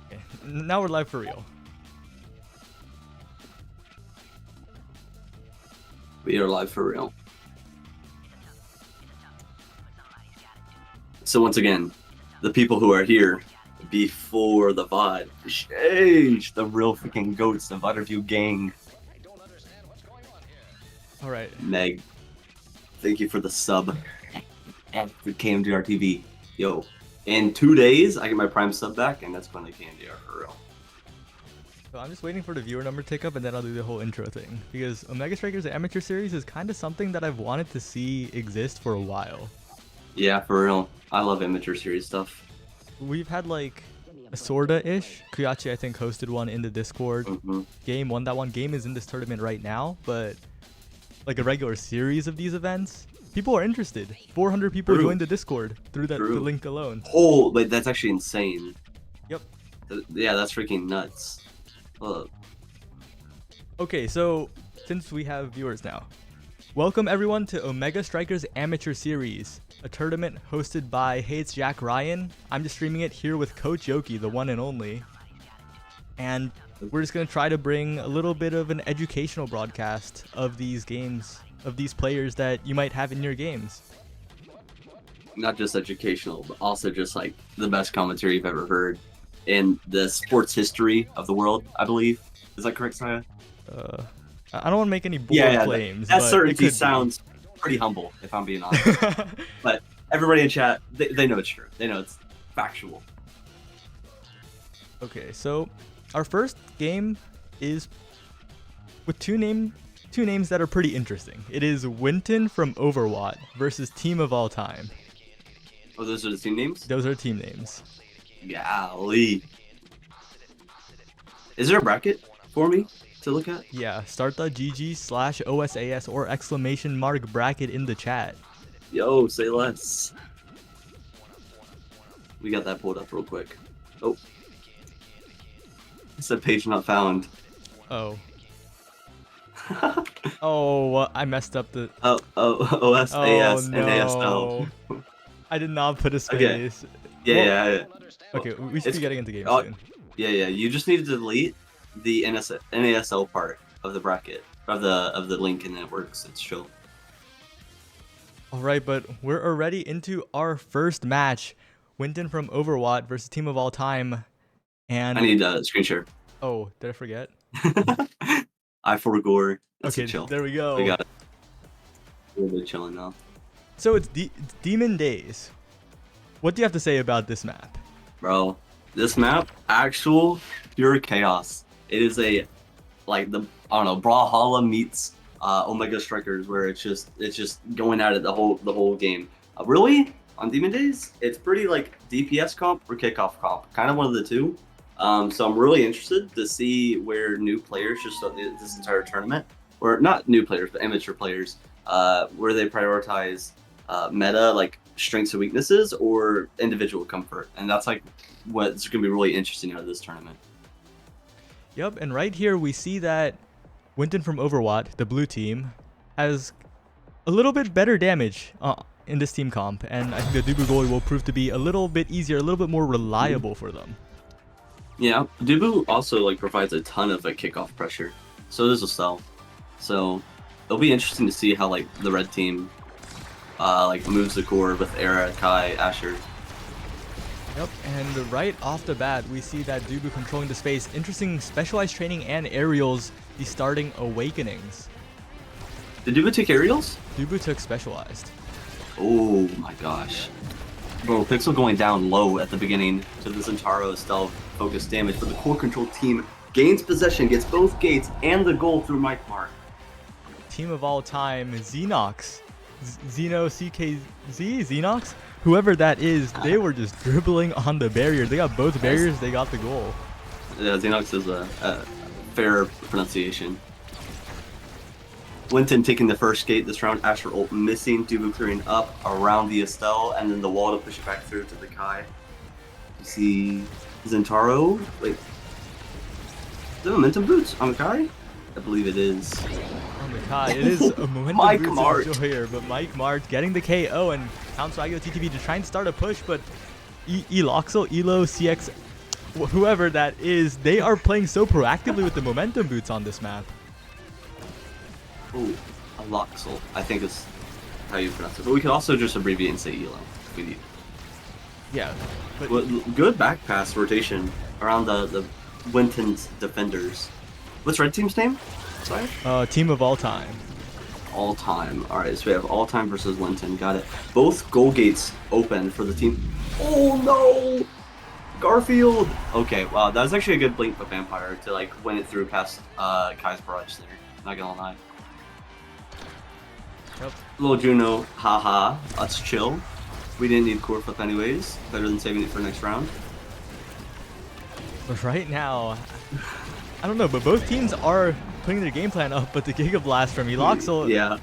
Okay, now we're live for real. We are live for real. So once again, the people who are here before the VOD, sheesh, the real freaking goats, the VOD review gang. All right. Meg, thank you for the sub for KMDR TV. Yo, in 2 days, I get my Prime sub back, and that's going to KMDR for real. So I'm just waiting for the viewer number tick up, and then I'll do the whole intro thing. Because Omega Strikers Amateur Series is kind of something that I've wanted to see exist for a while. Yeah, for real. I love amateur series stuff. We've had like a sorta-ish. Kuyachi, I think, hosted one in the Discord. Game won that one. Game is in this tournament right now, but like a regular series of these events, people are interested. 400 people joined the Discord through that the link alone. Oh, but that's actually insane. Yep. Yeah, that's freaking nuts. Okay, so since we have viewers now, welcome everyone to Omega Strikers Amateur Series, a tournament hosted by Hey It's Jack Ryan. I'm just streaming it here with Coach Yoki, the one and only. And we're just going to try to bring a little bit of an educational broadcast of these games, of these players that you might have in your games. Not just educational, but also just like the best commentary you've ever heard in the sports history of the world, I believe. Is that correct, Saya? I don't want to make any bold claims. That certainty sounds pretty humble, if I'm being honest. But everybody in chat, they know it's true. They know it's factual. Okay, so our first game is with two names that are pretty interesting. It is Winton from Overwatch versus Team of All Time. Oh, those are the team names? Those are team names. Golly. Is there a bracket for me to look at? Yeah, start the GG/OSAS or exclamation mark bracket in the chat. Yo, say less. We got that pulled up real quick. Oh. It said page not found. Oh. Oh, I messed up the... OSAS and no. ASL. I did not put a space. Okay. Yeah. Okay, we should be getting into games soon. Yeah. You just need to delete the NASL part of the bracket of the link, and then it works. It's chill. All right, but we're already into our first match. Winton from Overwatch versus Team of All Time, and I need a screen share. Oh, did I forget? I forgot. That's okay, chill. There we go. We got it. We're really chilling now. So it's Demon Days. What do you have to say about this map? Bro, this map, actual pure chaos. It is a, like the, I don't know, Brawlhalla meets Omega Strikers, where it's just going at it the whole game. Really, on Demon Days, it's pretty like DPS comp or kickoff comp, kind of one of the two. So I'm really interested to see where new players just start this entire tournament, or not new players, but amateur players, where they prioritize meta, like strengths and weaknesses, or individual comfort. And that's like what's going to be really interesting out of this tournament. Yep, and right here we see that Winton from Overwatch, the blue team, has a little bit better damage in this team comp, and I think the Dubu goalie will prove to be a little bit easier, a little bit more reliable for them. Yeah, Dubu also like provides a ton of kickoff pressure. So does Estelle. So it'll be interesting to see how like the red team moves the core with Era, Kai, Asher. Yep, and right off the bat, we see that Dubu controlling the space. Interesting specialized training and aerials, the starting awakenings. Did Dubu take aerials? Dubu took specialized. Oh my gosh. Bro, Pixel going down low at the beginning to the Zentaro Estelle focused damage, but the core control team gains possession, gets both gates and the goal through Mike Mark. Team of All Time, Xenox. Xenox? Whoever that is, they were just dribbling on the barrier. They got both barriers, they got the goal. Yeah, Xenox is a fair pronunciation. Winton taking the first gate this round, Asher ult missing, Dubu clearing up around the Estelle, and then the wall to push it back through to the Kai. You see Zentaro, like, the momentum boots on the Kai? I believe it is. Oh my god, it is a momentum Mike boost Mart. of joy here, but Mike Mart getting the KO and Count Swagio TTV to try and start a push, but Eloxel, Elo, CX, whoever that is, they are playing so proactively with the momentum boots on this map. Ooh, Aloxel, I think is how you pronounce it. But we could also just abbreviate and say Elo if we need. Yeah, but Well, good back pass rotation around the Winton's defenders. What's red team's name? Sorry? team of all time. All time. Alright, so we have all time versus Winton. Got it. Both goal gates open for the team. Oh no! Garfield! Okay, wow, that was actually a good blink by Vampire to like win it through past Kai's barrage there. Not gonna lie. Yep. Little Juno, haha, let's chill. We didn't need core flip anyways. Better than saving it for next round. But right now, I don't know, but both teams are putting their game plan up, but the Giga Blast from Eloxel, Yeah.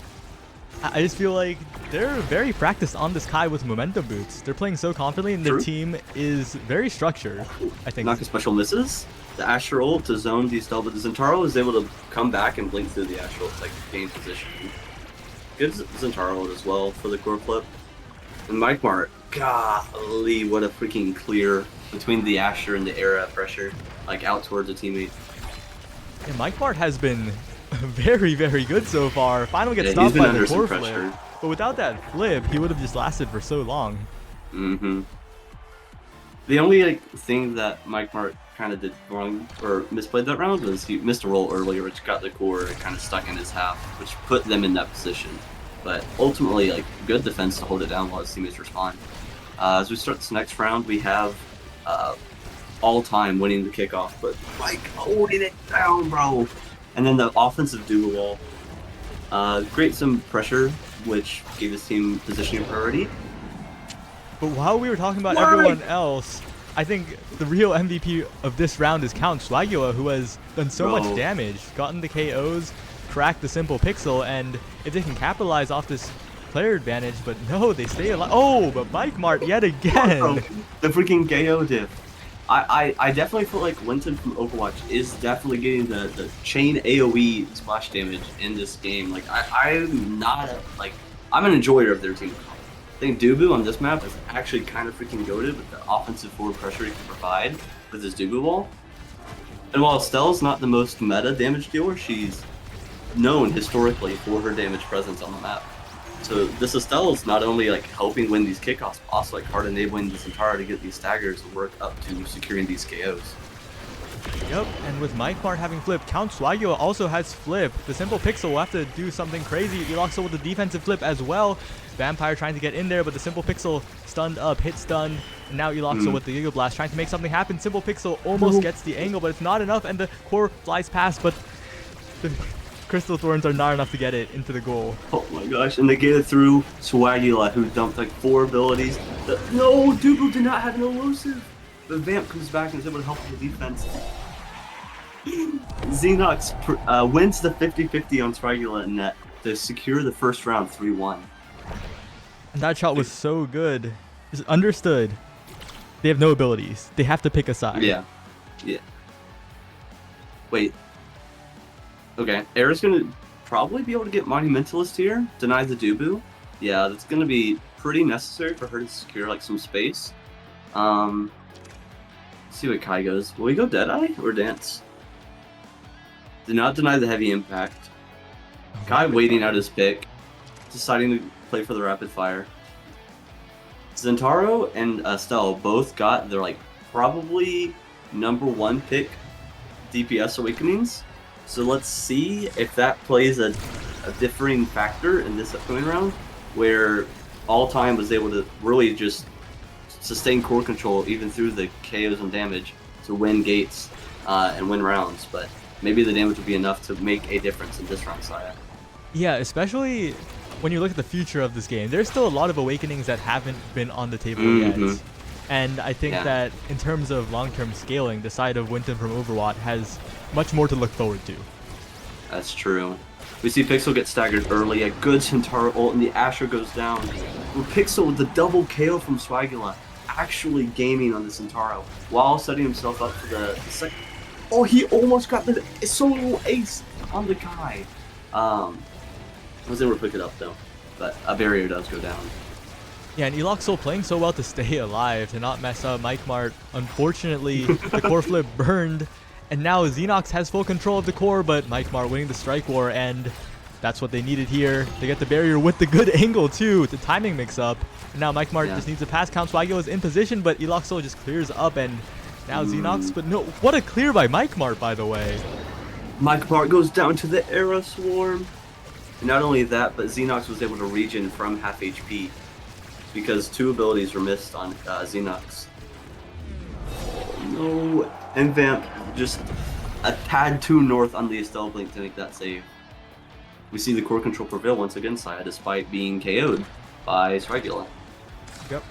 I just feel like they're very practiced on this Kai with momentum boots. They're playing so confidently, and their True. team is very structured, I think. Naka special misses. The Asher ult to zone de-steal, but the Zentaro is able to come back and blink through the Asher ult to like gain position. Good Zentaro ult as well for the core flip. And Mike Mart, golly, what a freaking clear between the Asher and the Era pressure, like out towards a teammate. Yeah, Mike Mart has been very, very good so far. Finally gets Yeah, stopped he's been by the under some core flip. pressure. But without that flip, he would have just lasted for so long. Mm-hmm. The only like thing that Mike Mart kind of did wrong or misplayed that round was he missed a roll earlier, which got the core kind of stuck in his half, which put them in that position. But ultimately, like good defense to hold it down while his teammates respond. As we start this next round, we have all time winning the kickoff, but Mike holding it down, bro. And then the offensive duo wall, create some pressure, which gave his team positioning priority. But while we were talking about Why? everyone else, I think the real MVP of this round is Count Swagio, who has done so Bro. much damage, gotten the KOs, cracked the simple pixel, and if they can capitalize off this player advantage, but no, they stay alive. Oh, but Mike Mart yet again. Bro, the freaking KO diff. I definitely feel like Winton from Overwatch is definitely getting the chain AoE splash damage in this game. Like I'm not I'm an enjoyer of their team. I think Dubu on this map is actually kind of freaking goated with the offensive forward pressure he can provide with his Dubu wall. And while Estelle's not the most meta damage dealer, she's known historically for her damage presence on the map. So this Estelle is not only like helping win these kickoffs, but also like hard enabling this entire to get these staggers and work up to securing these KOs. Yep, and with Mike Mart having flip, Count Swagio also has flip. The simple pixel will have to do something crazy. Eloxel with the defensive flip as well. Vampire trying to get in there, but the simple pixel stunned up, hit stun. And now Eloxel with the Giga Blast trying to make something happen. Simple pixel almost gets the angle, but it's not enough, and the core flies past, but the Crystal Thorns are not enough to get it into the goal. Oh my gosh, and they get it through Swagula, who dumped like 4 abilities. No, Dubu did not have an elusive. The Vamp comes back and is able to help with the defense. Xenox wins the 50-50 on Swagula and net to secure the first round 3-1. And that shot was so good. Just understood. They have no abilities. They have to pick a side. Yeah. Yeah. Wait. Okay, Era's gonna probably be able to get Monumentalist here. Deny the Dubu. Yeah, that's gonna be pretty necessary for her to secure like some space. Let's see what Kai goes. Will he go Deadeye or Dance? Do not deny the heavy impact. Kai waiting out his pick, deciding to play for the rapid fire. Zentaro and Estelle both got their like probably #1 pick DPS awakenings. So let's see if that plays a differing factor in this upcoming round, where All Time was able to really just sustain core control even through the KOs and damage to win gates and win rounds. But maybe the damage will be enough to make a difference in this round, Saya. Yeah, especially when you look at the future of this game. There's still a lot of awakenings that haven't been on the table yet. And I think that in terms of long-term scaling, the side of Winton from Overwatch has much more to look forward to. That's true. We see Pixel get staggered early, a good Centaur ult, and the Asher goes down. With Pixel with the double KO from Swagula, actually gaming on the Centauro, while setting himself up for the second. Oh, he almost got the solo ace on the guy. I was able to pick it up though, but a barrier does go down. Yeah, and Elok's still playing so well to stay alive, to not mess up Mike Mart. Unfortunately, the core flip burned, and now Xenox has full control of the core, but Mike Mart winning the strike war, and that's what they needed here. They get the barrier with the good angle too, the timing mix up. And now Mike Mart just needs a pass count. Swagio is in position, but Elok still just clears up, and now Xenox, but no, what a clear by Mike Mart, by the way. Mike Mart goes down to the Era Swarm. And not only that, but Xenox was able to regen from half HP because 2 abilities were missed on Xenox. No, and Vamp just a tad too north on the Estelle Blink to make that save. We see the core control prevail once again, Saya, despite being KO'd by Strigula. Yep.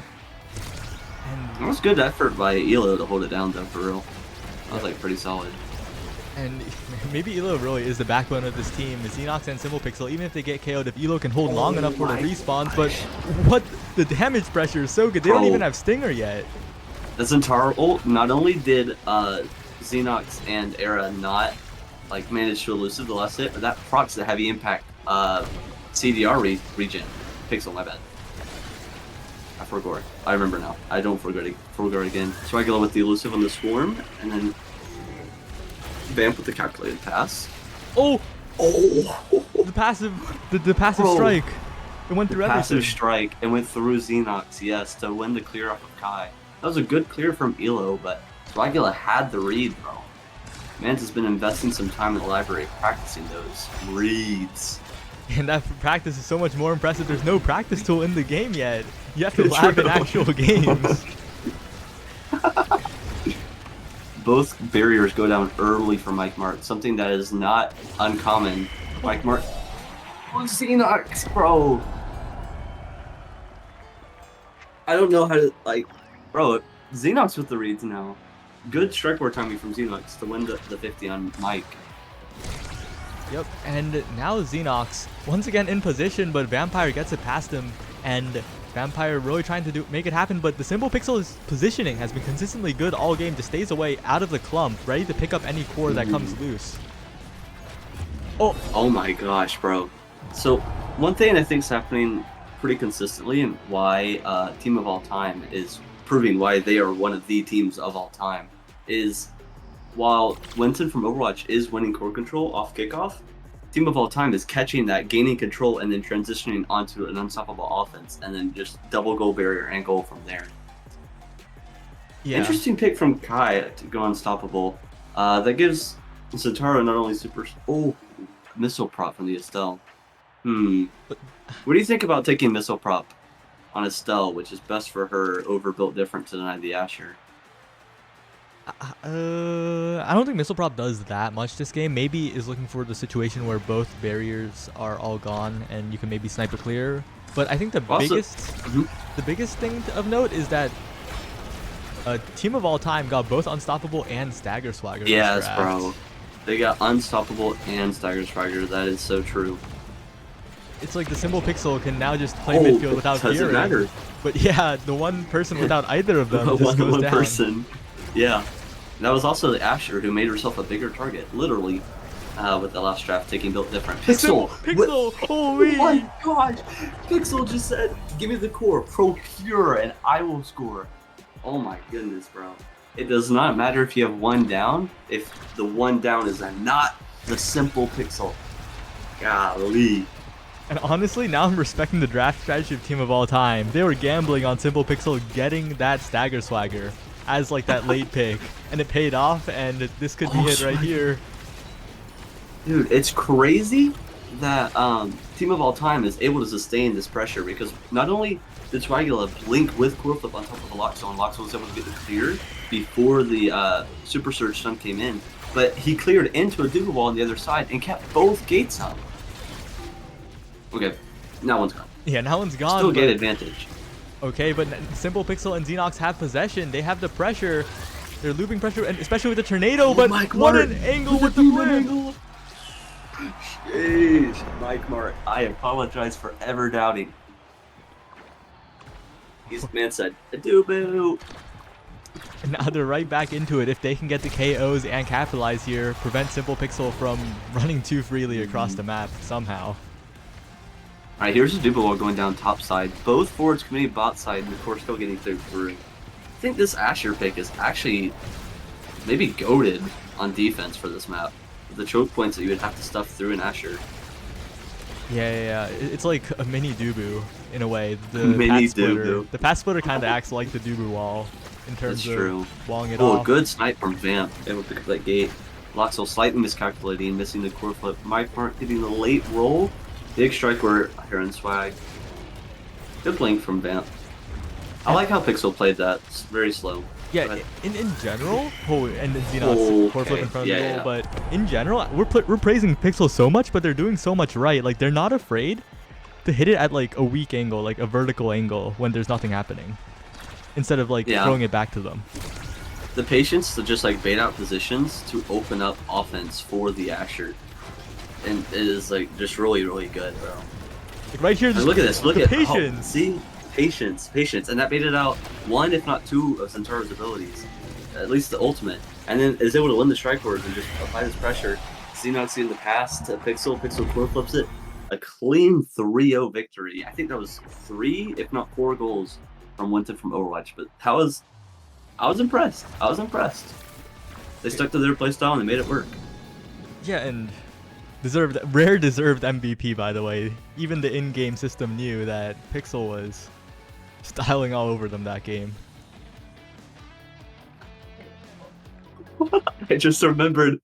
That was good effort by Elo to hold it down though, for real. That was like pretty solid. And maybe Elo really is the backbone of this team. Xenox and Simple Pixel, even if they get KO'd, if Elo can hold long enough for the respawns, but what the damage pressure is so good. They don't even have Stinger yet. This entire ult, not only did Xenox and Era not like manage to elusive the last hit, but that procs the heavy impact CDR regen. Pixel, my bad. I forgot. I remember now. I don't forget again. Strigula with the elusive on the swarm, and then Vamp with the calculated pass. Oh! The passive strike. It went through everything. Passive strike. It went through Xenox, yes, to win the clear off of Kai. That was a good clear from Elo, but Strigula had the read, bro. Mans has been investing some time in the library practicing those reads. And that practice is so much more impressive. There's no practice tool in the game yet. You have to lab in actual games. Both barriers go down early for Mike Mart, something that is not uncommon. Mike Mart. Oh, Xenox, bro. I don't know how to, like, bro, Xenox with the reads now. Good strike war timing from Xenox to win the 50 on Mike. Yep, and now Xenox, once again in position, but Vampire gets it past him, and Vampire really trying to make it happen, but the Simple Pixel's positioning has been consistently good all game, just stays away out of the clump, ready to pick up any core that comes loose. Oh my gosh, bro. So, one thing I think is happening pretty consistently, and why Team of All Time is proving why they are one of the teams of all time, is while Winston from Overwatch is winning core control off kickoff, Team of All Time is catching that, gaining control, and then transitioning onto an unstoppable offense, and then just double goal barrier and goal from there. Yeah. Interesting pick from Kai to go unstoppable. That gives Centauro not only super... Oh, missile prop from the Estelle. What do you think about taking missile prop on Estelle, which is best for her overbuilt different to deny the Asher? I don't think missile prop does that much this game. Maybe is looking for the situation where both barriers are all gone and you can maybe snipe a clear. But I think the biggest thing of note is that Team of All Time got both Unstoppable and Stagger Swagger. Yes, bro. They got Unstoppable and Stagger Swagger. That is so true. It's like the Simple Pixel can now just play midfield without fearing. Doesn't matter. But yeah, the one person without either of them just goes down. Person. Yeah. That was also the Asher who made herself a bigger target, literally, with the last draft taking built different. Pixel! Holy! Oh my gosh! Pixel just said, give me the core, procure, and I will score. Oh my goodness, bro. It does not matter if you have one down, if the one down is not the Simple Pixel. Golly. And honestly, now I'm respecting the draft strategy of Team of All Time. They were gambling on Simple Pixel getting that Stagger Swagger as like that late pick, and it paid off, and this could be it right here. Dude, it's crazy that Team of All Time is able to sustain this pressure, because not only did Swagula blink with core flip on top of the lock zone, Loxo was able to get the clear before the Super Surge stun came in, but he cleared into a Duga wall on the other side and kept both gates up. Okay, now one's gone. Yeah, now one's gone. Still gate advantage. Okay, but Simple Pixel and Xenox have possession. They have the pressure. They're looping pressure, and especially with the tornado. But what an angle with the flip! Jeez, Mike Mart, I apologize for ever doubting. His man said, "Adoo-boo." And now they're right back into it. If they can get the KOs and capitalize here, prevent Simple Pixel from running too freely across the map somehow. Alright, here's a Duba wall going down top side. Both forwards committing bot side, and of course still getting through. I think this Asher pick is actually maybe goated on defense for this map. The choke points that you would have to stuff through an Asher. Yeah. It's like a mini Dubu in a way. Mini Dubu. The path splitter kind of acts like the Dubu wall in terms of walling it off. Oh, good snipe from Vamp. Able to pick up that gate. Loxel slightly miscalculating, missing the core flip. Mike Mark getting the late roll. Big strike where Heron swag. Good blink from Vamp. I like how Pixel played that. It's very slow. Yeah, in general, and Xenot's core flip in front of the goal, but in general, we're praising Pixel so much, but they're doing so much right. Like, they're not afraid to hit it at like a weak angle, like a vertical angle when there's nothing happening, instead of like throwing it back to them. The patience to just like bait out positions to open up offense for the Asher, and it is like just really good, bro. Like right here, look at this. Look at patience. See. Patience, and that baited out one, if not two, of Centaur's abilities, at least the ultimate, and then is able to win the strike ward and just apply this pressure. Xenox seeing the pass to Pixel core flips it, a clean 3-0 victory. I think that was 3, if not 4 goals from Winton from Overwatch, but I was impressed. They stuck to their playstyle and they made it work. Yeah, and rare deserved MVP, by the way. Even the in-game system knew that Pixel was styling all over them that game. I just remembered,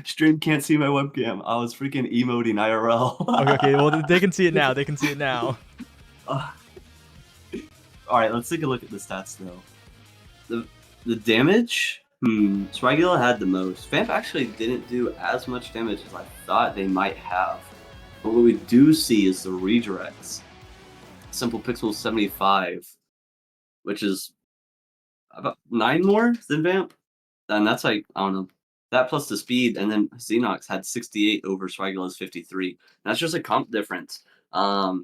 stream can't see my webcam. I was freaking emoting IRL. Okay, well they can see it now. All right, let's take a look at the stats though. The damage, Swagula had the most. Vamp actually didn't do as much damage as I thought they might have. But what we do see is the redirects. Simple Pixel 75, which is about 9 more than Vamp. And that's like, I don't know, that plus the speed, and then Xenox had 68 over Swagula's 53. And that's just a comp difference. While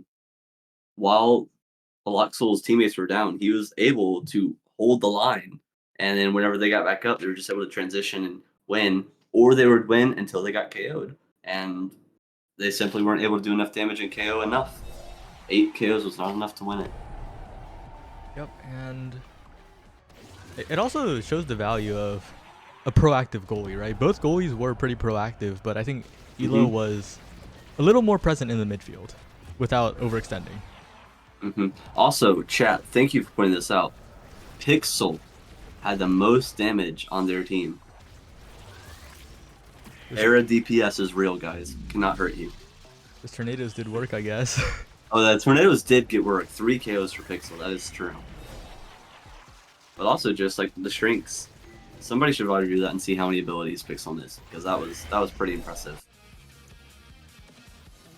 Aloxel's teammates were down, he was able to hold the line. And then whenever they got back up, they were just able to transition and win, or they would win until they got KO'd. And they simply weren't able to do enough damage and KO enough. 8 KOs was not enough to win it. Yep, and it also shows the value of a proactive goalie, right? Both goalies were pretty proactive, but I think Elo was a little more present in the midfield without overextending. Also, chat, thank you for pointing this out. Pixel had the most damage on their team. Era DPS is real, guys. Cannot hurt you. Those tornadoes did work, I guess. Oh, the tornadoes did get work. 3 KOs for Pixel, that is true. But also just like the shrinks. Somebody should probably do that and see how many abilities Pixel missed, because that was pretty impressive.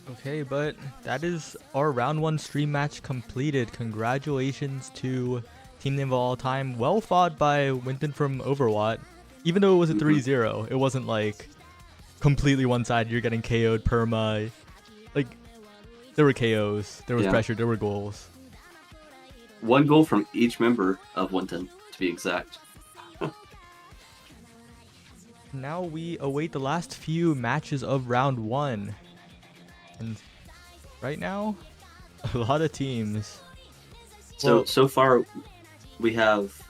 Okay, but that is our round 1 stream match completed. Congratulations to Team Name of All Time. Well fought by Winton from Overwatch. Even though it was a 3-0, it wasn't like completely one-sided. You're getting KO'd perma. Like, there were KOs, there was pressure, there were goals. 1 goal from each member of Winton, to be exact. Now we await the last few matches of round 1. And right now, a lot of teams. So far, we have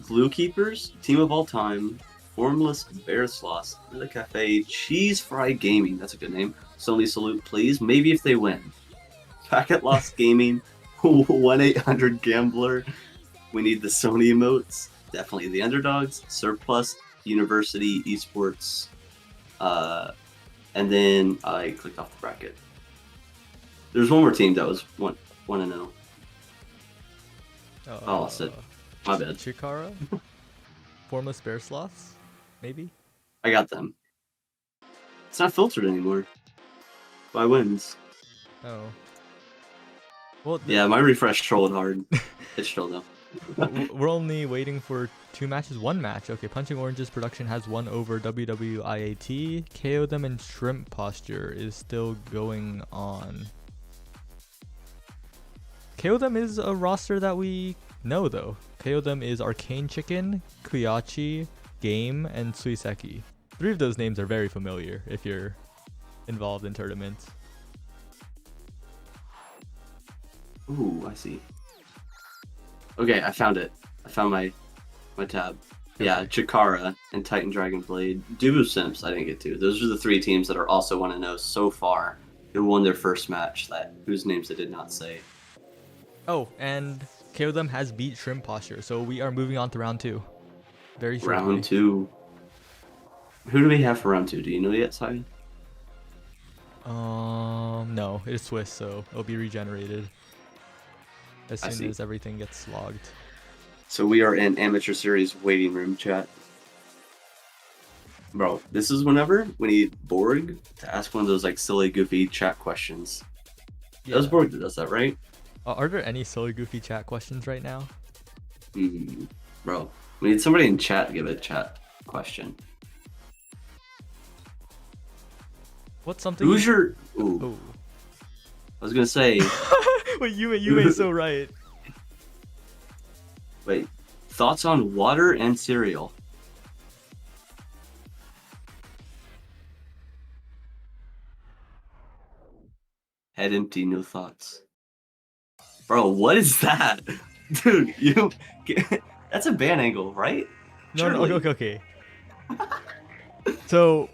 Glue Keepers, Team of All Time, Formless Bear Sloths, The Cafe, Cheese Fry Gaming, that's a good name. Sony Salute, please. Maybe if they win. Packet Lost Gaming, 1-800 Gambler. We need the Sony emotes. Definitely the Underdogs, Surplus, University, Esports. And then I clicked off the bracket. There's one more team that was 1-0. I lost it. My bad. Chikara? Formless Bear Sloths? Maybe? I got them. It's not filtered anymore. By wins. Oh. Well, yeah, my refresh trolled hard. It's trolled though. We're only waiting for 2 matches. 1 match. Okay, Punching Oranges production has won over WWIAT. KO them in Shrimp Posture is still going on. KO them is a roster that we know though. Kyodem is Arcane Chicken, Kuyachi, Game, and Suiseki. 3 of those names are very familiar if you're involved in tournaments. Ooh, I see. Okay, I found it. I found my tab. Yeah, Chikara and Titan Dragon Blade. Dubu Simps, I didn't get to. Those are the 3 teams that are also 1-0 so far who won their first match, whose names I did not say. Oh, and Kyodem has beat Shrimp Posture, so we are moving on to round 2. Very shortly. Round 2. Who do we have for round 2? Do you know yet, Simon? No, it is Swiss, so it'll be regenerated as soon as everything gets logged. So we are in amateur series waiting room chat. Bro, this is whenever we need Borg to ask one of those like silly, goofy chat questions. Yeah. That was Borg that does that, right? Are there any silly, goofy chat questions right now? Bro, we need somebody in chat to give a chat question. What's something? Who's your? Ooh. I was gonna say. Wait, you ain't so right. Wait, thoughts on water and cereal? Head empty, no thoughts. Bro, what is that? Dude, that's a ban angle, right? No, okay. So,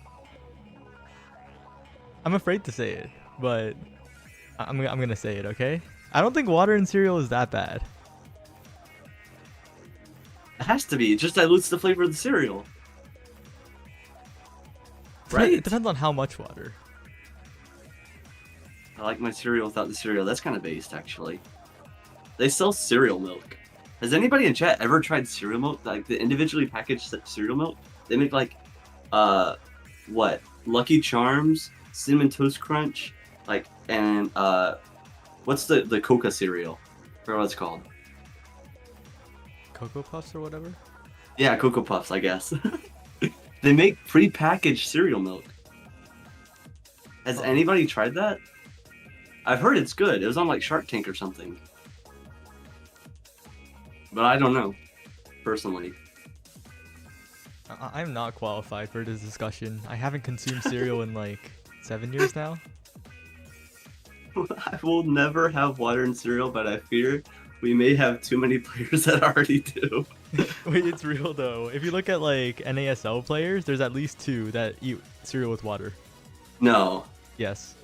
I'm afraid to say it, but I'm gonna say it, okay? I don't think water and cereal is that bad. It has to be. It just dilutes the flavor of the cereal. Right? It depends on how much water. I like my cereal without the cereal. That's kind of based, actually. They sell cereal milk. Has anybody in chat ever tried cereal milk? Like the individually packaged cereal milk? They make like, what? Lucky Charms, Cinnamon Toast Crunch, like, and what's the Coca cereal? I forgot what it's called. Cocoa Puffs or whatever? Yeah, Cocoa Puffs, I guess. They make pre-packaged cereal milk. Has anybody tried that? I've heard it's good. It was on like Shark Tank or something. But I don't know, personally. I'm not qualified for this discussion. I haven't consumed cereal in like 7 years now. I will never have water and cereal, but I fear we may have too many players that already do. Wait, it's real though. If you look at like NASL players, there's at least 2 that eat cereal with water. No. Yes.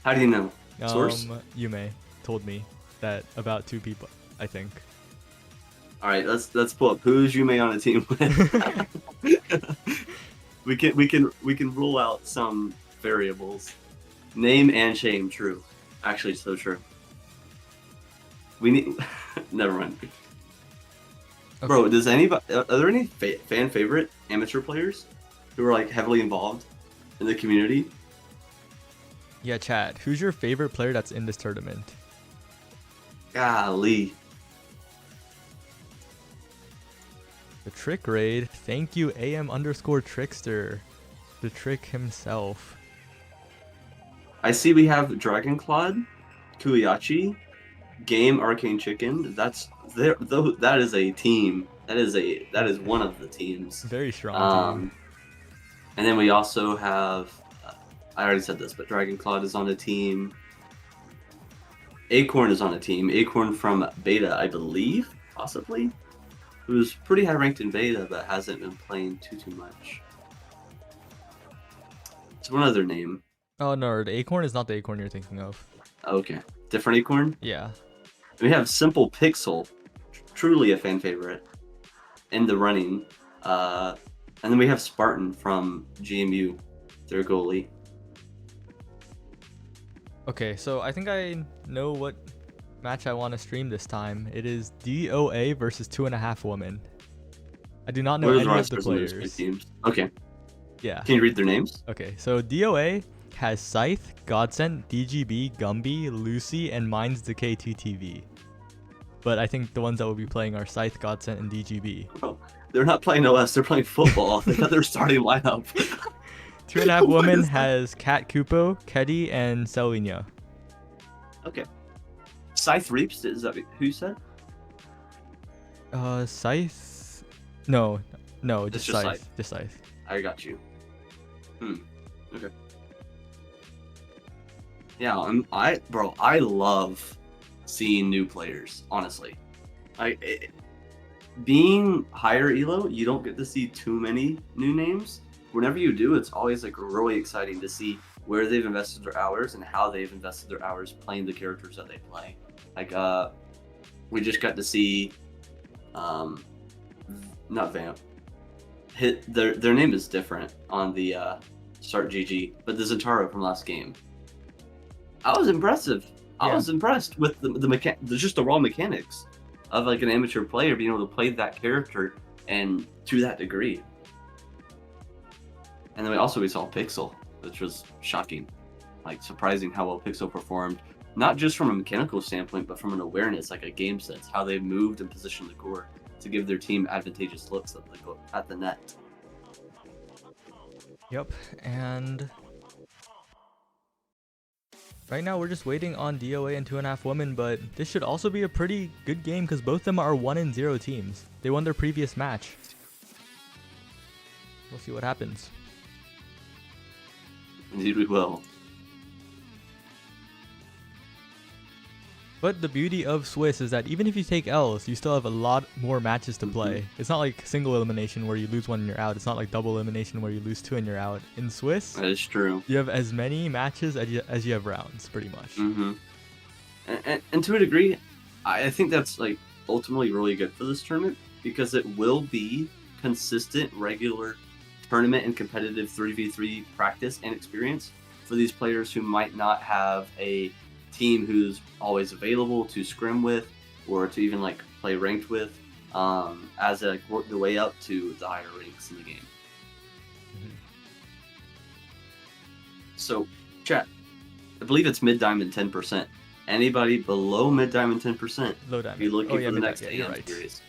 How do you know? Source? Yume told me that about 2 people, I think. All right, let's pull up who's Yume on a team with. we can rule out some variables. Name and shame, true. Actually, so true. We need. Never mind. Okay. Bro, does anybody? Are there any fan favorite amateur players who are like heavily involved in the community? Yeah, Chad. Who's your favorite player that's in this tournament? Golly. The Trick Raid. Thank you, AM_Trickster. The Trick himself. I see we have Dragon Claude, Kuyachi, Game, Arcane Chicken. That's there. That is a team. That is one of the teams. Very strong team. And then we also have. I already said this, but Dragon Claude is on a team. Acorn is on a team. Acorn from Beta, I believe, possibly. Who's pretty high ranked in Beta, but hasn't been playing too much. It's one other name. Oh no, the Acorn is not the Acorn you're thinking of. Okay, different Acorn. Yeah. We have Simple Pixel, truly a fan favorite, in the running. And then we have Spartan from GMU, their goalie. Okay, so I think I know what match I want to stream this time. It is DOA versus 2.5 Women. I do not know any of the players. Teams? Okay. Yeah. Can you read their names? Okay, so DOA has Scythe, Godsent, DGB, Gumby, Lucy, and Minds Decay TTV. But I think the ones that will be playing are Scythe, Godsent, and DGB. Oh, they're not playing OS, they're playing football. They got their starting lineup. 2.5 Women has Kat Kupo, Keddy, and Selina. Okay. Scythe Reaps, is that who you said? Scythe? No, no, It's just just Scythe. Scythe. Just Scythe. I got you. Okay. Yeah, I love seeing new players. Honestly, being higher elo, you don't get to see too many new names. Whenever you do, it's always like really exciting to see where they've invested their hours and how they've invested their hours playing the characters that they play. Like we just got to see, not Vamp. Hit their name is different on the Start GG, but the Zentaro from last game. I was impressive. I Yeah. was impressed with just the raw mechanics of like an amateur player being able to play that character and to that degree. And then we saw Pixel, which was shocking, like surprising how well Pixel performed, not just from a mechanical standpoint, but from an awareness, like a game sense, how they moved and positioned the core to give their team advantageous looks at the net. Yep, and right now we're just waiting on DOA and 2.5 Women, but this should also be a pretty good game because both of them are 1-0 teams. They won their previous match. We'll see what happens. Indeed we will. But the beauty of Swiss is that even if you take L's, you still have a lot more matches to play. It's not like single elimination where you lose one and you're out. It's not like double elimination where you lose two and you're out. In Swiss, That is true. you have as many matches as you have rounds, pretty much. And to a degree, I think that's like ultimately really good for this tournament because it will be consistent, regular tournament and competitive 3v3 practice and experience for these players who might not have a team who's always available to scrim with or to even like play ranked with as they work their way up to the higher ranks in the game. So, chat, I believe it's mid diamond 10%. Anybody below mid diamond 10%, Low diamond. be looking for the next you're AM right. series.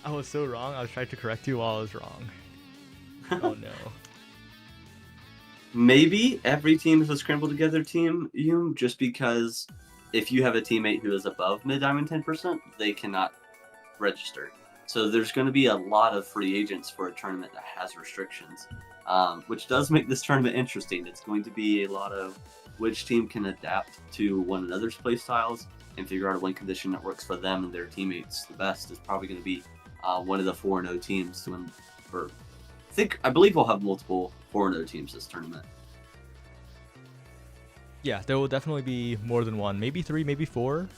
I was so wrong. I was trying to correct you while I was wrong. Oh no. Maybe every team is a scramble together team, just because if you have a teammate who is above mid diamond 10%, they cannot register. So there's going to be a lot of free agents for a tournament that has restrictions, which does make this tournament interesting. It's going to be a lot of which team can adapt to one another's play styles and figure out a win condition that works for them and their teammates the best. Is probably going to be one of the 4-0 teams to win. I believe we'll have multiple 4-0 teams this tournament. Yeah, there will definitely be more than one. Maybe 3, maybe 4,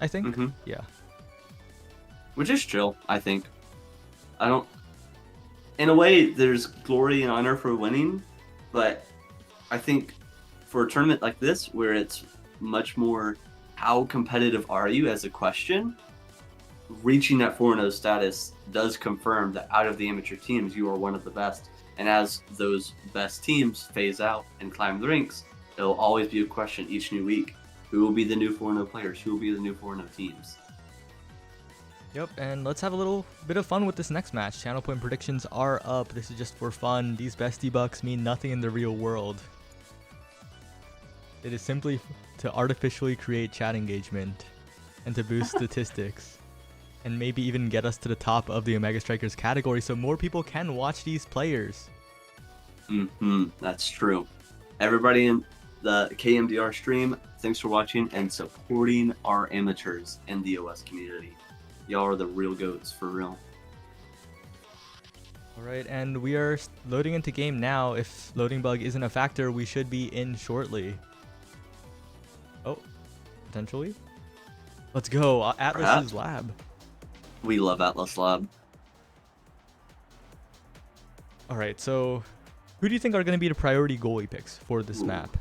I think. Yeah. Which is chill, I think. In a way, there's glory and honor for winning, but I think for a tournament like this, where it's much more how competitive are you as a question, reaching that 4-0 status does confirm that out of the amateur teams, you are one of the best. And as those best teams phase out and climb the ranks, it'll always be a question each new week. Who will be the new 4-0 players? Who will be the new 4-0 teams? Yep, and let's have a little bit of fun with this next match. Channel point predictions are up. This is just for fun. These bestie bucks mean nothing in the real world. It is simply to artificially create chat engagement and to boost statistics. And maybe even get us to the top of the Omega Strikers category so more people can watch these players. That's true. Everybody in the KMDR stream, thanks for watching and supporting our amateurs in the OS community. Y'all are the real goats, for real. Alright, and we are loading into game now. If loading bug isn't a factor, we should be in shortly. Oh, potentially? Let's go. Atlas's lab. We love Atlas Lab. Alright, so who do you think are going to be the priority goalie picks for this map?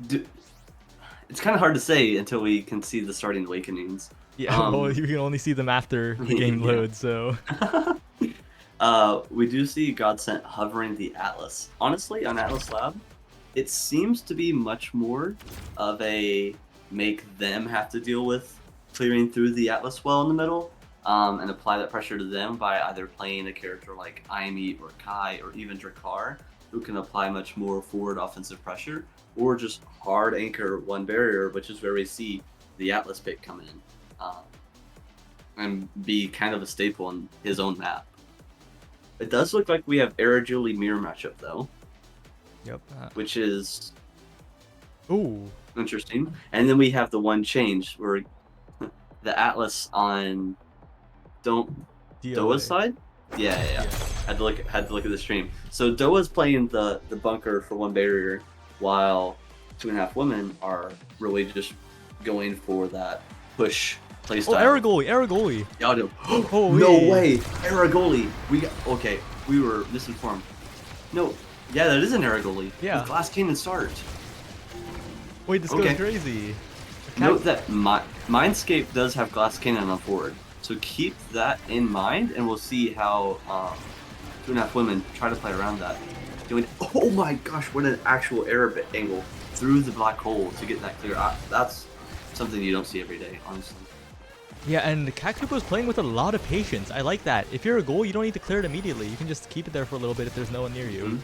It's kind of hard to say until we can see the starting awakenings. Yeah, well, you can only see them after the game loads, so. We do see Godsent hovering the Atlas. Honestly, on Atlas Lab, it seems to be much more of a make them have to deal with clearing through the Atlas well in the middle, and apply that pressure to them by either playing a character like Aimi or Kai or even Drakkar, who can apply much more forward offensive pressure, or just hard anchor one barrier, which is where we see the Atlas pick come in. and be kind of a staple on his own map. It does look like we have Era Julie mirror matchup though. Yep. Which is Ooh. interesting. And then we have the one change where the Atlas on Doa's side. Yeah. Had to look at the stream. So Doa's playing the bunker for one barrier, while 2.5 women are really just going for that push playstyle. Oh, Aragoli. Y'all do. Oh, no way, Aragoli. We were misinformed. No, yeah, that is an Aragoli. Yeah. With Glass Cannon start. Wait, this goes crazy. Note that Mindscape does have Glass Cannon on forward, so keep that in mind, and we'll see how 2.5 women try to play around that. Doing, oh my gosh, what an actual arrow angle through the black hole to get that clear. That's something you don't see every day, honestly. Yeah, and Kakupo's playing with a lot of patience. I like that. If you're a goal, you don't need to clear it immediately. You can just keep it there for a little bit if there's no one near you. Mm-hmm.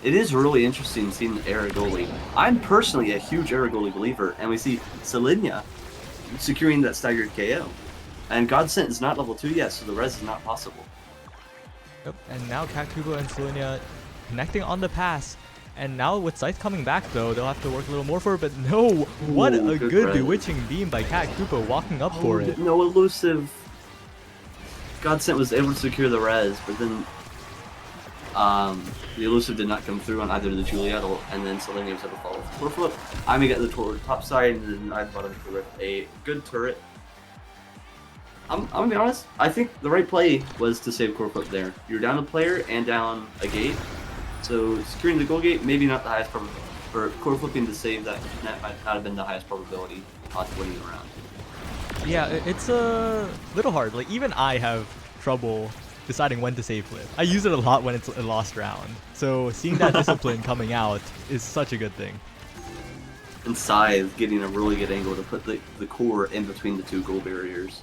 It is really interesting seeing Aragoli. I'm personally a huge Aragoli believer, and we see Selenia securing that staggered KO. And Godsent is not level 2 yet, so the res is not possible. Yep, and now Kakupo and Selenia connecting on the pass. And now with Scythe coming back though, they'll have to work a little more for it, but no! What a good bewitching beam by Kakupo walking up for it. No elusive. Godsent was able to secure the res, but then the elusive did not come through on either the Juliet, and then Selenia was able to follow with flip. Imi got the top side, and then I bottom for a good turret. I'm gonna be honest, I think the right play was to save core flip there. You're down a player and down a gate, so securing the goal gate, maybe not the highest probability, or core flipping to save that might not have been the highest probability of winning the round. Yeah, it's a little hard. Like, even I have trouble deciding when to save flip. I use it a lot when it's a lost round. So seeing that discipline coming out is such a good thing. And Scythe getting a really good angle to put the core in between the two goal barriers.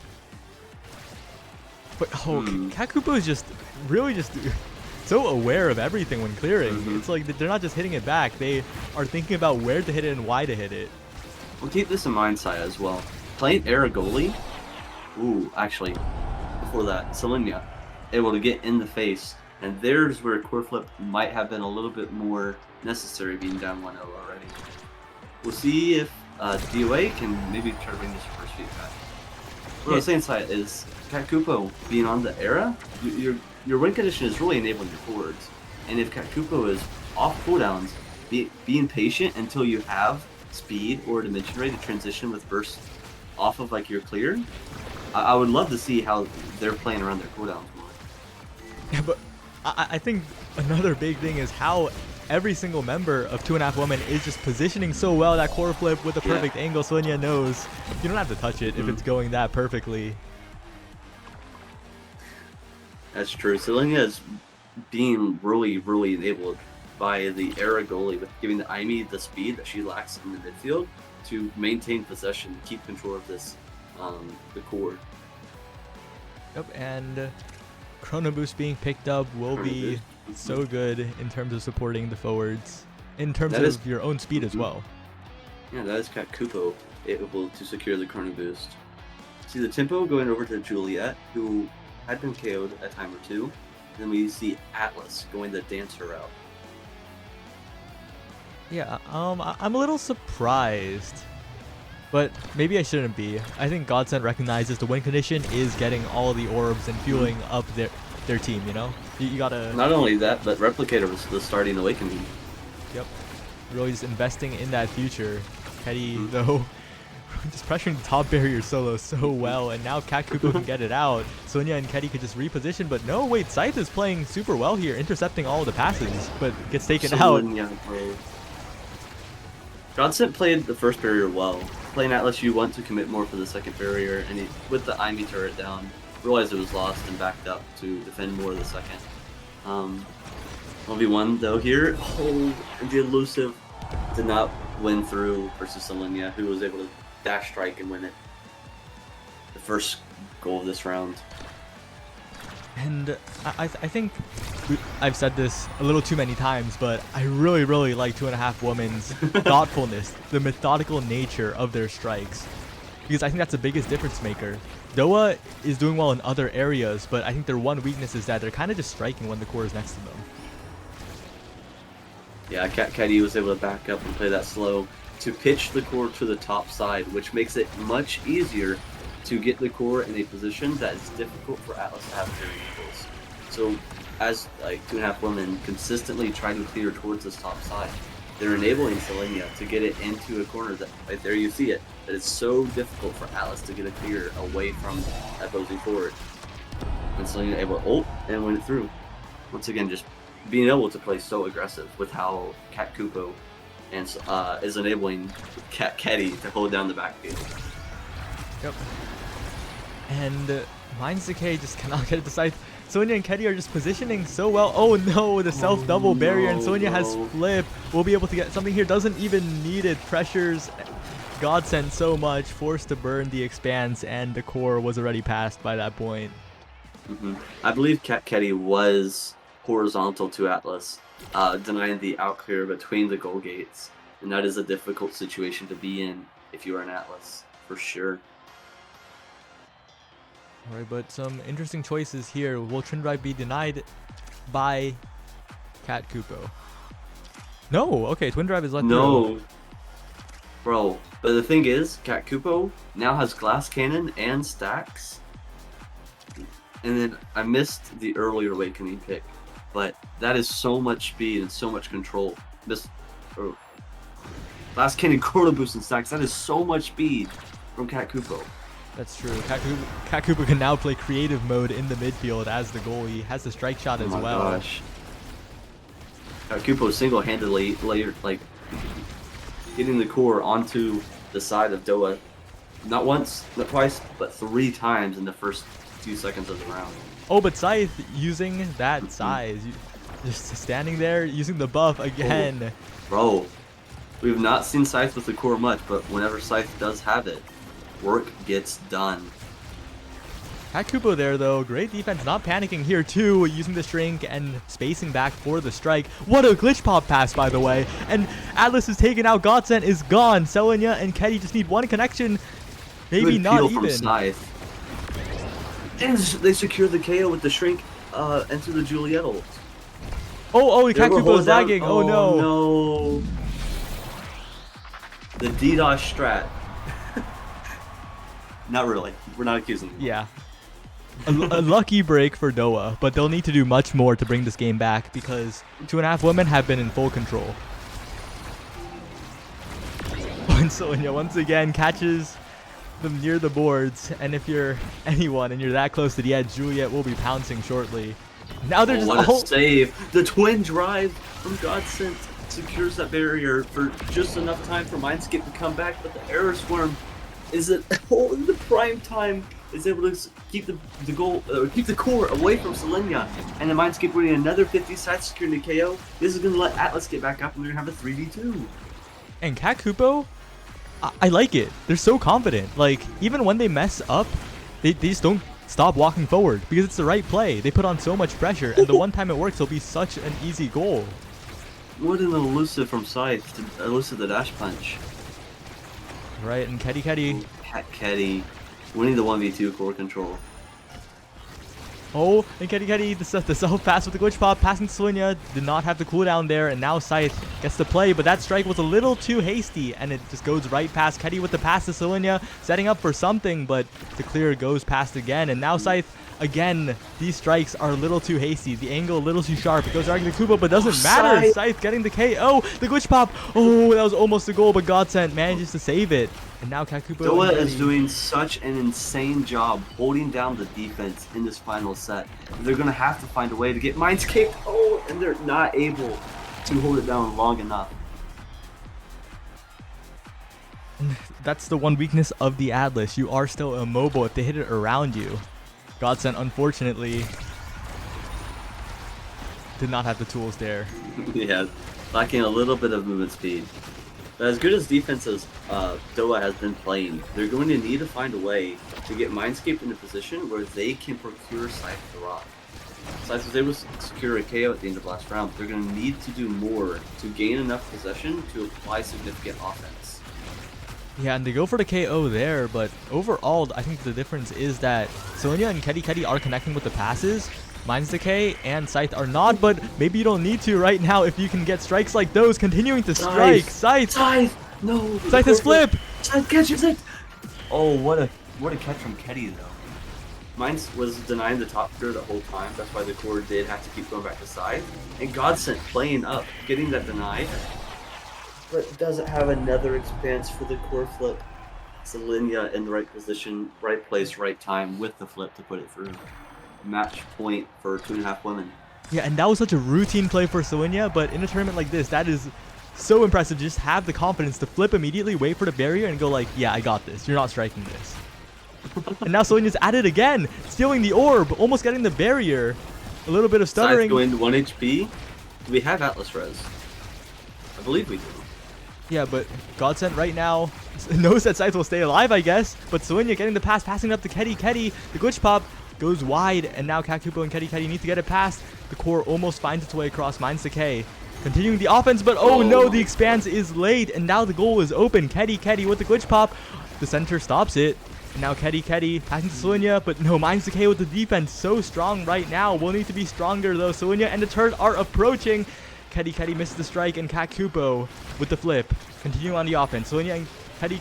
But Kakupo is just really just so aware of everything when clearing. It's like they're not just hitting it back, they are thinking about where to hit it and why to hit it. We'll keep this in mind, Sai, as well. Playing Aragoli, actually, before that, Selenia able to get in the face, and there's where core flip might have been a little bit more necessary, being down 1-0 already. We'll see if DOA can maybe try to bring this first feedback. What I was saying, Sai, is Kakupo being on the era, your win condition is really enabling your forwards, and if Kakupo is off cooldowns, being patient until you have speed or dimension rate to transition with burst off of like your clear. I would love to see how they're playing around their cooldowns more. Yeah, but I think another big thing is how every single member of 2.5 Women is just positioning so well that core flip with a perfect angle. Selenia knows you don't have to touch it if it's going that perfectly. That's true. Selenia is being really, really enabled by the era goalie with giving the Imi the speed that she lacks in the midfield to maintain possession, keep control of this, the core. Yep, and Chrono Boost being picked up will be so good in terms of supporting the forwards, in terms of your own speed as well. Yeah, that is Kakupo able to secure the Chrono Boost. See the tempo going over to Juliet, who had been KO'd a time or two. Then we see Atlas going the dancer route. Yeah, I'm a little surprised, but maybe I shouldn't be. I think Godsent recognizes the win condition is getting all the orbs and fueling up their team, you know? You gotta... Not only that, but Replicator was the starting awakening. Yep. Really just investing in that future. Petty, though, just pressuring the top barrier solo so well, and now Kakupo can get it out. Sonya and Ketty could just reposition, but no, wait, Scythe is playing super well here, intercepting all the passes, but gets taken out. Godsent played the first barrier well. Playing Atlas, you want to commit more for the second barrier, and with the Imi turret down, realized it was lost and backed up to defend more of the second. 1v1 though here. Oh, and the elusive did not win through versus Selenia, who was able to dash strike and win it. The first goal of this round. And I think I've said this a little too many times, but I really, really like 2.5 Women's thoughtfulness, the methodical nature of their strikes. because I think that's the biggest difference maker. Doa is doing well in other areas, but I think their one weakness is that they're kind of just striking when the core is next to them. Yeah, Caddy was able to back up and play that slow to pitch the core to the top side, which makes it much easier to get the core in a position that is difficult for Atlas to have clearing angles. So as like 2.5 women consistently try to clear towards this top side, they're enabling Selenia to get it into a corner that, right there you see it, that it's so difficult for Atlas to get a clear away from that opposing forward. And Selenia able to ult and win it through. Once again, just being able to play so aggressive with how Cat Kupo and is enabling Caddy to hold down the backfield. Yep. And Mind's Decay just cannot get it to Scythe. Sonya and Keddy are just positioning so well. Oh no, the self-double barrier, and Sonya has flip. We'll be able to get something here. Doesn't even need it. Pressures Godsend so much. Forced to burn the Expanse, and the core was already passed by that point. I believe Keddy was horizontal to Atlas, denying the out clear between the goal gates. And that is a difficult situation to be in if you are an Atlas, for sure. Alright, but some interesting choices here. Will Twin Drive be denied by Cat Kupo? No, okay, Twin Drive is let No. Bro, but the thing is, Cat Kupo now has Glass Cannon and Stacks. And then I missed the earlier Awakening pick, but that is so much speed and so much control. Glass Cannon, Chrono Boost, and Stacks, that is so much speed from Cat Kupo. That's true. Cat Kupo can now play creative mode in the midfield as the goalie. Has the strike shot as well. Oh my gosh. Cat Kupo single-handedly getting the core onto the side of Doa. Not once, not twice, but 3 times in the first few seconds of the round. Oh, but Scythe using that size. Just standing there, using the buff again. Oh, bro, we've not seen Scythe with the core much, but whenever Scythe does have it, work gets done. Cat Kupo there though, great defense, not panicking here too, using the shrink and spacing back for the strike. What a glitch pop pass, by the way. And Atlas is taken out, Godsend is gone. Selenia and Keddy just need one connection, maybe Good not peel even. From Scythe. And they secure the KO with the shrink into the Juliet ult. Oh, Cat Kupo is lagging. Oh no. The DDoS strat. Not really. We're not accusing them. Yeah. A lucky break for Doa, but they'll need to do much more to bring this game back because 2.5 women have been in full control. And Selenia once again catches them near the boards, and if you're anyone and you're that close to the edge, Juliet will be pouncing shortly. Now they're just what a save! The twin drive from Godsend secures that barrier for just enough time for Mindscape to come back, but the Error Swarm is in the prime time is able to keep keep the core away from Selenia, and the Mindscape winning another 50 side securing the KO. This is gonna let Atlas get back up, and they're gonna have a 3v2. And Cat Kupo, I like it. They're so confident. Like, even when they mess up, they just don't stop walking forward because it's the right play. They put on so much pressure, and the one time it works, it'll be such an easy goal. What an elusive from Scythe to elusive the dash punch. Right, and Keddy. Keddy winning the 1v2 core control. Oh, and Keddy, the self-pass with the glitch pop, passing to Selenia, did not have the cooldown there, and now Scythe gets to play, but that strike was a little too hasty, and it just goes right past Keddy with the pass to Selenia, setting up for something, but the clear goes past again, and now Scythe, again, these strikes are a little too hasty, the angle a little too sharp, it goes right to Kupo, but doesn't matter, Scythe getting the KO, the glitch pop, oh, that was almost a goal, but Godsend manages to save it. And now Cat Kupo Doa is doing such an insane job holding down the defense in this final set. They're going to have to find a way to get Mindscape. Oh, and they're not able to hold it down long enough. That's the one weakness of the Atlas. You are still immobile if they hit it around you. Godsend, unfortunately, did not have the tools there. Yeah, lacking a little bit of movement speed. But as good as defense as Doa has been playing, they're going to need to find a way to get Mindscape in a position where they can procure Scythe the Rock. Scythe was able to secure a KO at the end of last round, but they're going to need to do more to gain enough possession to apply significant offense. Yeah, and they go for the KO there, but overall, I think the difference is that Sonya and Kedi are connecting with the passes. Mind's Decay and Scythe are not, but maybe you don't need to right now if you can get strikes like those. Continuing to strike. Scythe! No! Scythe is flip! Scythe catches it! Oh, what a catch from Kedi, though. Mine was denying the top tier the whole time. That's why the core did have to keep going back to Scythe. And Godsent playing up, getting that denied. But doesn't have another expanse for the core flip. Selenia in the right position, right place, right time with the flip to put it through. Match point for 2.5 women. Yeah, and that was such a routine play for Selenia, but in a tournament like this, that is so impressive. Just have the confidence to flip immediately, wait for the barrier, and go like, yeah, I got this. You're not striking this. And now Selenia's at it again, stealing the orb, almost getting the barrier. A little bit of stuttering. Scythe going to 1 HP. Do we have Atlas Res? I believe we do. Yeah, but Godsent right now knows that Scythe will stay alive, I guess. But Selenia getting the pass, passing it up to Kedi. The glitch pop goes wide, and now Kakupo and Kedi need to get it past. The core almost finds its way across Mind's Decay. Continuing the offense, but oh no, the expanse is late, and now the goal is open. Kedi with the glitch pop. The center stops it. And now Kedi passing to Selenia, but no, Mind's Decay with the defense so strong right now. Will need to be stronger though. Selenia and the turret are approaching. Kedi misses the strike, and Kakupo with the flip. Continuing on the offense. Selenia and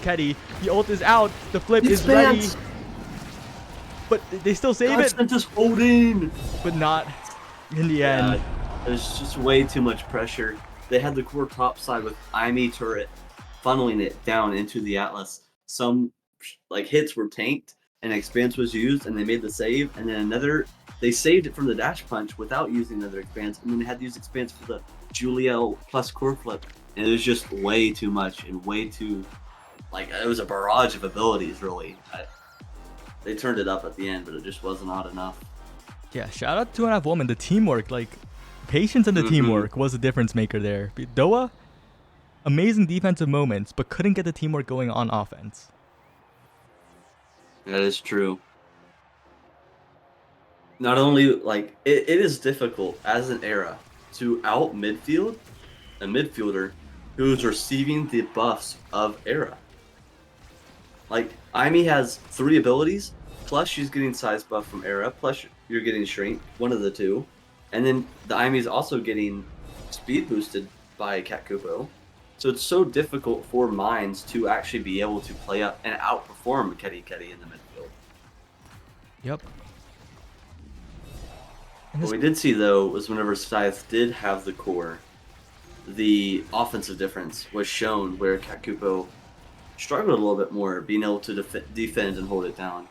Kedi. The ult is out. The flip is ready. But they still save it. Just holding. But not in the end. There's just way too much pressure. They had the core top side with Imi turret funneling it down into the Atlas. Some hits were tanked and expanse was used, and they made the save, and then they saved it from the dash punch without using another expanse, and then they had to use expanse for the Julia plus core flip, and it was just way too much and way too it was a barrage of abilities really. They turned it up at the end, but it just was not enough. Yeah, shout out to 2.5 Woman. The teamwork, patience and the teamwork was the difference maker there. Doa, amazing defensive moments, but couldn't get the teamwork going on offense. That is true. Not only, it is difficult as an era to out midfield a midfielder who's receiving the buffs of era. Imi has 3 abilities, plus she's getting size buff from era, plus you're getting shrink, one of the two. And then the Imi is also getting speed boosted by Kakupo. So it's so difficult for Minds to actually be able to play up and outperform Kedi in the midfield. Yep. What we did see, though, was whenever Scythe did have the core, the offensive difference was shown where Kakupo struggled a little bit more being able to defend and hold it down,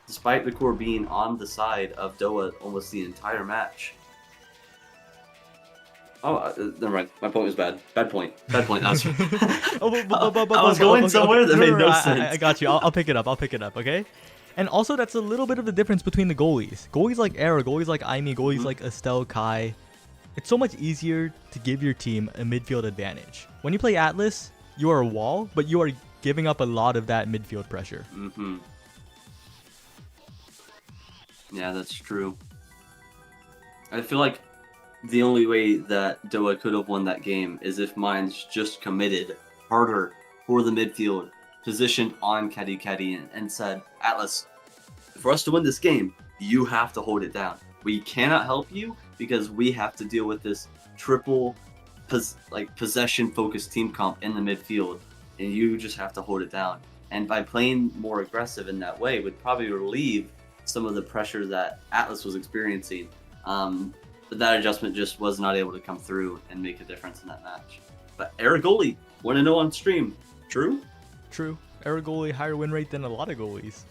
despite the core being on the side of Doa almost the entire match. Oh, never mind. My point was bad. Bad point. I was going somewhere that made no sense. I got you. I'll pick it up, okay? And also, that's a little bit of the difference between the goalies. Goalies like Era, goalies like Imi, goalies like Estelle, Kai. It's so much easier to give your team a midfield advantage. When you play Atlas, you are a wall, but you are giving up a lot of that midfield pressure. Mm-hmm. Yeah, that's true. I feel like the only way that Doa could have won that game is if Minds just committed harder for the midfield, positioned on Kedi and said, Atlas, for us to win this game, you have to hold it down. We cannot help you because we have to deal with this triple possession-focused team comp in the midfield, and you just have to hold it down. And by playing more aggressive in that way would probably relieve some of the pressure that Atlas was experiencing. But that adjustment just was not able to come through and make a difference in that match. But Era goalie, 1-0 on stream. True? True. Era goalie, higher win rate than a lot of goalies.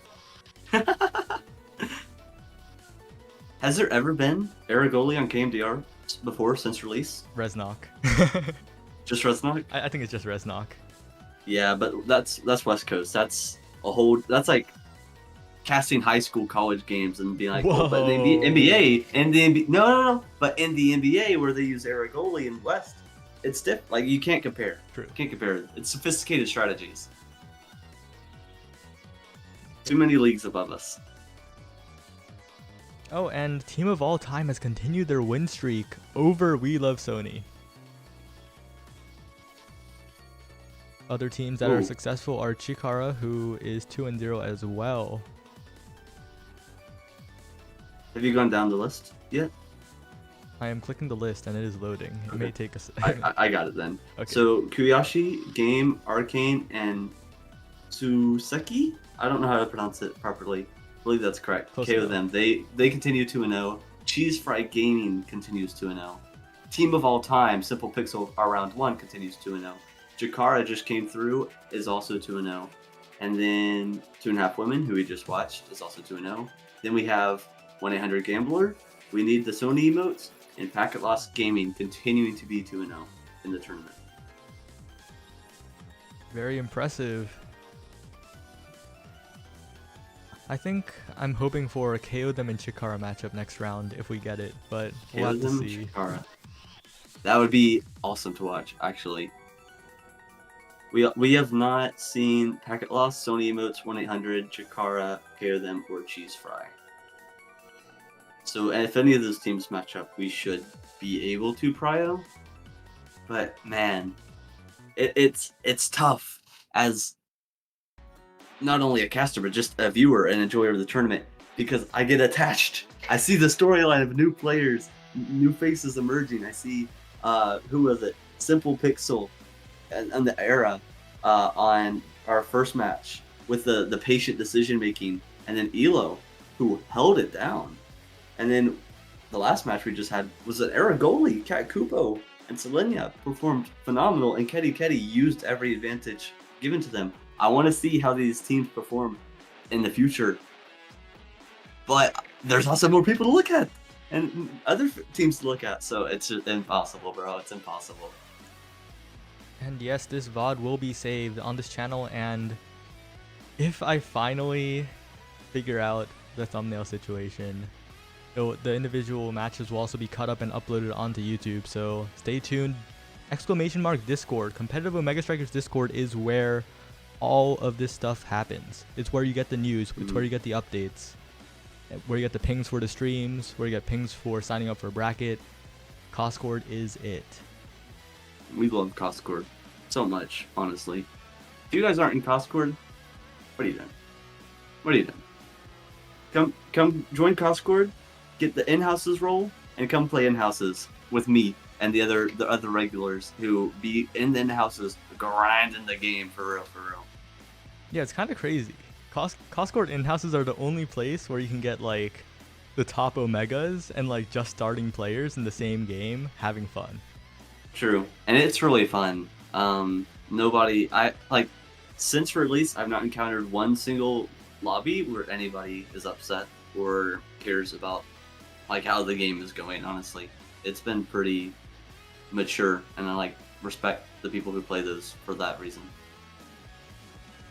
Has there ever been Era goalie on KMDR before since release? Reznok. Just Reznok? I think it's just Reznok. Yeah, but that's West Coast. That's like casting high school, college games and being like, oh, but the NBA and the NBA, no, but in the NBA where they use Era goalie in West, it's different. You can't compare. True. Can't compare. It's sophisticated strategies. Too many leagues above us. Oh, and team of all time has continued their win streak over We Love Sony. Other teams that are Ooh. successful are Chikara, who is 2-0 as well. Have you gone down the list yet? I am clicking the list and it is loading. It may take us. I got it then. Okay. So Kuyashi, Game, Arcane, and Tsuseki? I don't know how to pronounce it properly. I believe that's correct. Close KO enough. them. They continue 2-0. Cheese Fry Gaming continues 2-0. Team of all time, Simple Pixel, our round 1 continues 2-0. Jakara just came through, is also 2-0. And then 2.5 Women, who we just watched, is also 2-0. Then we have 1-800-GAMBLER. We need the Sony emotes. And Packet Lost Gaming continuing to be 2-0 in the tournament. Very impressive. I think I'm hoping for a KO them and Chikara matchup next round if we get it, but we'll have to KO them, see. Chikara. That would be awesome to watch, actually. We have not seen Packet Lost, Sony emotes, 1-800, Chikara, KO them, or Cheese Fry. So if any of those teams match up, we should be able to prio. But man, it's tough as not only a caster but just a viewer and enjoyer of the tournament, because I get attached. I see the storyline of new players, new faces emerging. I see who was it? Simple Pixel and the era on our first match with the patient decision making, and then Elo, who held it down. And then the last match we just had was an era goalie, Kat Kupo and Selenia performed phenomenal, and Ketty used every advantage given to them. I want to see how these teams perform in the future. But there's also more people to look at and other teams to look at, so it's just impossible, bro. It's impossible. And yes, this VOD will be saved on this channel, and if I finally figure out the thumbnail situation, the individual matches will also be cut up and uploaded onto YouTube, so stay tuned. !Discord. Competitive Omega Strikers Discord is where all of this stuff happens. It's where you get the news, it's where you get the updates, where you get the pings for the streams, where you get pings for signing up for a bracket. Discord is it. We love Discord so much, honestly. If you guys aren't in Discord, what are you doing? What are you doing? Come join Discord, get the in-houses roll, and come play in-houses with me and the other regulars who be in the in-houses grinding the game for real. Yeah, it's kind of crazy. Discord in-houses are the only place where you can get like the top Omegas and like just starting players in the same game having fun. True, and it's really fun. Since release, I've not encountered one single lobby where anybody is upset or cares about like how the game is going. Honestly, it's been pretty mature, and I respect the people who play those for that reason.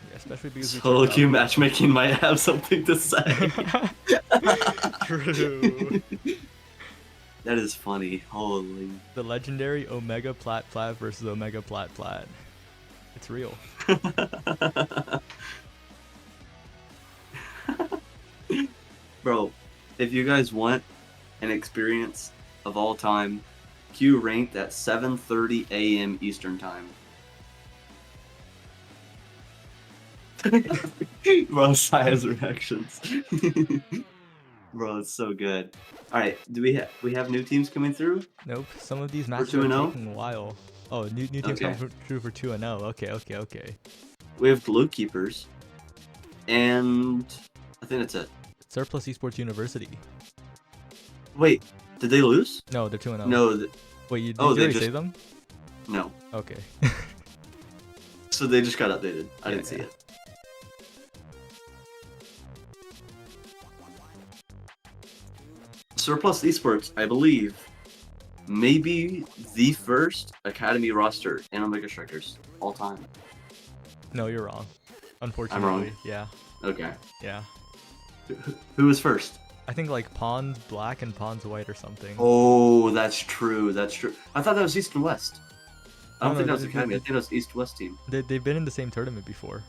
Yeah, especially because solo queue matchmaking might have something to say. True. That is funny. Holy. The legendary Omega Plat versus Omega Plat. It's real. Bro, if you guys want an experience of all time, Q ranked at 7:30 a.m. Eastern time. Bro, Saya's reactions. Bro, it's so good. All right, do we have new teams coming through? Nope. Some of these matches are taking a while. Oh, new teams come through for 2-0. Okay. We have Glue Keepers, and I think that's it. Surplus Esports University. Wait, did they lose? No, they're 2-0. No. Wait, did you already say them? No. Okay. So they just got updated. I didn't see it. Surplus Esports, I believe, may be the first Academy roster in Omega Strikers all time. No, you're wrong. Unfortunately. I'm wrong? Yeah. Okay. Yeah. Who was first? I think like Pawns Black and Pawns White or something. Oh, that's true. I thought that was East and West. I don't think that was Academy. I think that was East-West team. They've been in the same tournament before.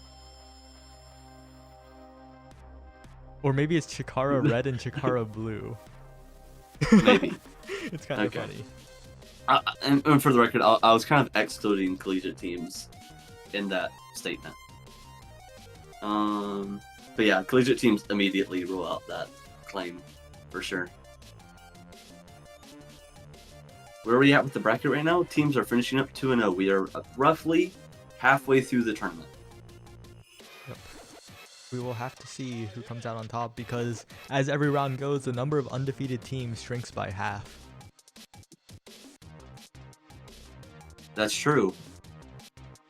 Or maybe it's Chikara Red and Chikara Blue. Maybe. It's kind of funny. And for the record, I was kind of excluding collegiate teams in that statement. But yeah, collegiate teams immediately rule out that claim for sure. Where are we at with the bracket right now? Teams are finishing up 2-0. We are roughly halfway through the tournament. Yep. We will have to see who comes out on top because as every round goes, the number of undefeated teams shrinks by half. That's true.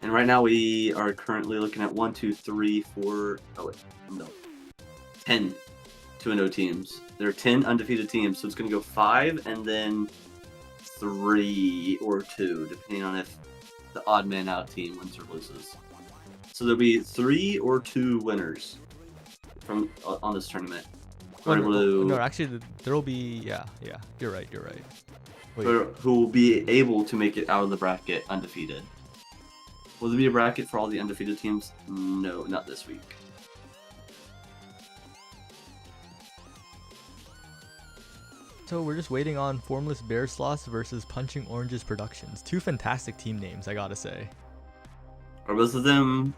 And right now we are currently looking at 1, 2, 3, 4. Oh wait, no, 10 2-0 teams. There are 10 undefeated teams, so it's going to go 5 and then 3 or 2, depending on if the odd man out team wins or loses. So there'll be 3 or 2 winners from on this tournament. No, actually, there will be. Yeah, you're right. Wait. Who will be able to make it out of the bracket undefeated. Will there be a bracket for all the undefeated teams? No, not this week. So we're just waiting on Formless Bear Sloths versus Punching Oranges Productions. 2 fantastic team names, I gotta say. Are both of them...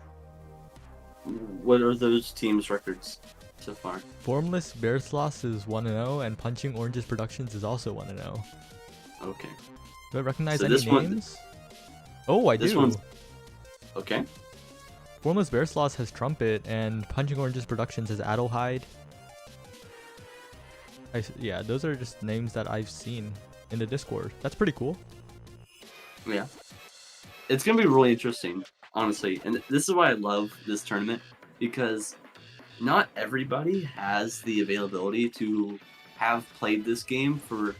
What are those teams' records so far? Formless Bear Sloths is 1-0 and Punching Oranges Productions is also 1-0. Okay. Do I recognize So any this one- names? Oh, I This do. one's... Okay. Formless Bear Sloths has Trumpet and Punching Oranges Productions has Adelheid. Yeah, those are just names that I've seen in the Discord. That's pretty cool. Yeah. It's going to be really interesting, honestly. And this is why I love this tournament, because not everybody has the availability to have played this game for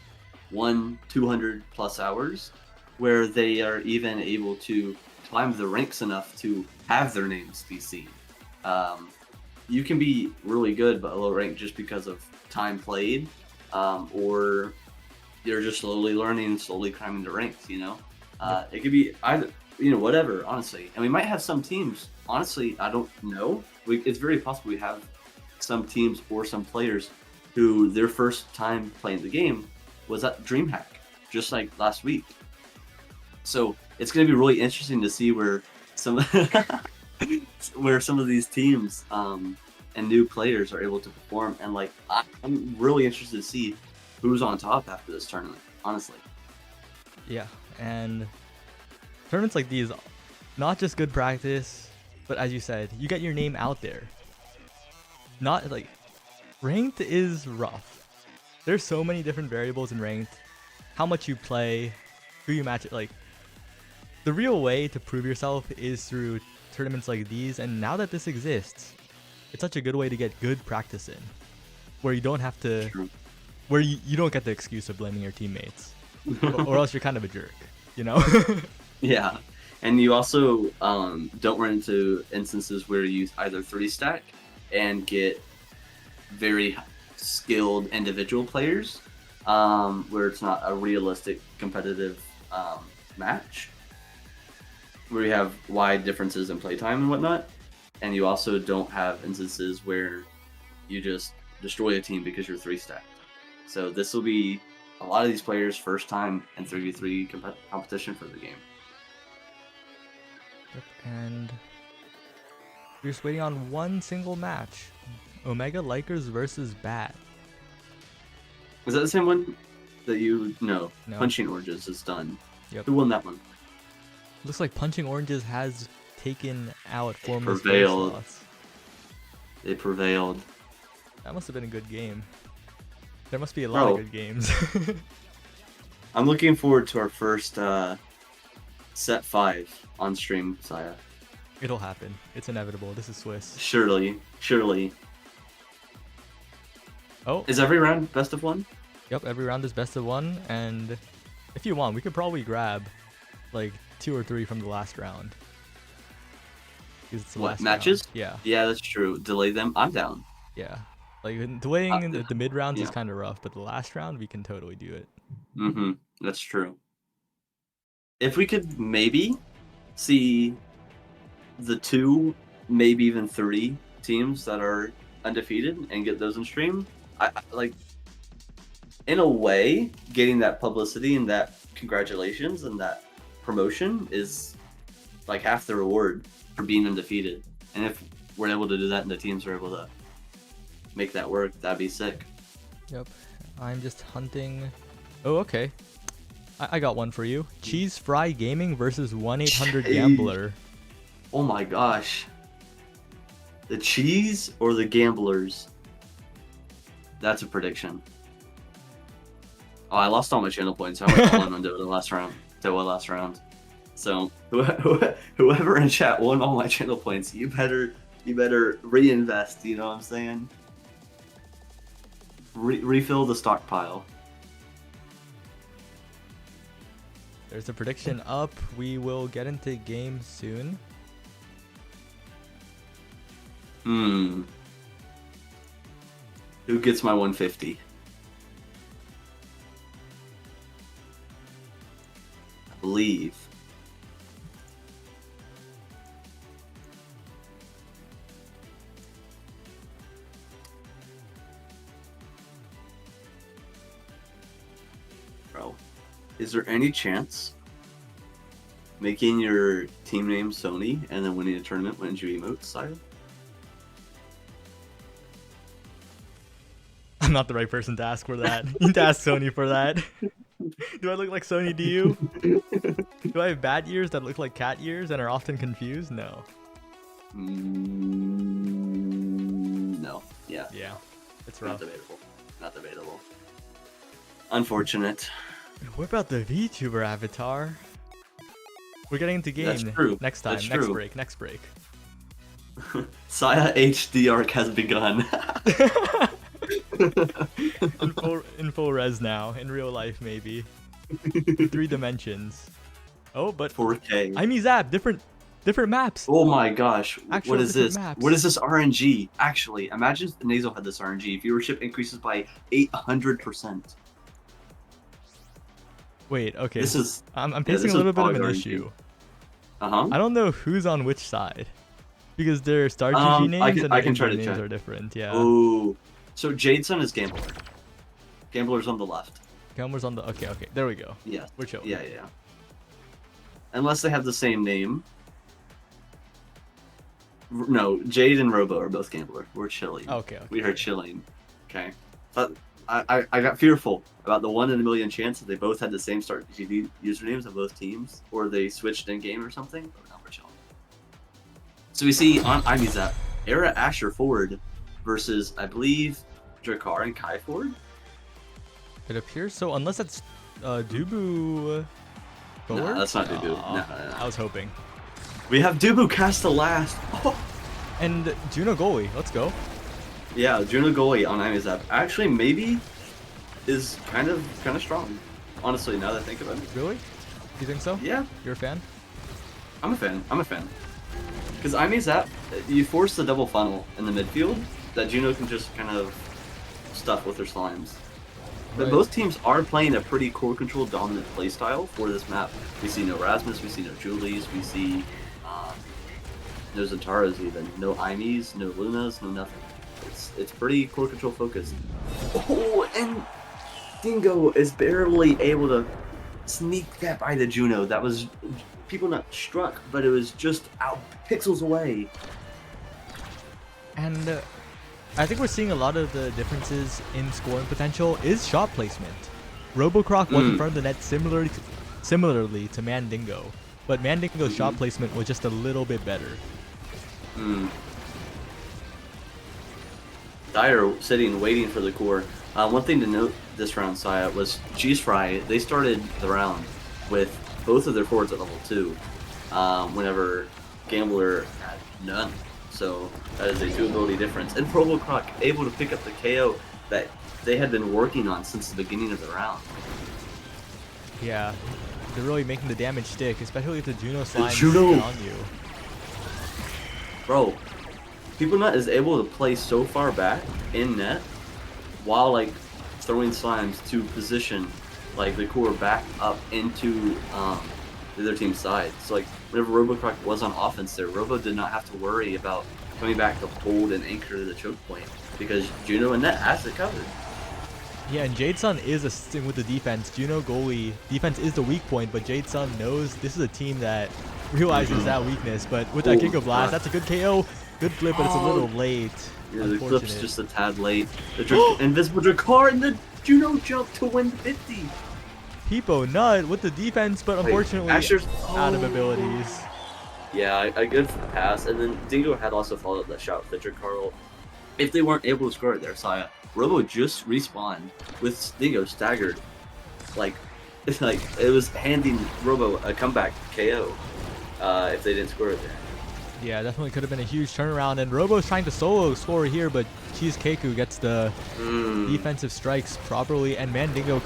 200 plus hours, where they are even able to climb the ranks enough to have their names be seen. You can be really good but low rank just because of time played, or you're just slowly learning and slowly climbing the ranks, you know? It could be either, you know, whatever, honestly. And we might have some teams, honestly, I don't know. It's very possible we have some teams or some players who their first time playing the game was at DreamHack, just like last week. So it's going to be really interesting to see where some where some of these teams and new players are able to perform. And like, I'm really interested to see who's on top after this tournament, honestly. Yeah, and tournaments like these, not just good practice, but as you said, you get your name out there. Not like, ranked is rough. There's so many different variables in ranked. How much you play, who you match it, like, the real way to prove yourself is through tournaments like these, and now that this exists, it's such a good way to get good practice in, where you don't have to, where you don't get the excuse of blaming your teammates, or else you're kind of a jerk, you know? Yeah, and you also don't run into instances where you either 3-stack and get very skilled individual players, where it's not a realistic competitive match, where you have wide differences in playtime and whatnot, and you also don't have instances where you just destroy a team because you're 3-stacked. So this will be a lot of these players' first time in 3v3 competition for the game. Yep, and we're just waiting on one single match. Omega Likers versus Bat. Is that the same one that you know? No. Punching Oranges is done. Yep. Who won that one? Looks like Punching Oranges has taken out Formless prevailed. Sloths. They prevailed. That must have been a good game. There must be a lot of good games. I'm looking forward to our first set 5 on stream, Saya. It'll happen. It's inevitable. This is Swiss. Surely. Oh. Is every round best of 1? Yep, every round is best of 1, and if you want, we could probably grab like 2 or 3 from the last round. It's the last matches? Round. Yeah. Yeah, that's true. Delay them. I'm down. Yeah. Like delaying in the mid rounds is yeah. kind of rough, but the last round we can totally do it. Mm-hmm. That's true. If we could maybe see the 2, maybe even 3 teams that are undefeated and get those in stream, I like, in a way, getting that publicity and that congratulations and that promotion is like half the reward for being undefeated. And if we're able to do that and the teams are able to make that work, that'd be sick. Yep. I'm just hunting. Oh, okay. I got one for you. Cheese Fry Gaming versus 1-800-GAMBLER. Oh my gosh. The cheese or the gamblers? That's a prediction. Oh, I lost all my channel points. I went all in on the last round. So whoever in chat won all my channel points, you better reinvest. You know what I'm saying? Refill the stockpile. There's a prediction up. We will get into game soon. Who gets my 150? I believe. Bro, is there any chance making your team name Sony and then winning a tournament wins you emotes, Sire? I'm not the right person to ask for that. You need to ask Sony for that. Do I look like Sony to you? Do I have bat ears that look like cat ears and are often confused? No. No. Yeah. Yeah. It's Not rough. debatable. Not debatable. Unfortunate. What about the VTuber avatar? We're getting into game That's true. next time. That's Next true. break. Next break. Saya HD arc has begun. in full res now. In real life, maybe. 3 dimensions. Oh, but 4K. I'm Zap. Different maps. Oh my gosh. Actual What is different this? maps. What is this RNG? Actually, imagine if the Nasal had this RNG. Viewership increases by 800%. Wait. Okay. This is I'm this facing is a little bit of Pog an RNG. issue. Uh-huh. I don't know who's on which side. Because their Star GG I names and can their try to names check. are different. Yeah. Oh. So Jadeson is Gambler. Gambler's on the left. Gambler's on the. Okay. There we go. Yes. We're chilling. Yeah. Unless they have the same name. No, Jade and Robo are both Gambler. We're chilling. Okay. We are chilling. Okay. But I got fearful about the 1 in a million chance that they both had the same Start GD usernames of both teams, or they switched in game or something. But now we're chilling. So we see on IMZAP, Era Asher Ford versus, I believe, Drakar and Kai Ford. It appears so, unless it's Dubu. Forward? No, that's not Dubu. Aw, No. I was hoping. We have Dubu cast the last. Oh. And Juno Goli. Let's go. Yeah, Juno Goli on IMZAP actually maybe is kind of strong. Honestly, now that I think about it. Really? You think so? Yeah, You're a fan? I'm a fan. Because IMZAP, you force the double funnel in the midfield that Juno can just kind of stuff with her slimes. But Right. both teams are playing a pretty core control dominant playstyle for this map. We see no Rasmus, we see no Julies, we see no Zentaras even, no Imies, no Lunas, no nothing. It's pretty core control focused. Oh, and Dingo is barely able to sneak that by the Juno. That was people not struck, but it was just out pixels away. And I think we're seeing a lot of the differences in scoring potential is shot placement. Robocroc was in front of the net similarly to Mandingo, but Mandingo's shot placement was just a little bit better. Dyer sitting waiting for the core. One thing to note this round, Saya, was Cheese Fry. They started the round with both of their forwards at level 2, whenever Gambler had none. So that is a 2 ability difference. And Robocroc able to pick up the KO that they had been working on since the beginning of the round. Yeah, they're really making the damage stick, especially if the Juno slime Juno. is on you. Bro, PeopleNut is able to play so far back in net while like throwing slimes to position like the core back up into the other team's side. So like whenever Robocroc was on offense there, Robo did not have to worry about coming back to hold and anchor the choke point because Juno and net has it covered. Yeah, and Jade Sun is assisting with the defense. Juno goalie defense is the weak point, but Jade Sun knows this is a team that realizes that weakness. But with that Giga Blast, that's a good KO. Good flip, but it's a little late. Yeah, the clip's just a tad late. The invisible Dracar and the Juno jump to win 50. Peepo Nut with the defense, but unfortunately Asher's out of abilities. Yeah, a good pass, and then Dingo had also followed up that shot with the Dracar. If they weren't able to score it there, Saya, Robo just respawned with Dingo staggered. It's like it was handing Robo a comeback KO if they didn't score it there. Yeah, definitely could have been a huge turnaround, and Robo's trying to solo score here, but Cheesecake'u gets the defensive strikes properly, and Mandingo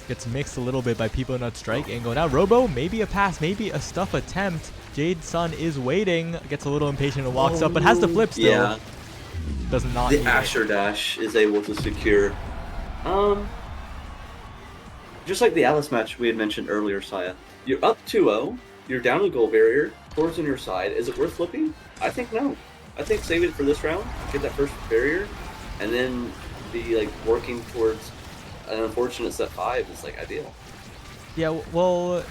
gets mixed a little bit by Peepo Nut's strike angle. Now Robo, maybe a pass, maybe a stuff attempt. Jade Sun is waiting, gets a little impatient and walks up, but has the flip still. Yeah. Does not The Asher Dash is able to secure. Just like the Alice match we had mentioned earlier, Saya. You're up 2-0, you're down a goal barrier, Tor's on your side. Is it worth flipping? I think no. I think save it for this round, get that first barrier, and then be like working towards an unfortunate set 5 is like ideal. Yeah, well,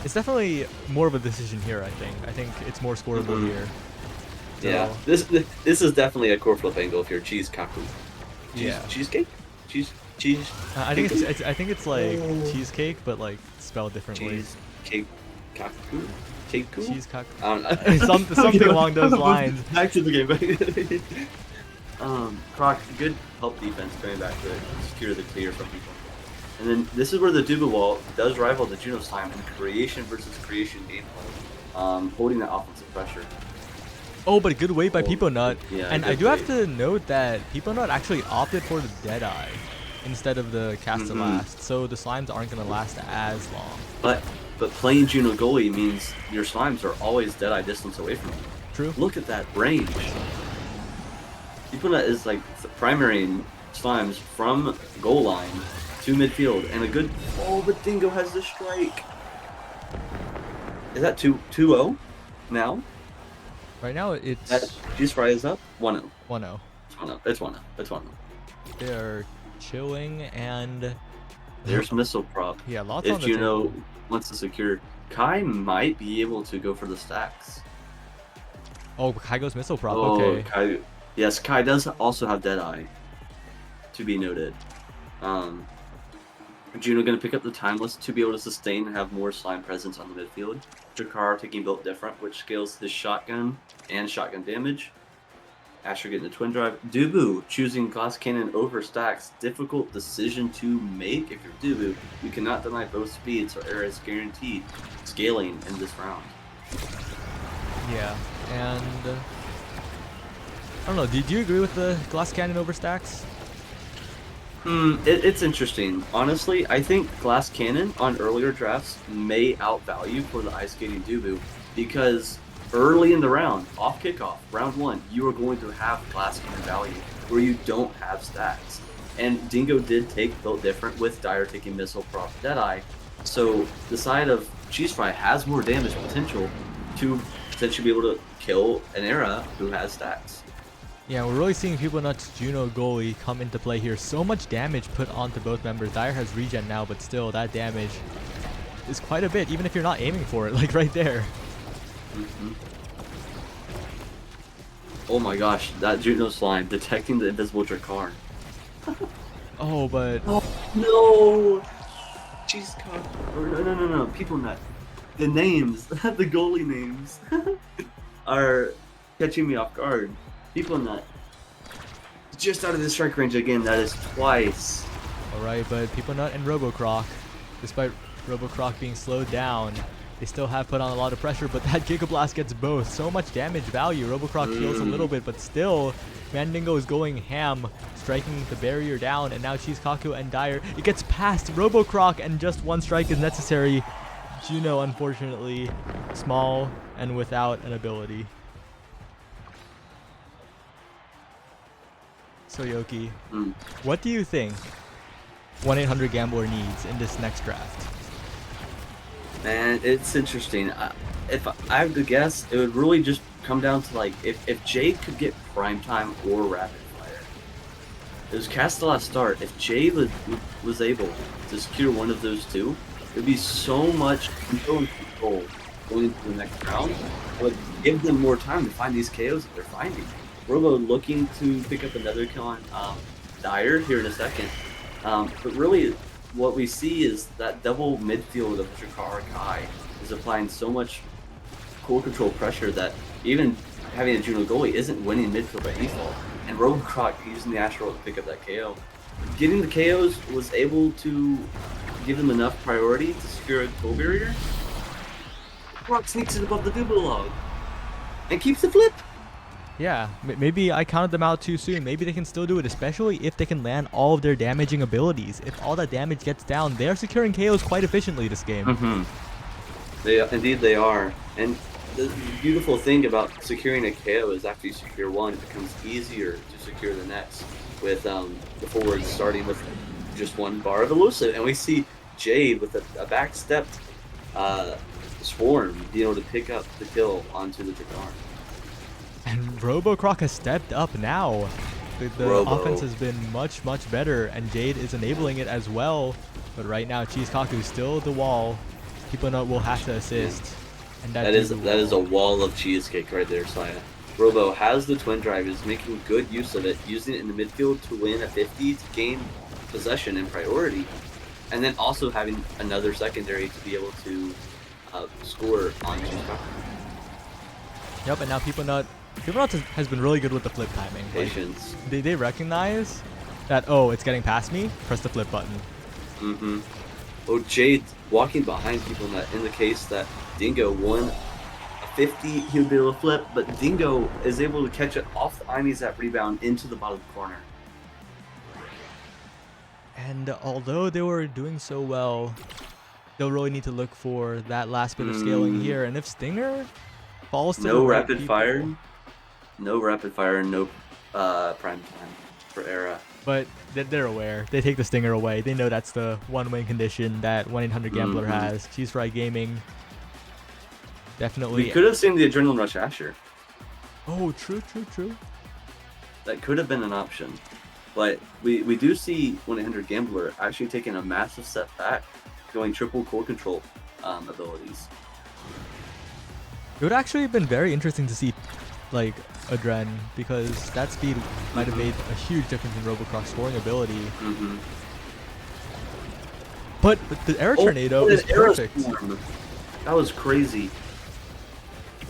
it's definitely more of a decision here, I think. I think it's more scoreable here. So, yeah, this is definitely a core flip angle if you're Cheesecake. Cheesecake? Cheese. I think it's like cheesecake, but like spelled differently. Cheesecake. Kaku? Cheesecake. I don't know. Something along those lines. Back to the game. Croc, good help defense coming back to secure the clear from people. And then this is where the Duba wall does rival the Juno Slime in creation versus creation gameplay, holding that offensive pressure. Oh, but a good wait by Peepo Nut. Yeah, and I do have to note that Peepo Nut actually opted for the Deadeye instead of the Cast to Last, so the Slimes aren't going to last as long. But playing Juno goalie means your Slimes are always Deadeye distance away from you. True. Look at that range. Peepo Nut is like primary Slimes from goal line to midfield, and a good. Oh, but Dingo has the strike. Is that 2-0 now? Right now, it's... G-Spry is up? 1-0. 1-0. It's 1-0. It's 1-0. They're chilling, and... There's missile prop. Yeah, lots on the Juno table. wants to secure... Kai might be able to go for the stacks. Oh, Kai goes missile prop, Oh, okay. Kai... Yes, Kai does also have Deadeye. To be noted. Juno going to pick up the Timeless to be able to sustain and have more slime presence on the midfield. Dracar taking Built Different, which scales his shotgun and shotgun damage. Asher getting the Twin Drive. Dubu choosing Glass Cannon over stacks. Difficult decision to make. If you're Dubu, you cannot deny both speeds, so Era is guaranteed scaling in this round. Yeah, and... I don't know, do you agree with the Glass Cannon over stacks? It's interesting. Honestly, I think Glass Cannon on earlier drafts may outvalue for the ice skating Dubu because early in the round, off kickoff, round 1, you are going to have Glass Cannon value where you don't have stacks. And Dingo did take Built Different with Dire taking Missile Prop Deadeye. So the side of Cheese Fry has more damage potential to potentially be able to kill an Era who has stacks. Yeah, we're really seeing Peepo Nut's Juno goalie come into play here. So much damage put onto both members. Dire has regen now, but still, that damage is quite a bit, even if you're not aiming for it, like right there. Oh my gosh, that Juno Slime detecting the invisible Dracar. Oh, but... Oh, no! Jeez, God. No. Peepo Nut. The names, the goalie names, are catching me off guard. Peepo Nut. Just out of the strike range again, that is twice. Alright, but Peepo Nut and RoboCroc, despite RoboCroc being slowed down, they still have put on a lot of pressure, but that Giga Blast gets both. So much damage value. RoboCroc heals a little bit, but still, Mandingo is going ham, striking the barrier down, and now Cheesecake and Dire. It gets past RoboCroc, and just one strike is necessary. Juno, unfortunately, small and without an ability. So Yoki, what do you think 1-800-GAMBLER needs in this next draft? Man, it's interesting. If I have to guess, it would really just come down to like if Jade could get Prime Time or Rapid Fire. It was cast the last start. If Jade was able to secure one of those two, it would be so much control going into the next round. It would give them more time to find these KOs that they're finding. Robo looking to pick up another kill on Dire here in a second. But really, what we see is that double midfield of Jakar Kai is applying so much core control pressure that even having a Juno goalie isn't winning midfield by default. And Robocroc using the Astral to pick up that KO. Getting the KOs was able to give them enough priority to secure a goal barrier. Rock sneaks it above the double log and keeps the flip. Yeah, maybe I counted them out too soon. Maybe they can still do it, especially if they can land all of their damaging abilities. If all that damage gets down, they're securing KOs quite efficiently this game. Indeed they are. And the beautiful thing about securing a KO is after you secure one, it becomes easier to secure the next with the forwards starting with just one bar of elusive. And we see Jade with a backstep Swarm being able to pick up the kill onto the Jakar. And Robocroc has stepped up now. The offense has been much, much better, and Jade is enabling it as well. But right now, Cheesekaku still at the wall. People will have to assist. And that is a wall of cheesecake right there, Saya. Robo has the twin drive, is making good use of it, using it in the midfield to win a 50 to gain possession and priority, and then also having another secondary to be able to score on Cheesekaku. Yep, and now People Nut has been really good with the flip timing. Patience. Like, they recognize that, oh, it's getting past me, press the flip button. Oh, Jade walking behind People Nut in the case that Dingo won a 50, he would be able to flip, but Dingo is able to catch it off the enemies that rebound into the bottom corner. And although they were doing so well, they'll really need to look for that last bit of scaling here. And if Stinger falls to no rapid fire, no prime time for Era. But they're aware. They take the Stinger away. They know that's the one-win condition that 1-800-GAMBLER has. Cheese Fry Gaming. Definitely. We could have seen the Adrenaline Rush Asher. Oh, true. That could have been an option. But we do see 1-800-GAMBLER actually taking a massive step back, going triple core control abilities. It would actually have been very interesting to see, like, Adren, because that speed might have made a huge difference in Robocroc's scoring ability. But the Air Tornado is perfect. That was crazy.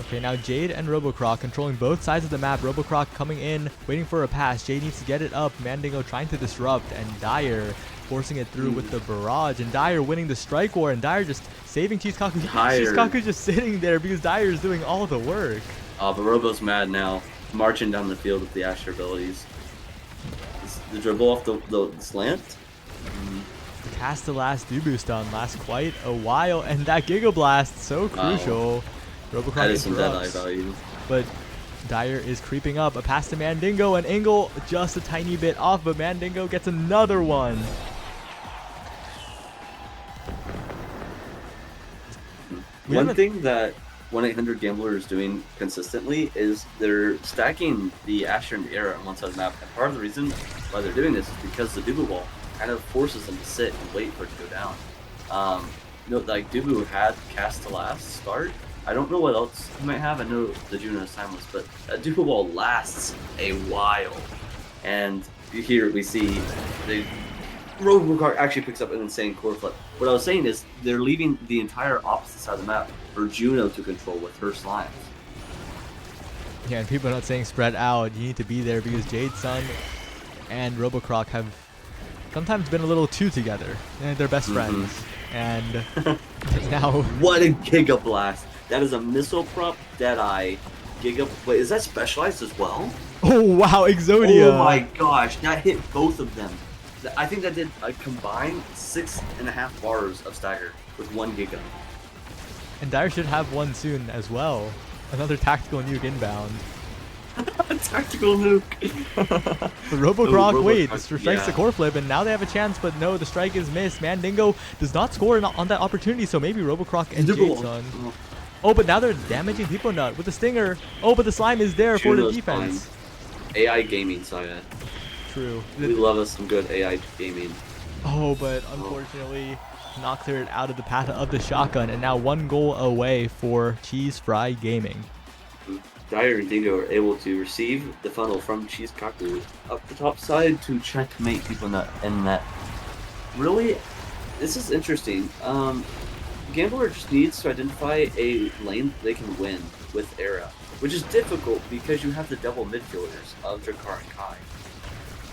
Okay, now Jade and Robocroc controlling both sides of the map. Robocroc coming in, waiting for a pass. Jade needs to get it up. Mandingo trying to disrupt, and Dire forcing it through with the barrage. And Dire winning the strike war, and Dire just saving Cheesekaku. Cheesekaku's just sitting there because Dire is doing all the work. Oh, but Robo's mad now, marching down the field with the Asher abilities. The dribble off the slant. To cast the last Dubu stun lasts quite a while, and that Giga Blast so crucial. Robocroc that is some interrupts, dead eye value. but Dire is creeping up. A pass to Mandingo, and Engel just a tiny bit off, but Mandingo gets another one. One thing that 1-800-GAMBLER is doing consistently is they're stacking the Asher and the Era on one side of the map, and part of the reason why they're doing this is because the Dubu wall kind of forces them to sit and wait for it to go down. Like Dubu had cast to last start. I don't know what else he might have. I know the Juno is timeless, but a Dubu wall lasts a while. And here we see the Robocroc actually picks up an insane core flip. What I was saying is they're leaving the entire opposite side of the map for Juno to control with her slimes. Yeah, and people are not saying spread out. You need to be there because Jade Sun and Robocroc have sometimes been a little too together. They're best friends. And now... What a Giga Blast! That is a missile prop Deadeye Giga... Wait, is that specialized as well? Oh, wow, Exodia! Oh my gosh, that hit both of them. I think that did a combined 6.5 bars of stagger with 1 Giga. And Dire should have one soon as well. Another tactical nuke inbound. Tactical nuke. The Robocroc, wait, strikes the core flip, and now they have a chance, but no, the strike is missed. Mandingo does not score on that opportunity, so maybe Robocroc and Jade Sun. Oh, but now they're damaging People Nut with the Stinger. Oh, but the slime is there for the defense. AI gaming, Saya. true. We love us some good AI gaming. Oh, but unfortunately, not cleared out of the path of the shotgun, and now 1 goal away for Cheese Fry Gaming. Dyer and Dingo are able to receive the funnel from Cheese Kaku up the top side to checkmate people in that. Really, this is interesting. Gambler just needs to identify a lane they can win with Era, which is difficult because you have the double midfielders of Drakkar and Kai.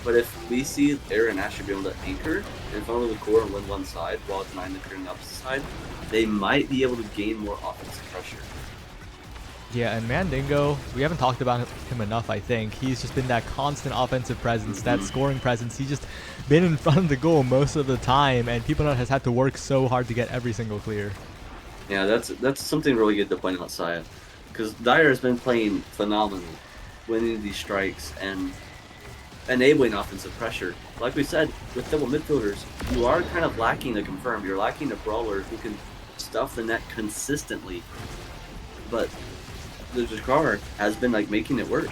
But if we see Era and Asher be able to anchor and funnel the core and win one side while denying the clearing opposite side, they might be able to gain more offensive pressure. Yeah, and Mandingo, we haven't talked about him enough, I think. He's just been that constant offensive presence, that scoring presence. He's just been in front of the goal most of the time, and PeopleNut has had to work so hard to get every single clear. Yeah, that's something really good to point out, Saya. Because Dyer has been playing phenomenally, winning these strikes and enabling offensive pressure. Like we said, with double midfielders, you are kind of lacking a confirm. You're lacking a brawler who can stuff the net consistently. But the Drakkar has been like making it work.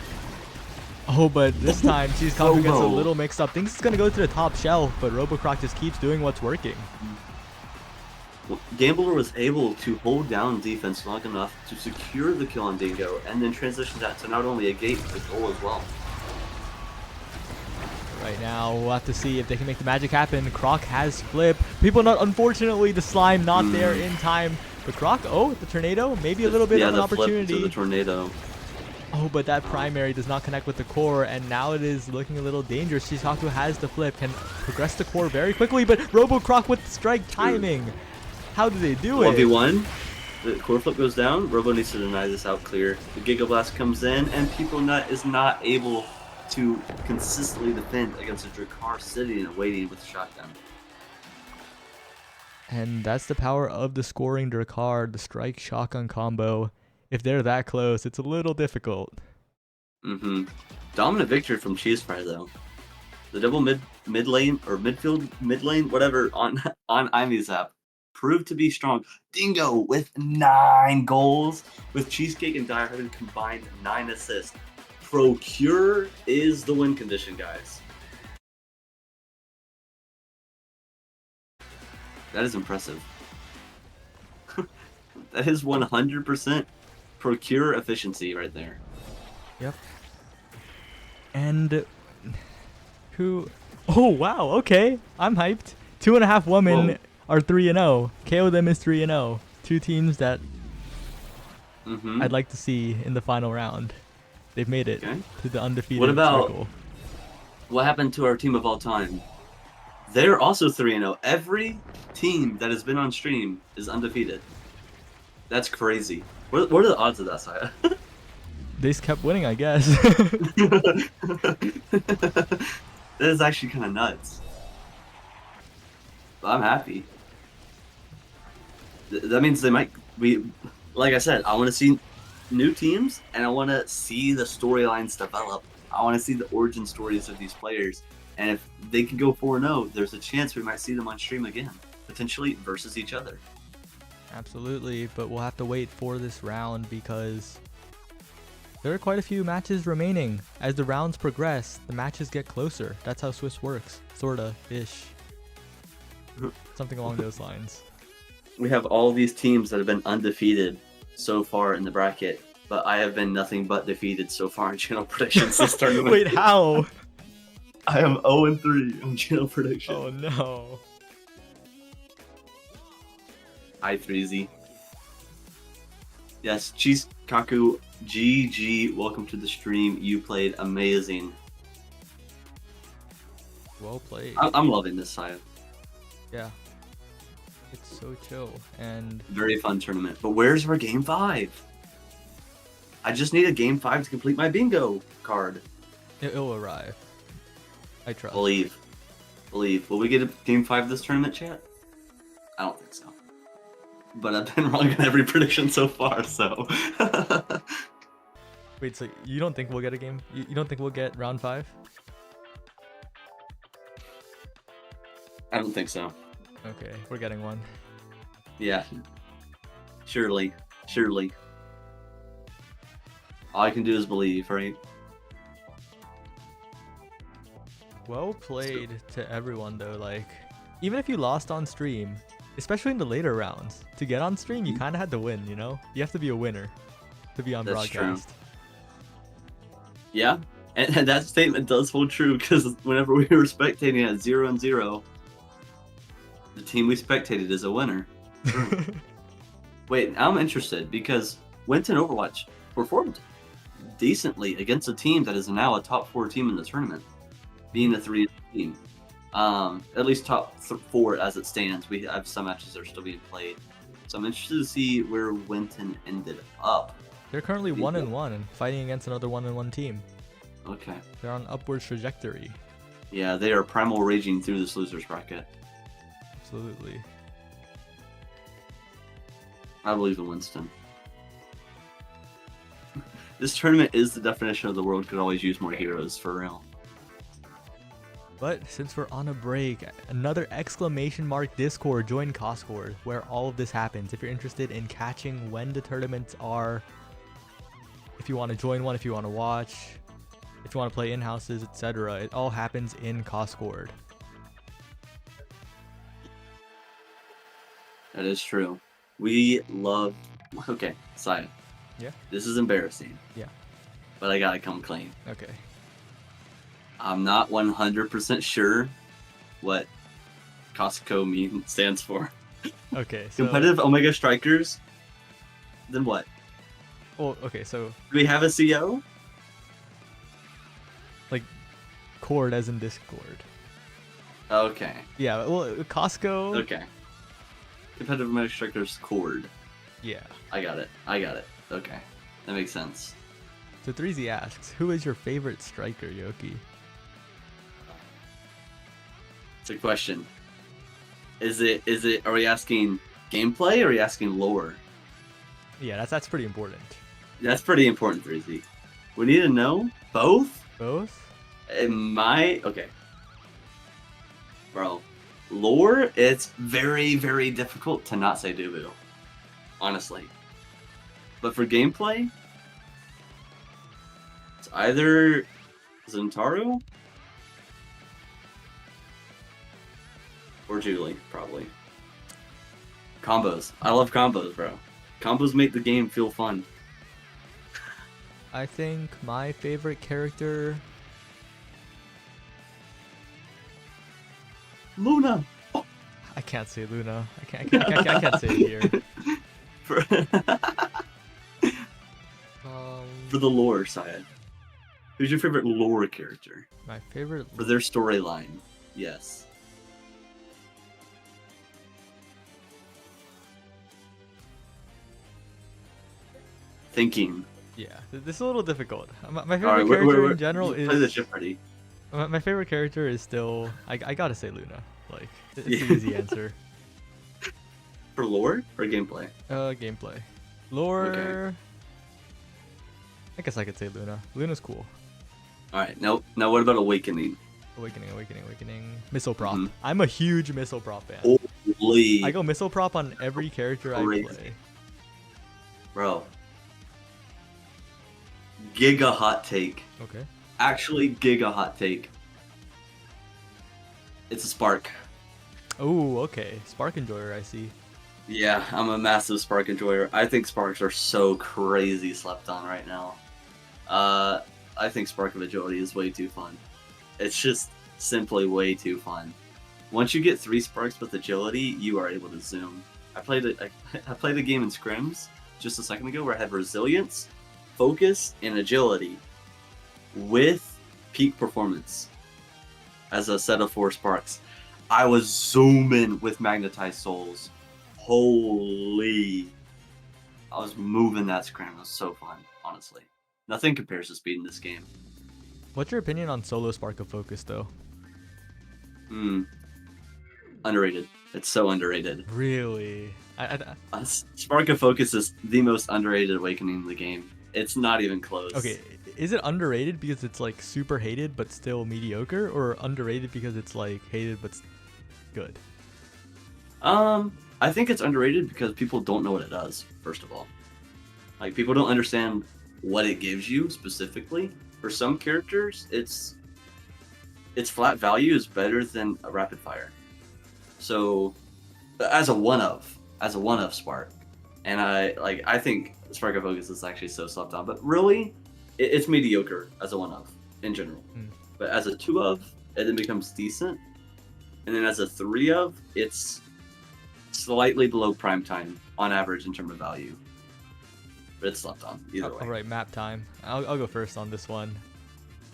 Oh, but this time Cheese Kaku gets a little mixed up. Thinks it's gonna go to the top shelf, but Robocroc just keeps doing what's working. Well, Gambler was able to hold down defense long enough to secure the kill on Dingo, and then transition that to not only a gate but a goal as well. Right now, we'll have to see if they can make the magic happen. Croc has flip. PeopleNut, unfortunately, the slime not there in time. But Croc, oh, the tornado, maybe a little bit of an opportunity. Flip to the tornado. Oh, but that primary does not connect with the core, and now it is looking a little dangerous. Cheese Kaku has the flip, can progress the core very quickly, but Robocroc with the strike timing. How do they do it? 1v1, the core flip goes down. Robo needs to deny this out clear. The Giga Blast comes in, and PeopleNut is not able to consistently defend against a Drakkar sitting and waiting with a shotgun. And that's the power of the scoring Drakkar, the strike shotgun combo. If they're that close, it's a little difficult. Dominant victory from Cheese Fry though. The double mid lane or midfield mid lane, whatever on Imi's app proved to be strong. Dingo with 9 goals, with Cheesecake and Dyer having combined 9 assists. Procure is the win condition, guys. That is impressive. That is 100% procure efficiency right there. Yep. And who? Oh wow. Okay, I'm hyped. 2.5 women are 3-0. KO them is 3-0. 2 teams that I'd like to see in the final round. They've made it to the undefeated circle. What happened to our team of all time? They're also 3-0. Every team that has been on stream is undefeated. That's crazy. What are the odds of that, Saya? They just kept winning, I guess. That is actually kind of nuts. But I'm happy. That means they might be. Like I said, I want to see new teams, and I want to see the storylines develop. I want to see the origin stories of these players. And if they can go 4-0, there's a chance we might see them on stream again, potentially versus each other. Absolutely, but we'll have to wait for this round because there are quite a few matches remaining. As the rounds progress, the matches get closer. That's how Swiss works. Sorta, ish. Something along those lines. We have all these teams that have been undefeated so far in the bracket, but I have been nothing but defeated so far in channel predictions this tournament. Wait, how? I am 0-3 on channel prediction. Oh no. Hi, 3Z. Yes, Cheese Kaku, GG, welcome to the stream. You played amazing. Well played. I'm loving this, Saya. Yeah. It's so chill and very fun tournament. But where's our game 5? I just need a game 5 to complete my bingo card. It'll arrive. I trust. Believe. Will we get a game 5 this tournament, chat? I don't think so. But I've been wrong on every prediction so far, so. Wait, so you don't think we'll get a game? You don't think we'll get round 5? I don't think so. Okay, we're getting one. Yeah. Surely. All I can do is believe, right? Well played to everyone though. Like, even if you lost on stream, especially in the later rounds, to get on stream, you kind of had to win. You know, you have to be a winner to be on That's broadcast. true. Yeah, and that statement does hold true because whenever we were spectating at 0-0, the team we spectated is a winner. Wait, I'm interested because Winton Overwatch performed decently against a team that is now a top 4 team in the tournament, being a 3 team. At least top 4 as it stands. We have some matches that are still being played, so I'm interested to see where Winton ended up. They're currently 1-1 and fighting against another 1-1 team. Okay. They're on upwards trajectory. Yeah, they are primal raging through this losers bracket. Absolutely. I believe in Winston. This tournament is the definition of the world could always use more heroes, for real. But since we're on a break, another exclamation mark Discord, join Coscord, where all of this happens. If you're interested in catching when the tournaments are, if you want to join one, if you want to watch, if you want to play in-houses, etc., it all happens in Coscord. That is true. We love... Okay, Saya. Yeah? This is embarrassing. Yeah. But I gotta come clean. Okay. I'm not 100% sure what Costco stands for. Okay, so... Competitive Omega Strikers? Then what? Well, okay, so... Do we have a CO? Like, cord as in Discord. Okay. Yeah, well, Costco... Okay. Competitive Omega Strikers Cord. Yeah. I got it. Okay. That makes sense. So 3Z asks, who is your favorite striker, Yoki? It's a question. Are we asking gameplay or are we asking lore? Yeah, that's pretty important. That's pretty important, 3Z. We need to know both? Both? Okay. Bro, lore, it's very, very difficult to not say Dubu. Honestly. But for gameplay, it's either Zentaro or Julie, probably. Combos. I love combos, bro. Combos make the game feel fun. I think my favorite character... Luna! I can't say Luna. I can't say it here. For the lore side. Who's your favorite lore character? My favorite... For their storyline. Yes. Thinking. Yeah, this is a little difficult. My favorite character in general is... Play the Jeopardy. My favorite character is still... I gotta say Luna. Like, it's an easy answer. For lore or gameplay? Gameplay. Lore... Okay. I guess I could say Luna. Luna's cool. Alright, now what about Awakening? Awakening. Missile prop. I'm a huge missile prop fan. Holy... I go missile prop on every character I play. Bro. Giga hot take. Okay. Actually, giga hot take. It's a Spark. Oh, okay. Spark enjoyer, I see. Yeah, I'm a massive Spark enjoyer. I think Sparks are so crazy slept on right now. I think Spark of Agility is way too fun. It's just simply way too fun. Once you get 3 Sparks with Agility, you are able to zoom. I played a game in scrims just a second ago where I had Resilience, Focus, and Agility with peak performance as a set of 4 Sparks. I was zooming with Magnetized Souls. Holy. I was moving that scrim. It was so fun, honestly. Nothing compares to speed in this game. What's your opinion on solo Spark of Focus, though? Underrated. It's so underrated. Really? Spark of Focus is the most underrated awakening in the game. It's not even close. Okay, is it underrated because it's like super hated but still mediocre, or underrated because it's like hated but good? I think it's underrated because people don't know what it does, first of all. Like, people don't understand what it gives you specifically. For some characters, it's its flat value is better than a rapid fire. So as a one of Spark, and I think Spark of Focus is actually so slept on, but really it's mediocre as a one of in general. But as a two of, it then becomes decent, and then as a three of, it's slightly below prime time on average in terms of value. But it's slept on either way. All right, map time. I'll go first on this one.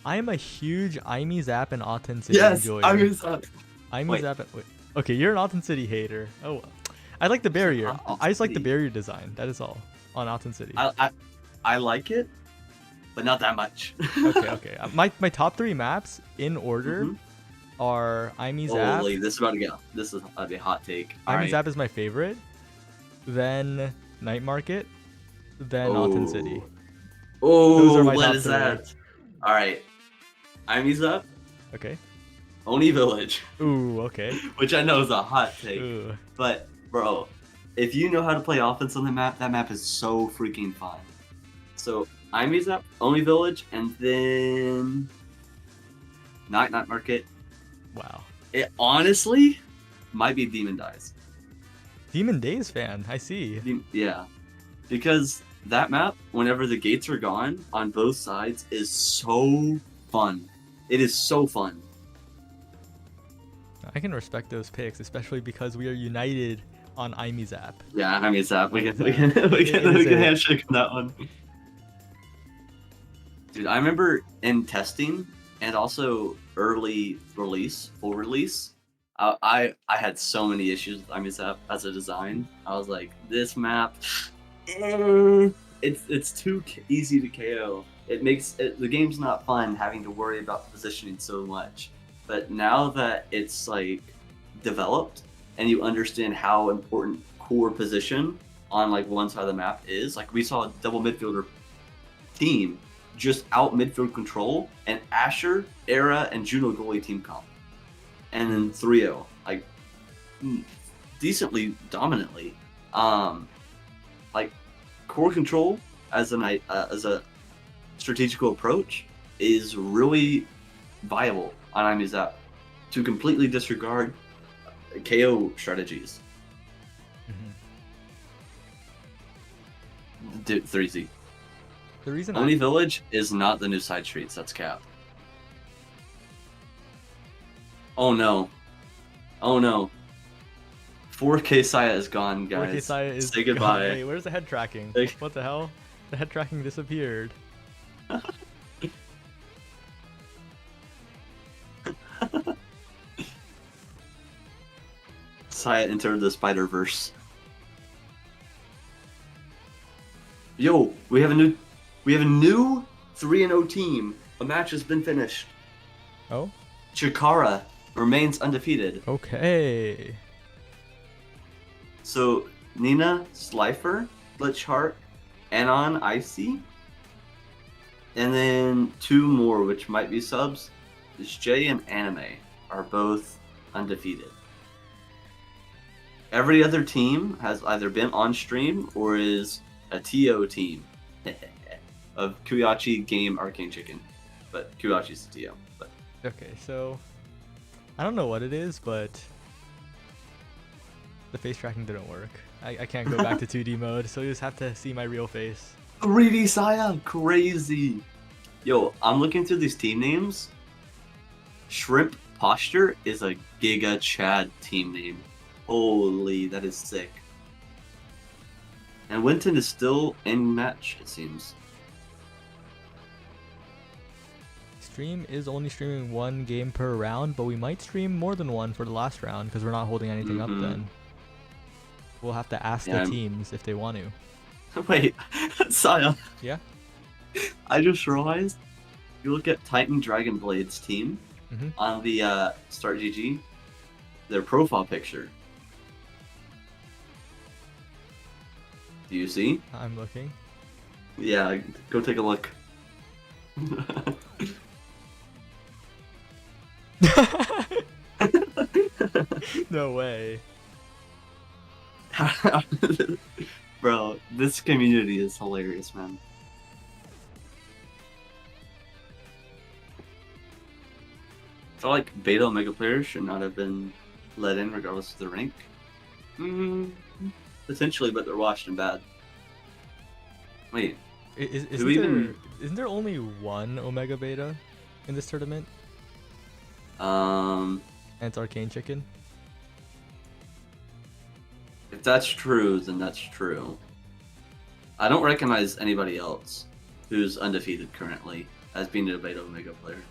I am a huge Imee Zap and Autumn City enjoyer. Imee Zap. Wait. Okay, you're an Autumn City hater. Oh, well. I like the barrier. I just like the barrier design. That is all on Autumn City. I like it, but not that much. Okay. My top 3 maps in order are Imee Zap. Holy, this is about to be a hot take. Imee Zap is my favorite. Then Night Market. Then Autumn City. Oh, those are my what top is 3. that? All right, Imee Zap. Okay. Oni Village. Ooh, okay. Which I know is a hot take. Ooh. But, bro, if you know how to play offense on the map, that map is so freaking fun. So, Imee Zap, Oni Village, and then Night Market. Wow. It honestly might be Demon Dies. Demon Days fan, I see. Yeah. Because that map, whenever the gates are gone on both sides, is so fun. It is so fun. I can respect those picks, especially because we are united on Imee Zap. Yeah, Imee Zap. We can handshake on that one. Dude, I remember in testing and also early release, full release, I had so many issues with Imee Zap as a design. I was like, this map, it's too easy to KO. It makes the game's not fun having to worry about positioning so much. But now that it's like developed and you understand how important core position on like one side of the map is, like we saw a double midfielder team just out midfield control and Asher, Era, and Juno goalie team comp. And then 3-0, like decently dominantly. Like core control as a strategical approach is really viable on Imee Zap to completely disregard KO strategies. Dude, 3Z. The reason Oni Village is not the new side streets. That's cap. Oh no. 4K Saya is gone, guys. 4K Saya is Say goodbye. Gone. Wait, where's the head tracking? What the hell? The head tracking disappeared. Saya entered the Spider-Verse. Yo, we have a new 3-0 team. A match has been finished. Oh? Chikara remains undefeated. Okay. So Nina, Slifer, Glitchheart, Anon, Icy, and then 2 more, which might be subs. This Jay and Anime are both undefeated. Every other team has either been on stream or is a TO team of Kuyachi, Game, Arcane Chicken. But Kuyachi's the TO. But okay, so I don't know what it is, but the face tracking didn't work. I can't go back to 2D mode, so you just have to see my real face. 3D Saya, crazy. Yo, I'm looking through these team names. Shrimp Posture is a Giga Chad team name. Holy, that is sick. And Winton is still in match, it seems. Stream is only streaming 1 game per round, but we might stream more than 1 for the last round because we're not holding anything up then. We'll have to ask the teams if they want to. Wait, Saya. Yeah? I just realized, if you look at Titan Dragon Blade's team on the Start GG, their profile picture. Do you see? I'm looking. Yeah, go take a look. No way. Bro, this community is hilarious, man. I feel like beta Omega players should not have been let in regardless of the rank. Potentially, but they're washed and bad. Wait, Isn't there only one Omega Beta in this tournament? um, And it's Arcane Chicken. if that's true, then that's true. I don't recognize anybody else who's undefeated currently as being a beta Omega player.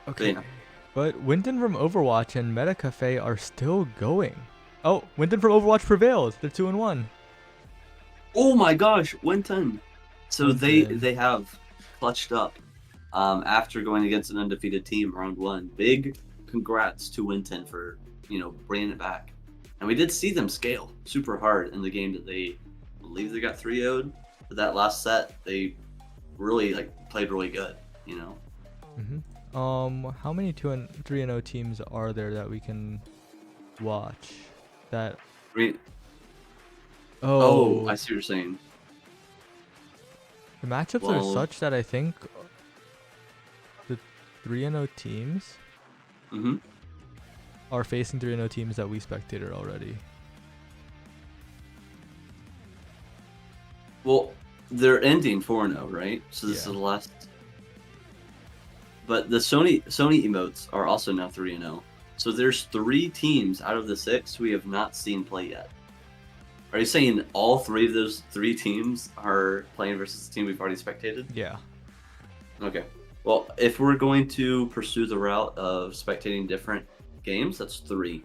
Okay. Yeah. But Winton from Overwatch and Meta Cafe are still going. Oh, Winton from Overwatch prevails. They're 2-1. Oh my gosh, Winton. So Winton. they have clutched up after going against an undefeated team round 1. Big congrats to Winton for, bringing it back. And we did see them scale super hard in the game that they believe they got 3-0'd. But that last set, they really played really good, Mm-hmm. How many 3-0 teams are there that we can watch? That Oh, I see what you're saying. the matchups are such that I think the 3-0 teams are facing 3-0 teams that we spectated already. Well, they're ending 4-0, right? So this is the last. But the Sony emotes are also now 3-0. So there's 3 teams out of the 6 we have not seen play yet. Are you saying all 3 of those 3 teams are playing versus the team we've already spectated? Yeah. Okay. Well, if we're going to pursue the route of spectating different games, that's 3.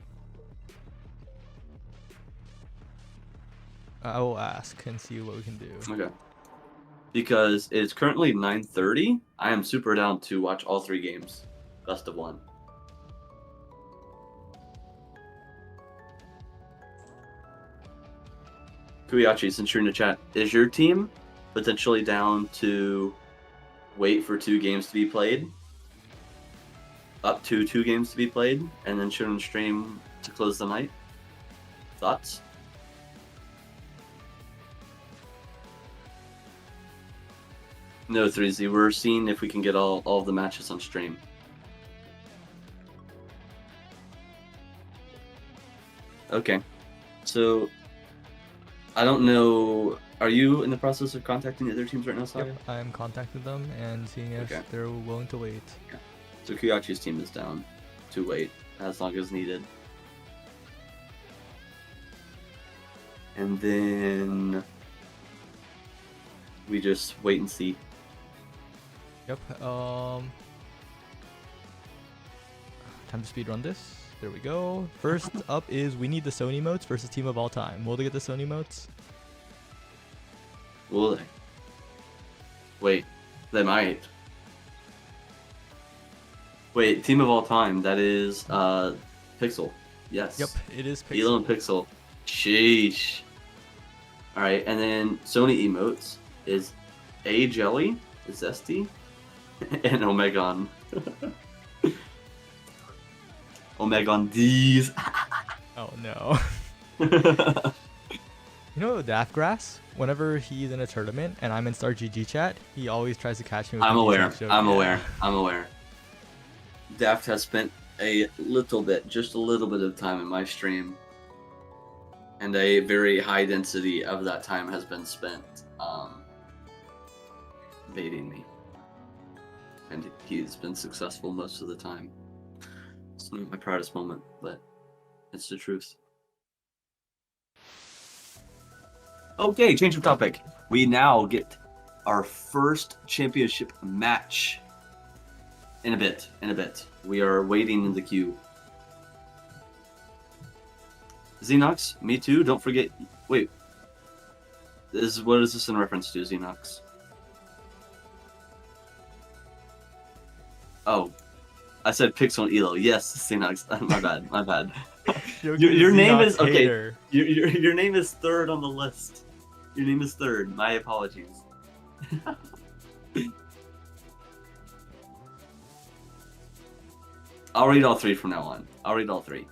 I will ask and see what we can do. Okay. Because it's currently 9:30. I am super down to watch all 3 games. Best of 1. Kuyachi, since you're in the chat, is your team potentially down to wait for 2 games to be played? Up to 2 games to be played, and then shoot on stream to close the night? Thoughts? No, 3Z. We're seeing if we can get all of the matches on stream. Okay. So, I don't know. Are you in the process of contacting the other teams right now, Saya? Yep, I'm contacting them and seeing if they're willing to wait. Okay. So Kuyachi's team is down to wait as long as needed. And then we just wait and see. Yep. Time to speedrun this. There we go. First up is we need the Sony motes versus Team of All Time. Will they get the Sony motes? Will they? Wait, they might. Wait, Team of All Time, that is Pixel. Yes. Yep, it is Pixel. Elo and Pixel. Sheesh. Alright, and then Sony emotes is A Jelly, Zesty, and Omegon. Omegon D's. Oh no. You know Daftgrass? Whenever he's in a tournament and I'm in Star GG chat, he always tries to catch me with I'm the aware. joke. I'm aware. Daft has spent just a little bit of time in my stream, and a very high density of that time has been spent baiting me, and he's been successful most of the time. It's not my proudest moment, but it's the truth. Okay, change of topic. We now get our first championship match. In a bit. We are waiting in the queue. Xenox, me too. Don't forget. Wait. What is this in reference to, Xenox? Oh, I said Pixel and Elo. Yes, Xenox. My bad. Your name is okay. Your name is third on the list. Your name is third. My apologies. I'll read all 3 from now on. I'll read all 3.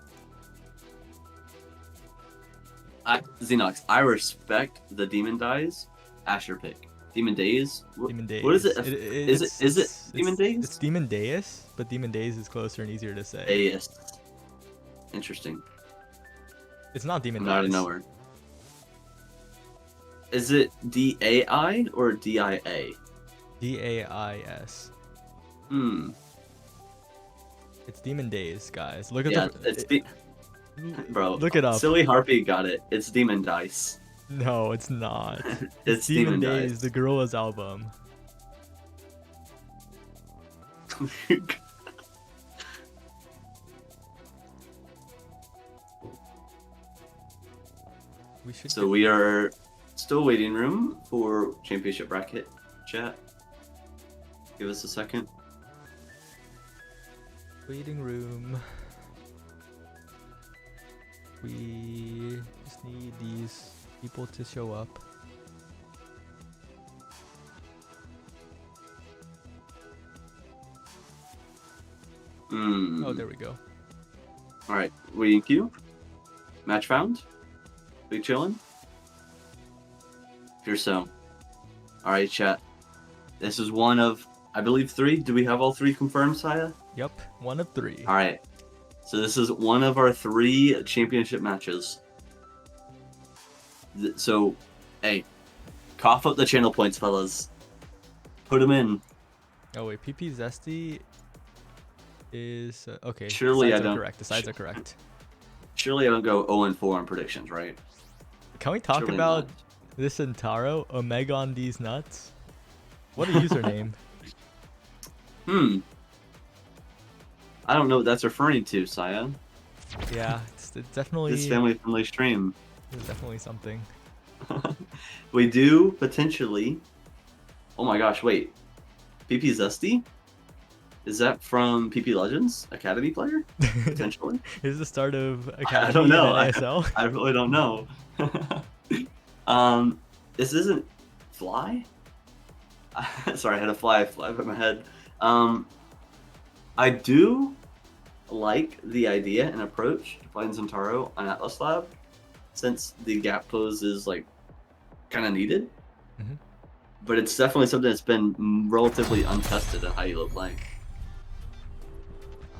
Xenox, I respect the Demon Dies Asher pick. Demon Days? Demon Days. What is it? Is it Demon Days? It's Demon Deus, but Demon Days is closer and easier to say. Deus. Interesting. It's not Demon I'm out of Dies. nowhere. Is it DAI or DIA? DAIS. Hmm. It's Demon Days, guys. Look at Yeah, the. Bro. Look it up. Silly Harpy got it. It's Demon Dice. No, it's not. It's Demon Demon Days, Dice. the Gorillaz album. We should. So we are still waiting room for championship bracket chat. Give us a second. Waiting room. We just need these people to show up. Oh, there we go. All right, waiting queue. Match found. We chilling? Here so. All right, chat. This is one of, I believe, 3. Do we have all 3 confirmed, Saya? Yep, 1 of 3. All right. So this is one of our 3 championship matches. So, hey, cough up the channel points, fellas. Put them in. Oh wait, PP Zesty is okay. Surely the I sides are don't- correct. The sides are correct. Surely I don't go 0-4 on predictions, right? Can we talk Surely about not. this Intaro Omega on these nuts? What a username. I don't know what that's referring to, Saya. Yeah, it's definitely. This family-friendly stream. It's definitely something. We do potentially. Oh my gosh! Wait, PP Zesty? Is that from PP Legends Academy player? Potentially. Here's the start of Academy I don't know. and ASL. I really don't know. This isn't Fly. Sorry, I had a fly up in my head. I do like the idea and approach to playing Zentaro on Atlas Lab, since the gap close is like kind of needed. Mhm. But it's definitely something that's been relatively untested in high elo playing.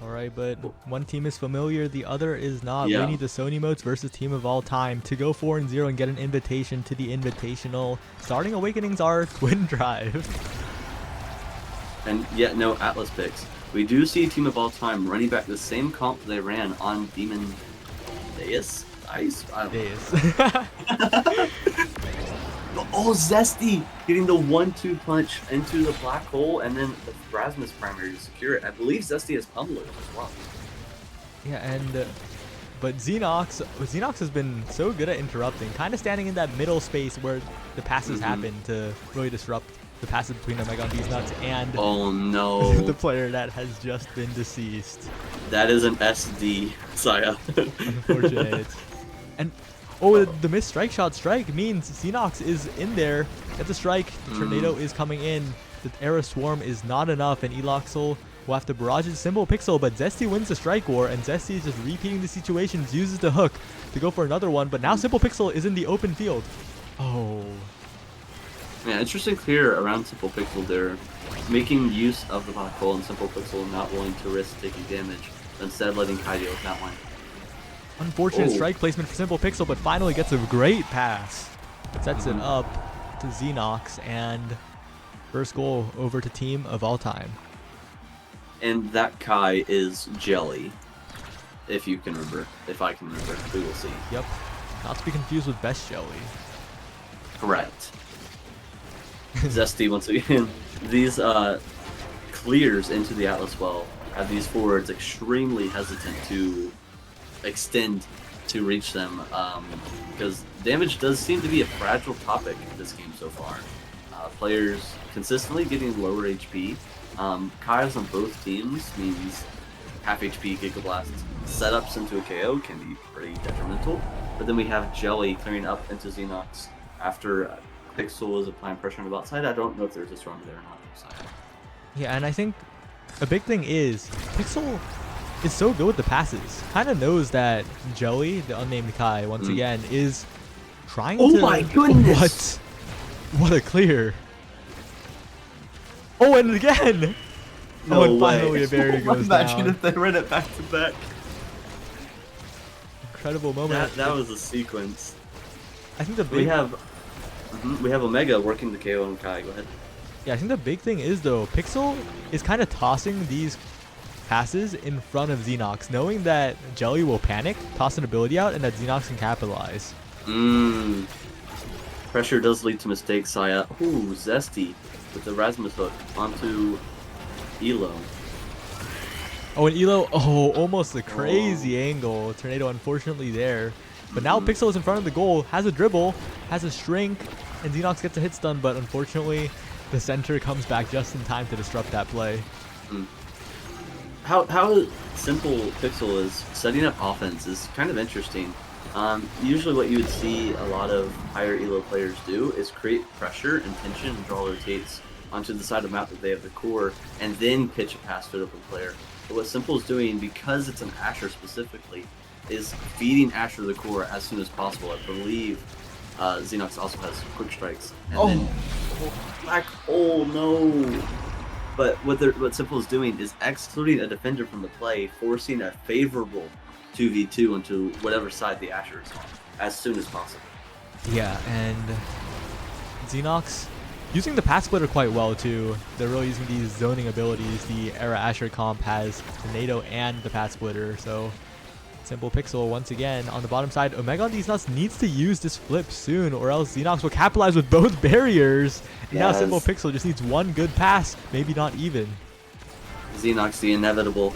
Alright, but one team is familiar, the other is not. Yeah. We need the Sony Modes versus team of all time to go 4-0 and get an invitation to the Invitational. Starting Awakenings are Twin Drive. And yet no Atlas picks. We do see Team of All Time running back the same comp they ran on Demon Deus? Ice? I don't know. Days. Oh, Zesty getting the 1-2 punch into the black hole and then the Rasmus primary to secure it. I believe Zesty has pummeled as well. Yeah, and but Xenox has been so good at interrupting, kind of standing in that middle space where the passes happen to really disrupt the passes between Omega on these nuts and Oh no. the player that has just been deceased. That is an SD, Saya. Unfortunate. And oh, the missed strike means Xenox is in there. Gets a strike. The tornado is coming in. The Era Swarm is not enough, and Eloxel will have to barrage his Simple Pixel, but Zesty wins the strike war, and Zesty is just repeating the situations, uses the hook to go for another one, but now Simple Pixel is in the open field. Oh. Yeah, interesting clear around Simple Pixel there. Making use of the black hole and Simple Pixel not willing to risk taking damage, instead letting Kai deal with that one. Unfortunate Oh. strike placement for Simple Pixel, but finally gets a great pass. Sets it up to Xenox, and first goal over to team of all time. And that Kai is Jelly. If you can remember. If I can remember. We will see. Yep. Not to be confused with Best Jelly. Correct. Zesty once again. These clears into the Atlas well have these forwards extremely hesitant to extend to reach them, because damage does seem to be a fragile topic in this game so far. Players consistently getting lower HP. Kai's on both teams means half HP Gigablast setups into a KO can be pretty detrimental. But then we have Jelly clearing up into Xenox after Pixel is applying pressure on the bot side. I don't know if there's a storm there or not. Yeah, and I think a big thing is Pixel is so good with the passes. Kind of knows that Jelly, the unnamed Kai, once again, is trying to... Oh my goodness! What a clear. Oh, and again! No and way. finally a barrier goes Imagine down. if they ran it back to back. Incredible moment. That was a sequence. I think the big... We have Omega working the KO on Kai. Go ahead. Yeah, I think the big thing is, though, Pixel is kind of tossing these passes in front of Xenox, knowing that Jelly will panic, toss an ability out, and that Xenox can capitalize. Pressure does lead to mistakes, Saya. Ooh, Zesty with the Rasmus hook onto Elo. Oh, and Elo, almost a crazy angle. Tornado, unfortunately, there. But now Pixel is in front of the goal, has a dribble, has a shrink, and Xenox gets a hit stun, but unfortunately, the center comes back just in time to disrupt that play. How simple Pixel is setting up offense is kind of interesting. Usually what you would see a lot of higher elo players do is create pressure and tension and draw rotates onto the side of the map that they have the core, and then pitch a pass to an open player. But what Simple is doing, because it's an Asher specifically, is feeding Asher the core as soon as possible. I believe Xenox also has quick strikes. And then Black Hole, no! But what Simple is doing is excluding a defender from the play, forcing a favorable 2v2 into whatever side the Asher is on as soon as possible. Yeah, and Xenox using the path splitter quite well too. They're really using these zoning abilities. The Era Asher comp has Tornado and the path splitter, so Simple Pixel once again on the bottom side. Omega on these nuts needs to use this flip soon, or else Xenox will capitalize with both barriers. And now Simple Pixel just needs one good pass, maybe not even. Xenox, the inevitable.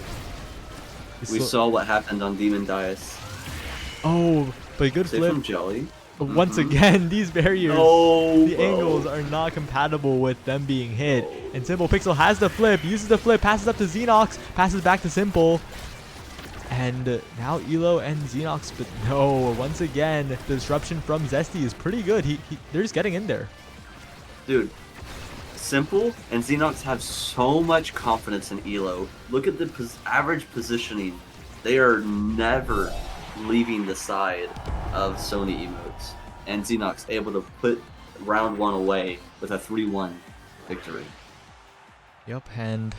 We saw what happened on Demon Dias. Oh, but a good flip. From Jelly. Once again, these barriers, the angles are not compatible with them being hit. And Simple Pixel has the flip, uses the flip, passes up to Xenox, passes back to Simple. And now Elo and Xenox, but no, once again, the disruption from Zesty is pretty good. They're just getting in there. Dude, Simple and Xenox have so much confidence in Elo. Look at the average positioning. They are never leaving the side of Sony emotes. And Xenox able to put round one away with a 3-1 victory. Yep, and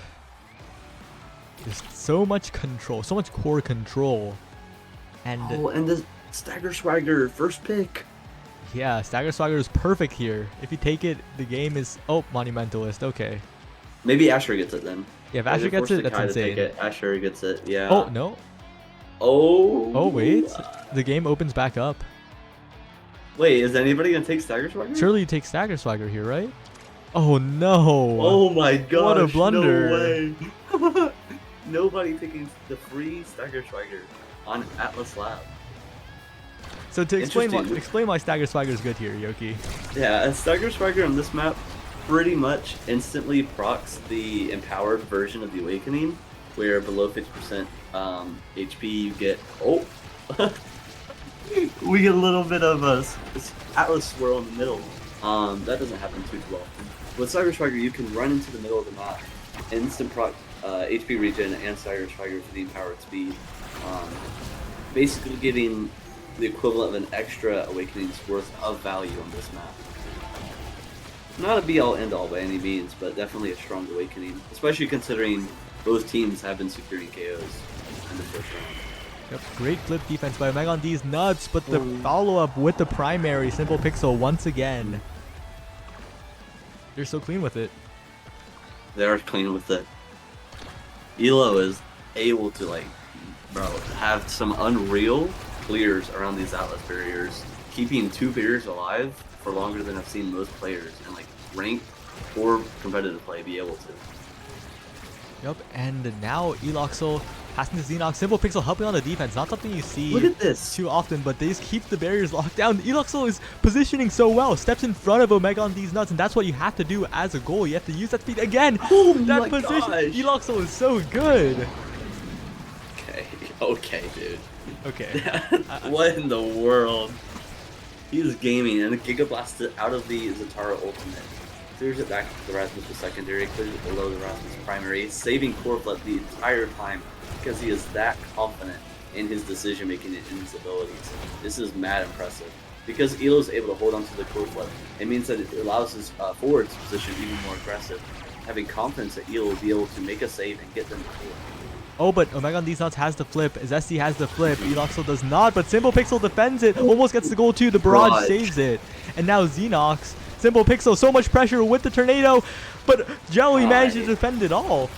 just so much control, so much core control. And and the Stagger Swagger first pick. Yeah, Stagger Swagger is perfect here. If you take it, the game is... Oh, Monumentalist, okay. Maybe Asher gets it then. Yeah, if Asher gets it, that's insane. Asher gets it, yeah. Oh, no. Oh, wait. The game opens back up. Wait, is anybody going to take Stagger Swagger? Surely you take Stagger Swagger here, right? Oh, no. Oh, my gosh. What a blunder. No way. Nobody taking the free Stagger Swagger on Atlas Lab. So to explain why Stagger Swagger is good here, Yoki. Yeah, a Stagger Swagger on this map pretty much instantly procs the empowered version of the Awakening, where below 50% HP you get... Oh! We get a little bit of a Atlas swirl in the middle. That doesn't happen too often. With Stagger Swagger, you can run into the middle of the map, instant proc HP regen and Stagger Swagger for the empowered speed. Basically getting the equivalent of an extra Awakening's worth of value on this map. Not a be-all end-all by any means, but definitely a strong Awakening, especially considering both teams have been securing KOs in the first round. Yep, great flip defense by Omega on these nuts, but the follow-up with the primary, Simple Pixel once again. They're so clean with it. They are clean with it. Elo is able to, have some unreal clears around these Atlas barriers, keeping 2 barriers alive for longer than I've seen most players in ranked or competitive play be able to. Yep, and now Eloxel passing to Xenox. Simple Pixel helping on the defense. Not something you see Look at this. too often, but they just keep the barriers locked down. Eloxel is positioning so well. Steps in front of Omega on these nuts, and that's what you have to do as a goal. You have to use that speed again. Oh that my position. gosh. Eloxel is so good. Okay, dude. Okay. What in the world? He is gaming, and the Giga Blast out of the Zatara ultimate clears it back to the Rasmus secondary, clears it below the Rasmus primary, saving Corflet the entire time because he is that confident in his decision making and in his abilities. This is mad impressive. Because Elo's able to hold onto the Corflet, it means that it allows his forwards position even more aggressive, having confidence that Elo will be able to make a save and get them to four. Oh, but Omega on these nuts has the flip. Zesty has the flip. Enoxel does not, but Simple Pixel defends it. Almost gets the goal too. The barrage saves it. And now Xenox. Simple Pixel, so much pressure with the tornado, but Jelly managed to defend it all.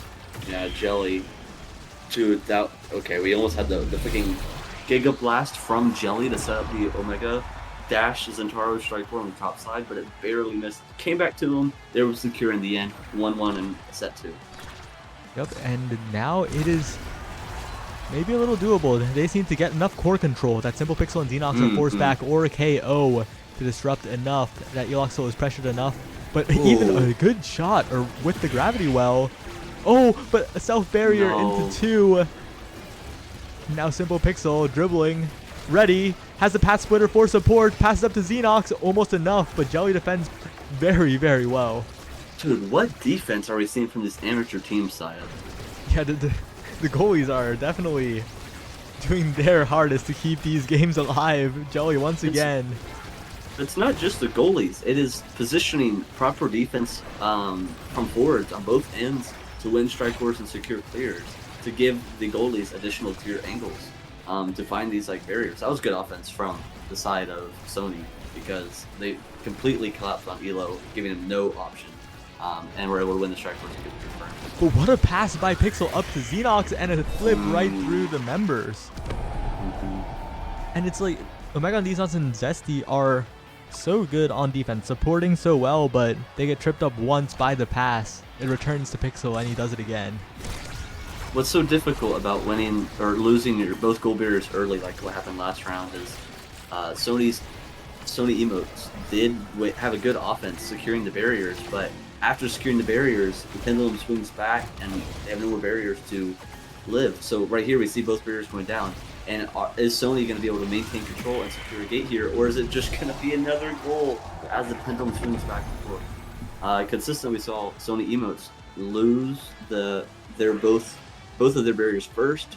Yeah, Jelly. Dude, that... Okay, we almost had the freaking Giga Blast from Jelly to set up the Omega dash Zentaro strike force on the top side, but it barely missed. Came back to him. They were secure in the end. 1-1 in set 2. Yep, and now it is maybe a little doable. They seem to get enough core control that Simple Pixel and Xenox are forced back or a KO to disrupt enough that Eloxel is pressured enough. But even a good shot or with the gravity well. Oh, but a self-barrier into 2. Now Simple Pixel dribbling, ready, has the path splitter for support, passes up to Xenox, almost enough, but Jelly defends very, very well. Dude, what defense are we seeing from this amateur team side? Yeah, the goalies are definitely doing their hardest to keep these games alive. Jelly once again. It's not just the goalies. It is positioning proper defense from forwards on both ends to win strike force and secure clears, to give the goalies additional clear angles to find these like barriers. That was good offense from the side of Sony because they completely collapsed on Elo, giving him no option. And we're able to win the strike force. But what a pass by Pixel up to Xenox and a flip right through the members. And it's like Omega on Xenox and Zesty are so good on defense, supporting so well, but they get tripped up once by the pass. It returns to Pixel and he does it again. What's so difficult about winning or losing your both goal barriers early, like what happened last round, is Sony emotes did have a good offense securing the barriers, but after securing the barriers, the pendulum swings back and they have no more barriers to live. So right here we see both barriers going down. And is Sony going to be able to maintain control and secure a gate here, or is it just going to be another goal as the pendulum swings back and forth? Consistently, we saw Sony emotes lose both of their barriers first.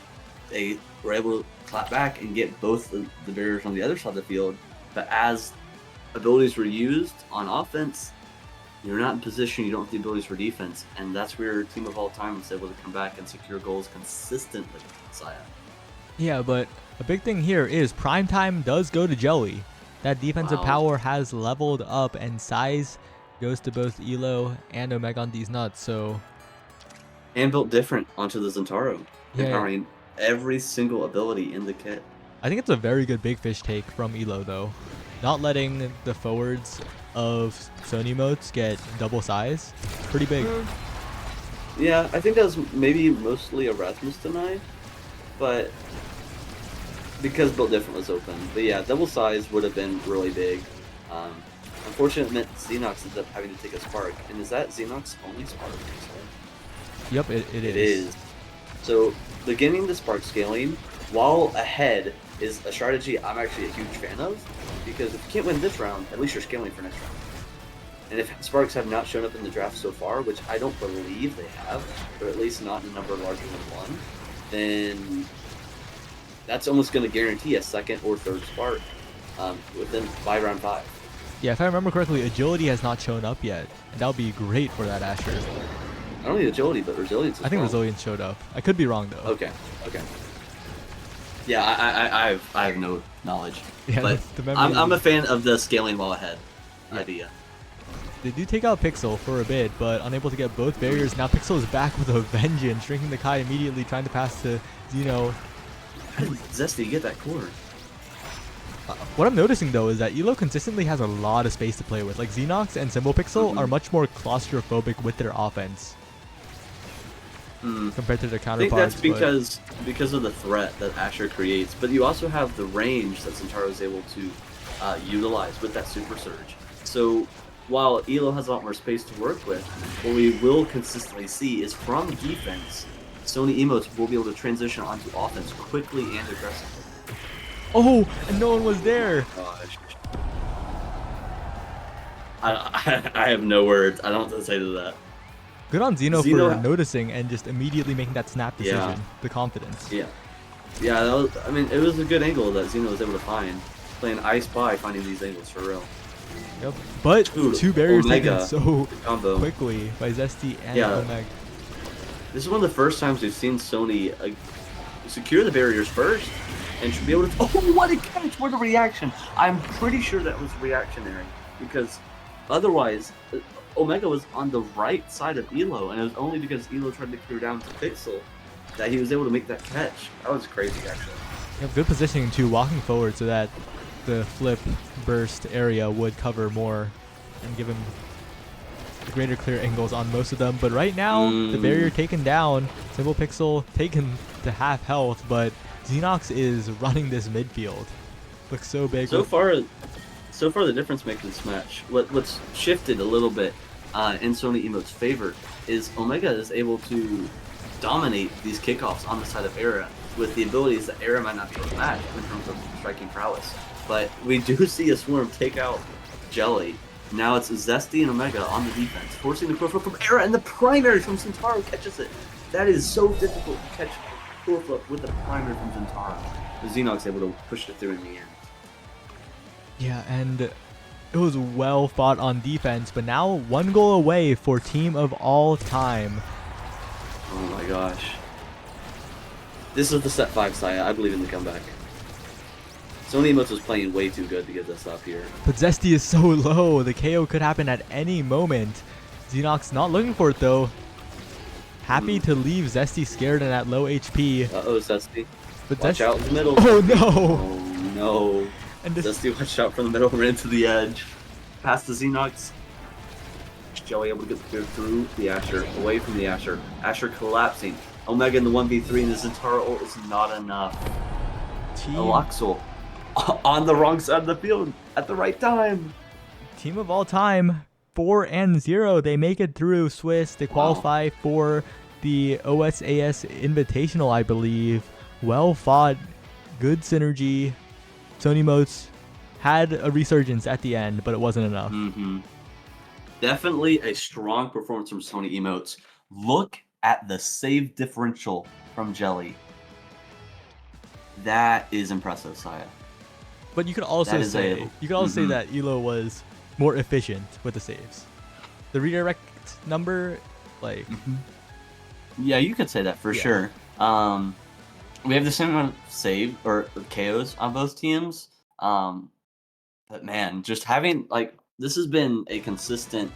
They were able to clap back and get both the barriers on the other side of the field. But as abilities were used on offense, you're not in position, you don't have the abilities for defense, and that's where Team of All Time was able to come back and secure goals consistently. Saya. Yeah, but a big thing here is prime time does go to Jelly. That defensive power has leveled up, and size goes to both Elo and Omega on these nuts. So, and built different onto the Zentaro, yeah, empowering every single ability in the kit. I think it's a very good big fish take from Elo though, not letting the forwards of Sony modes get double size. Pretty big. Yeah, I think that was maybe mostly a Rasmus deny, but because Built Different was open. But yeah, double size would have been really big. Unfortunately, it meant Xenox ended up having to take a Spark. And is that Xenox only Spark? Yep, it is. It is. So beginning the Spark scaling while ahead is a strategy I'm actually a huge fan of, because if you can't win this round, at least you're scaling for next round. And if Sparks have not shown up in the draft so far, which I don't believe they have, or at least not in a number larger than 1, then that's almost going to guarantee a second or third Spark by round 5. Yeah, if I remember correctly, Agility has not shown up yet, and that would be great for that Asher. Not only Agility, but Resilience as I think well. Resilience showed up. I could be wrong though. Okay. Yeah, I have no knowledge. Yeah, but I'm a fan of the scaling while ahead idea. They do take out Pixel for a bit, but unable to get both barriers. Now Pixel is back with a vengeance, drinking the Kai immediately, trying to pass to Xeno. How did Zesty get that cord? What I'm noticing though is that Elo consistently has a lot of space to play with. Like Xenox and Symbol Pixel are much more claustrophobic with their offense compared to their counterparts. I think that's because of the threat that Asher creates, but you also have the range that Zentaro is able to utilize with that Super Surge. So while Elo has a lot more space to work with, what we will consistently see is from defense, Sony emotes will be able to transition onto offense quickly and aggressively. Oh, and no one was there. Gosh. I have no words. I don't know what to say to that. Good on Zeno Zeno, for noticing and just immediately making that snap decision. yeah, The confidence. yeah, yeah. That was, I mean, it was a good angle that Zeno was able to find. Playing I Spy, finding these angles for real. Yep. But Dude, two barriers taken Omega, so the combo. quickly by Zesty and Yeah. Omega. This is one of the first times we've seen Sony secure the barriers first and should be able to. Oh, what a catch! What a reaction! I'm pretty sure that was reactionary because otherwise, Omega was on the right side of Elo, and it was only because Elo tried to clear down to Pixel that he was able to make that catch. That was crazy, actually. You have good positioning too, walking forward so that the flip burst area would cover more and give him greater clear angles on most of them. But right now, the barrier taken down, Simple Pixel taken to half health, but Xenox is running this midfield. Looks so big. So far, the difference maker in this match, what's shifted a little bit in Sony Emote's favor is Omega is able to dominate these kickoffs on the side of Era with the abilities that Era might not be able to match in terms of striking prowess. But we do see a Swarm take out Jelly. Now it's Zesty and Omega on the defense, forcing the core flip from Era, and the primary from Centauro catches it. That is so difficult to catch core flip with the primary from Centauro. But Xenox able to push it through in the end. Yeah, and it was well fought on defense, but now one goal away for team of all time. Oh my gosh. This is the set 5 Saya. I believe in the comeback. Sony Emotes was playing way too good to get this up here. But Zesty is so low. The KO could happen at any moment. Xenox not looking for it though. Happy to leave Zesty scared and at low HP. Uh-oh, Zesty. But Watch out in the middle. Oh no! Oh no. And this Zesty watched out from the middle, ran to the edge. Past the Xenox. Jelly able to get through the Asher, away from the Asher. Asher collapsing. Omega in the 1v3 and the Centauro ult is not enough. Aloxel on the wrong side of the field at the right time. Team of all time, 4-0. They make it through Swiss. They qualify for the OSAS Invitational, I believe. Well fought, good synergy. Sony Emotes had a resurgence at the end, but it wasn't enough. Definitely a strong performance from Sony Emotes. Look at the save differential from Jelly. That is impressive, Saya. But you could also say that Elo was more efficient with the saves. The redirect number, like yeah, you could say that for sure. We have the same amount of save or KOs on both teams. But man, just having this has been a consistent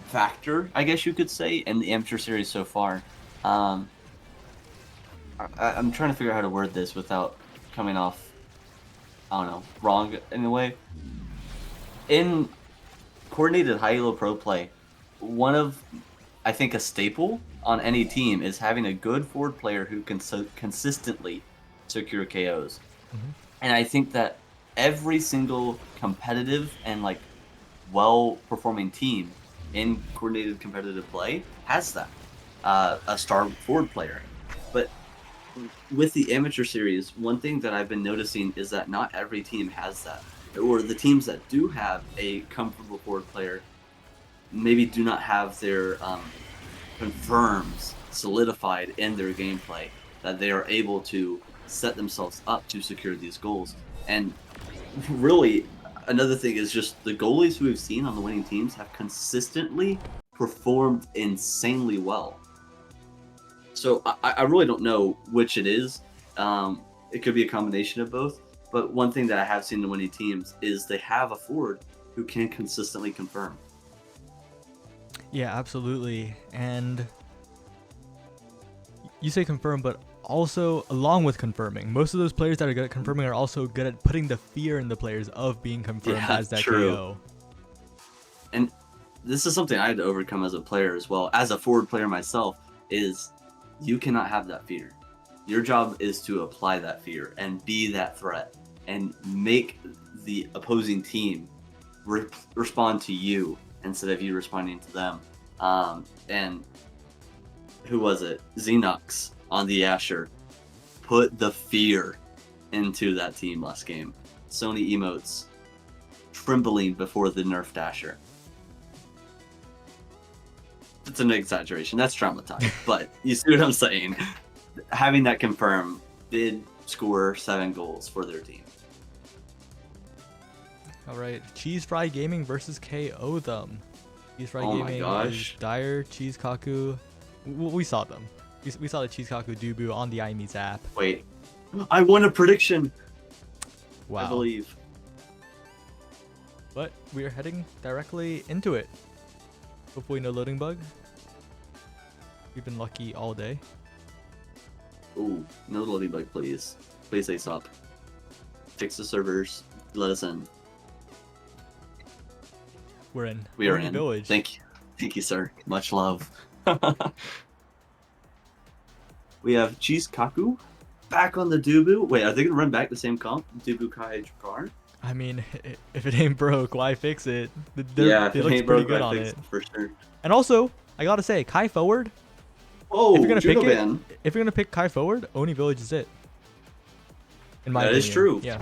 factor, I guess you could say, in the amateur series so far. I'm trying to figure out how to word this without coming off, I don't know, wrong in a way. In coordinated high elo pro play, one of, I think, a staple on any team is having a good forward player who can consistently secure KOs. And I think that every single competitive and well-performing team in coordinated competitive play has that, a star forward player. But with the amateur series, one thing that I've been noticing is that not every team has that, or the teams that do have a comfortable forward player maybe do not have their confirms solidified in their gameplay, that they are able to set themselves up to secure these goals. And really, another thing is just the goalies who we've seen on the winning teams have consistently performed insanely well. So I really don't know which it is. It could be a combination of both. But one thing that I have seen in the winning teams is they have a forward who can consistently confirm. Yeah, absolutely. And you say confirm, but also along with confirming, most of those players that are good at confirming are also good at putting the fear in the players of being confirmed as that KO. And this is something I had to overcome as a player as well, as a forward player myself, is you cannot have that fear. Your job is to apply that fear and be that threat and make the opposing team respond to you instead of you responding to them. And who was it? Xenox on the Asher put the fear into that team last game. Sony Emotes trembling before the Nerf Dasher. It's an exaggeration. That's traumatized, but you see what I'm saying. Having that confirmed, did score 7 goals for their team. All right, Cheese Fry Gaming versus KO them. Cheese Fry Oh my Gaming gosh. is Dire, Cheese Kaku. We saw them. We saw the Cheese Kaku Dubu on the IME's app. Wait, I won a prediction. Wow. I believe. But we are heading directly into it. Hopefully no loading bug. We've been lucky all day. Ooh, no loading bug, please. Please say stop. Fix the servers. Let us in. We're in. We are Oni in. Village. Thank you, sir. Much love. We have Cheese Kaku back on the Dubu. Wait, are they gonna run back the same comp? Dubu Kai Jakar? I mean, if it ain't broke, why fix it? Yeah, They if look it pretty ain't broke, good I on fix it. for sure. And also, I gotta say, Kai forward. Oh, If you're gonna pick Junoban. if you're gonna pick Kai forward, Oni Village is it. In my That opinion. is true. Yeah.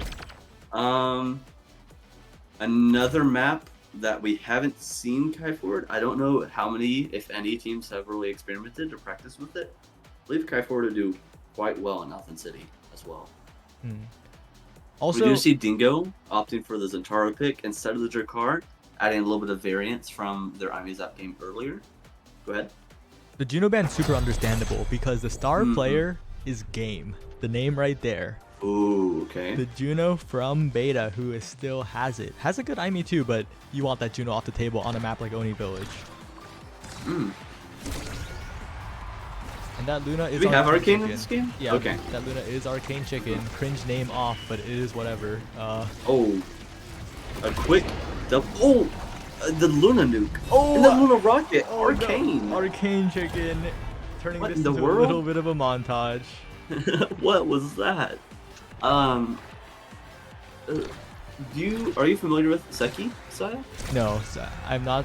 Another map that we haven't seen Kai Forward. I don't know how many, if any, teams have really experimented or practiced with it. I believe Kai Forward will do quite well in Alphen City as well. Hmm. We Also, do see Dingo opting for the Zentaro pick instead of the Jakar, adding a little bit of variance from their IME's app game earlier. Go ahead. the Juno band's super understandable because the star Mhm. player is Game. The name right there. Ooh, okay. The Juno from Beta, who is still has it. Has a good IME too, but you want that Juno off the table on a map like Oni Village. Mm. And that Luna is Do we have Arcane in Chicken. this game? Yeah, Okay. that Luna is Arcane Chicken. Cringe name off, but it is whatever. Oh, a quick double. Oh, the Luna nuke. Oh, and the Luna rocket. oh, no. Arcane. Arcane Chicken. Turning What this in the into world? a little bit of a montage. What was that? Are you familiar with Seki, Saya? No, I'm not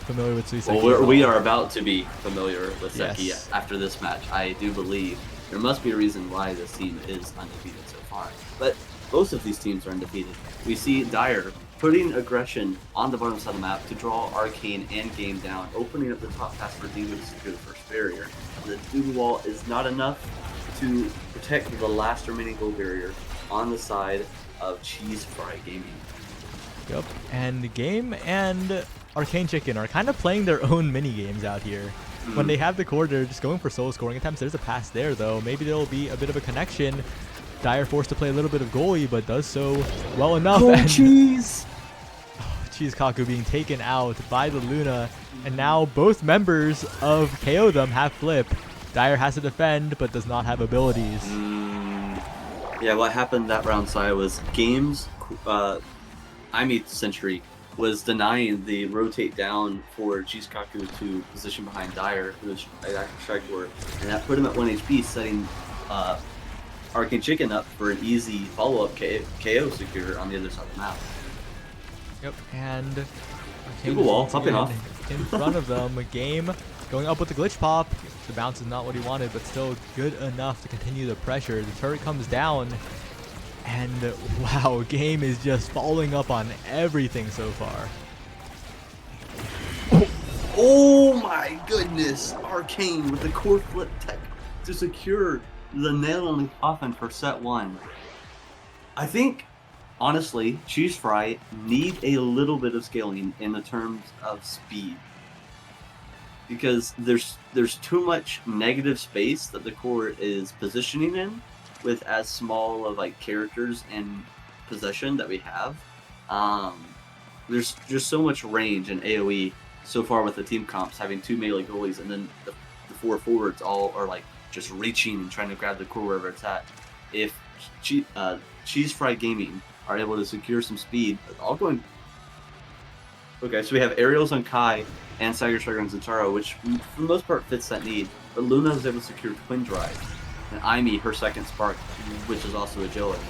familiar with Suiseki. Well, we are about to be familiar with Seki Yes. after this match. I do believe there must be a reason why this team is undefeated so far. But both of these teams are undefeated. We see Dire putting aggression on the bottom side of the map to draw Arcane and Game down, opening up the top pass for Dingo to secure the first barrier. The Dubu wall is not enough to protect the last remaining goal barrier on the side of Cheese Fry Gaming. Yep. And the Game and Arcane Chicken are kind of playing their own mini games out here. When they have the core, they're just going for solo scoring attempts. There's a pass there though. Maybe there'll be a bit of a connection. Dire forced to play a little bit of goalie, but does so well enough. Oh, And Cheese! Cheese Kaku being taken out by the Luna, and now both members of KO them have flip. Dire has to defend, but does not have abilities. Yeah, what happened that round side was Games, Century was denying the rotate down for Cheese Kaku to position behind Dire, who was active strike forward, and that put him at 1 HP, setting Arcane Chicken up for an easy follow-up KO secure on the other side of the map. Yep, and Dubu wall popping off in front of them. A Game going up with the glitch pop. The bounce is not what he wanted, but still good enough to continue the pressure. The turret comes down, and wow, Game is just following up on everything so far. Oh my goodness! Arcane with the core flip tech to secure the nail on the coffin for set 1. I think, honestly, Cheese Fry need a little bit of scaling in the terms of speed. Because there's too much negative space that the core is positioning in with as small of like characters and possession that we have. There's just so much range in AoE so far with the team comps having 2 melee goalies, and then the 4 forwards all are like just reaching and trying to grab the core wherever it's at. If Cheese Fry Gaming are able to secure some speed, all going. Okay, so we have aerials on Kai and Sager Striker on Zentaro, which for the most part fits that need. But Luna was able to secure Twin Drive, and Aimee her second spark, which is also agility.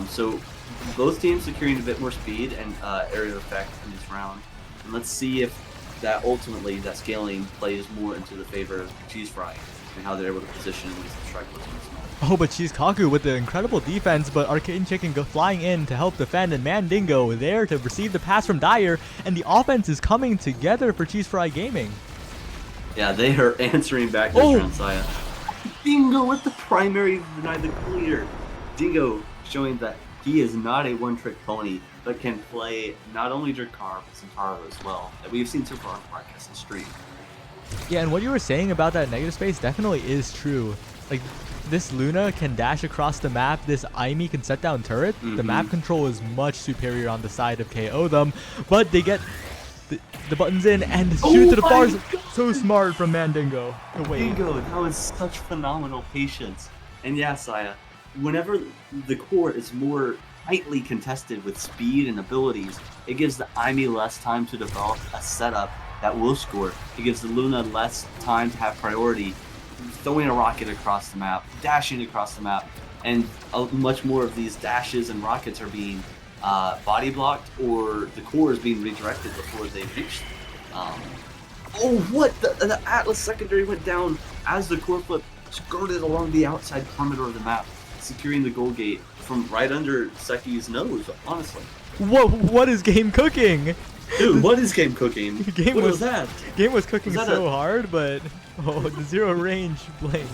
So both teams securing a bit more speed and aerial effect in this round. And let's see if that ultimately, that scaling plays more into the favor of Cheese Fry and how they're able to position these strike forces in this match. Oh, but Kaku with the incredible defense, but Arcane Chicken flying in to help defend, and Mandingo there to receive the pass from Dyer, and the offense is coming together for Cheese Fry Gaming. Yeah, they are answering back this round, Saya. Dingo with the primary denied the clear. Dingo showing that he is not a one-trick pony, but can play not only Dracar, but Centauro as well, that we've seen so far on broadcast and stream. Yeah, and what you were saying about that negative space definitely is true. Like, this Luna can dash across the map, this Aimi can set down turret. The map control is much superior on the side of KO them, but they get the buttons in and shoot to the bars. So smart from Mandingo. Dingo, that was such phenomenal patience. And yeah, Saya, whenever the core is more tightly contested with speed and abilities, it gives the Aimi less time to develop a setup that will score. It gives the Luna less time to have priority, throwing a rocket across the map, dashing across the map, and much more of these dashes and rockets are being body blocked, or the core is being redirected before they reach. Oh, what? The Atlas secondary went down as the core flip skirted along the outside perimeter of the map, securing the goal gate from right under Seki's nose, honestly. What is Game cooking? Dude, what is Game cooking? What was that? Game was cooking so hard, but the zero range blink.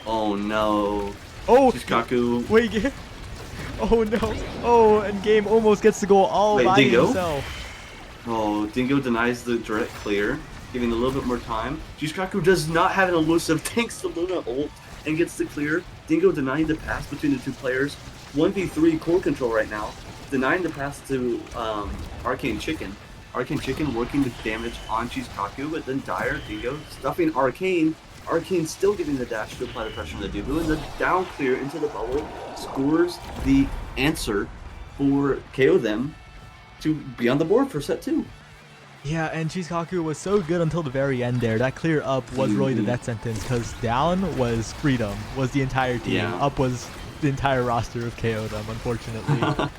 Oh no. Oh, Kaku. Wait, oh no. Oh, and Game almost gets the goal all by himself. Oh, Dingo denies the direct clear, giving a little bit more time. Kaku does not have an elusive, thanks to Luna ult, and gets the clear. Dingo denying the pass between the two players. 1v3 core control right now. Denying the pass to Arcane Chicken. Arcane Chicken working the damage on Kaku, but then Dyer, Dingo, stuffing Arcane. Arcane still getting the dash to apply the pressure on the Dubu, and the down clear into the bubble scores the answer for KO them to be on the board for set 2. Yeah, and Kaku was so good until the very end there. That clear up was really the death sentence, because down was freedom, was the entire team. Yeah. Up was the entire roster of KO them, unfortunately.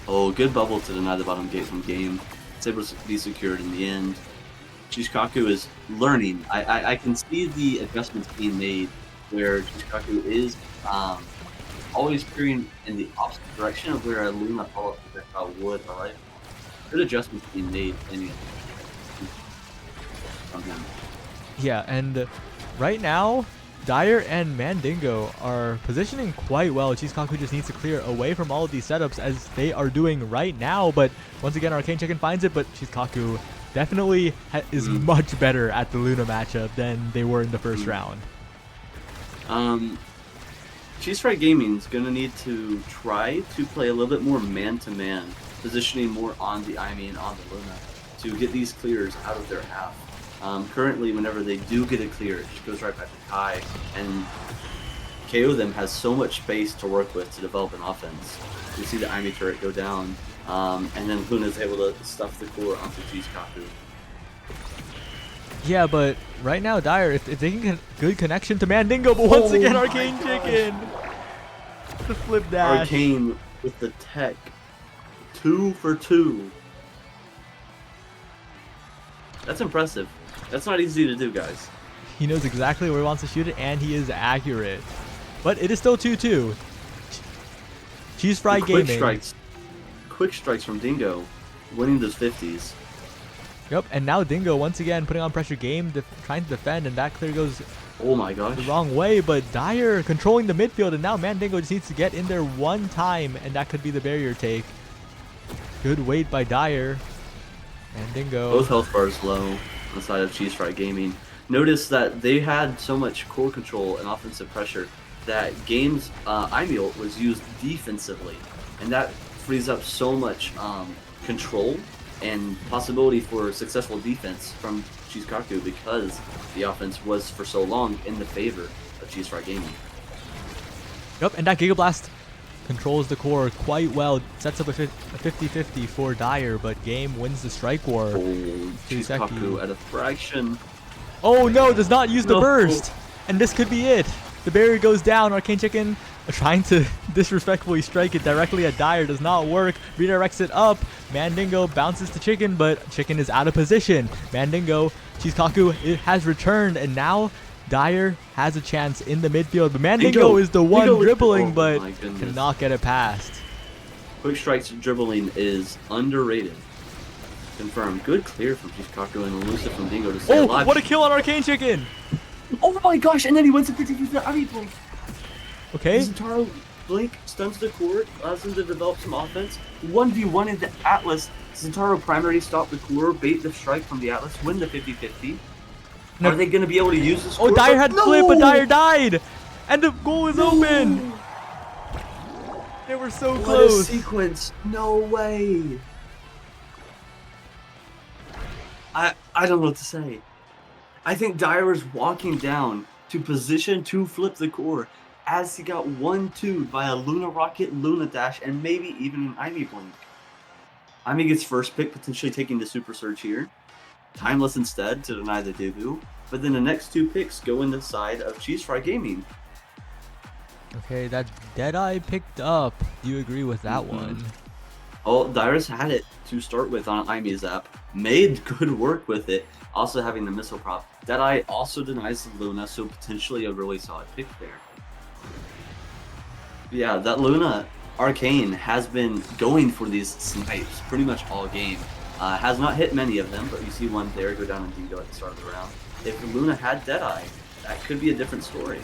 Oh, good bubble to deny the bottom gate from Game. It's able to be secured in the end. Kaku is learning. I can see the adjustments being made where Kaku is always peering in the opposite direction of where a Luna follow-up projectile would, alright? Good adjustments being made from him. Yeah, and right now, Dyer and Mandingo are positioning quite well. Kaku just needs to clear away from all of these setups, as they are doing right now. But once again, Arcane Chicken finds it, but Kaku definitely is much better at the Luna matchup than they were in the first round. Cheese Fry Gaming is going to need to try to play a little bit more man-to-man, positioning more on the Aimi and on the Luna to get these clears out of their half. Currently, whenever they do get a clear, it just goes right back to Kai, and KO them has so much space to work with to develop an offense. You see the Aimi turret go down, and then Luna's able to stuff the core onto Kaku. Yeah, but right now, Dyer, if they can get good connection to Mandingo, but once again, Arcane Chicken! The flip dash. Arcane with the tech. 2 for 2. That's impressive. That's not easy to do, guys. He knows exactly where he wants to shoot it, and he is accurate. But it is still 2-2. Cheese Fry Gaming. Quick strikes from Dingo, winning those 50s. Yep, and now Dingo once again putting on pressure. Game, trying to defend, and that clear goes the wrong way. But Dyer controlling the midfield, and now Mandingo just needs to get in there one time, and that could be the barrier take. Good wait by Dyer. Mandingo. Both health bars low on the side of Cheese Fry Gaming. Notice that they had so much core control and offensive pressure that Game's Aimi ult was used defensively, and that frees up so much control and possibility for successful defense from Kaku, because the offense was for so long in the favor of Cheese Fry Gaming. Yep, and that Giga Blast controls the core quite well, sets up a 50-50 for Dyer, but Game wins the strike war. Oh, Kaku at a fraction. Oh no, does not use the burst, and this could be it. The barrier goes down. Arcane Chicken trying to disrespectfully strike it directly at Dyer, does not work. Redirects it up. Mandingo bounces to Chicken, but Chicken is out of position. Mandingo, Kaku, it has returned, and now Dyer has a chance in the midfield, but Mandingo Dingo is the one Dingo with- dribbling, oh but my goodness. cannot get it past. Quick Strike's dribbling is underrated. Confirmed. Good clear from Chizkaku and elusive from Dingo to stay Oh, alive. what a kill on Arcane Chicken! Oh my gosh, and then he went to 50-50 Ivy Blink. Okay, Zentaro Blink stuns the court, allows him to develop some offense. 1v1 into Atlas. Zentaro primary stop the core, bait the strike from the Atlas, win the 50-50. No. Are they going to be able to use this oh, core? Dyer had No! flip, but Dyer died! And the goal is open! They were so What a close! sequence. No way. I don't know what to say. I think Dyer is walking down to position to flip the core as he got 1-2 by a Luna Rocket, Luna Dash, and maybe even an Ivy Blink. Ivy gets first pick, potentially taking the Super Surge here. Timeless instead to deny the debut. But then the next 2 picks go in the side of Cheese Fry Gaming. Okay, that Deadeye picked up. Do you agree with that one? Oh, Dyrus had it to start with on Imi's app. Made good work with it. Also having the missile prop. Deadeye also denies the Luna, so potentially a really solid pick there. Yeah, that Luna Arcane has been going for these snipes pretty much all game. Has not hit many of them, but you see one there go down in Dingo at the start of the round. If Luna had Deadeye, that could be a different story.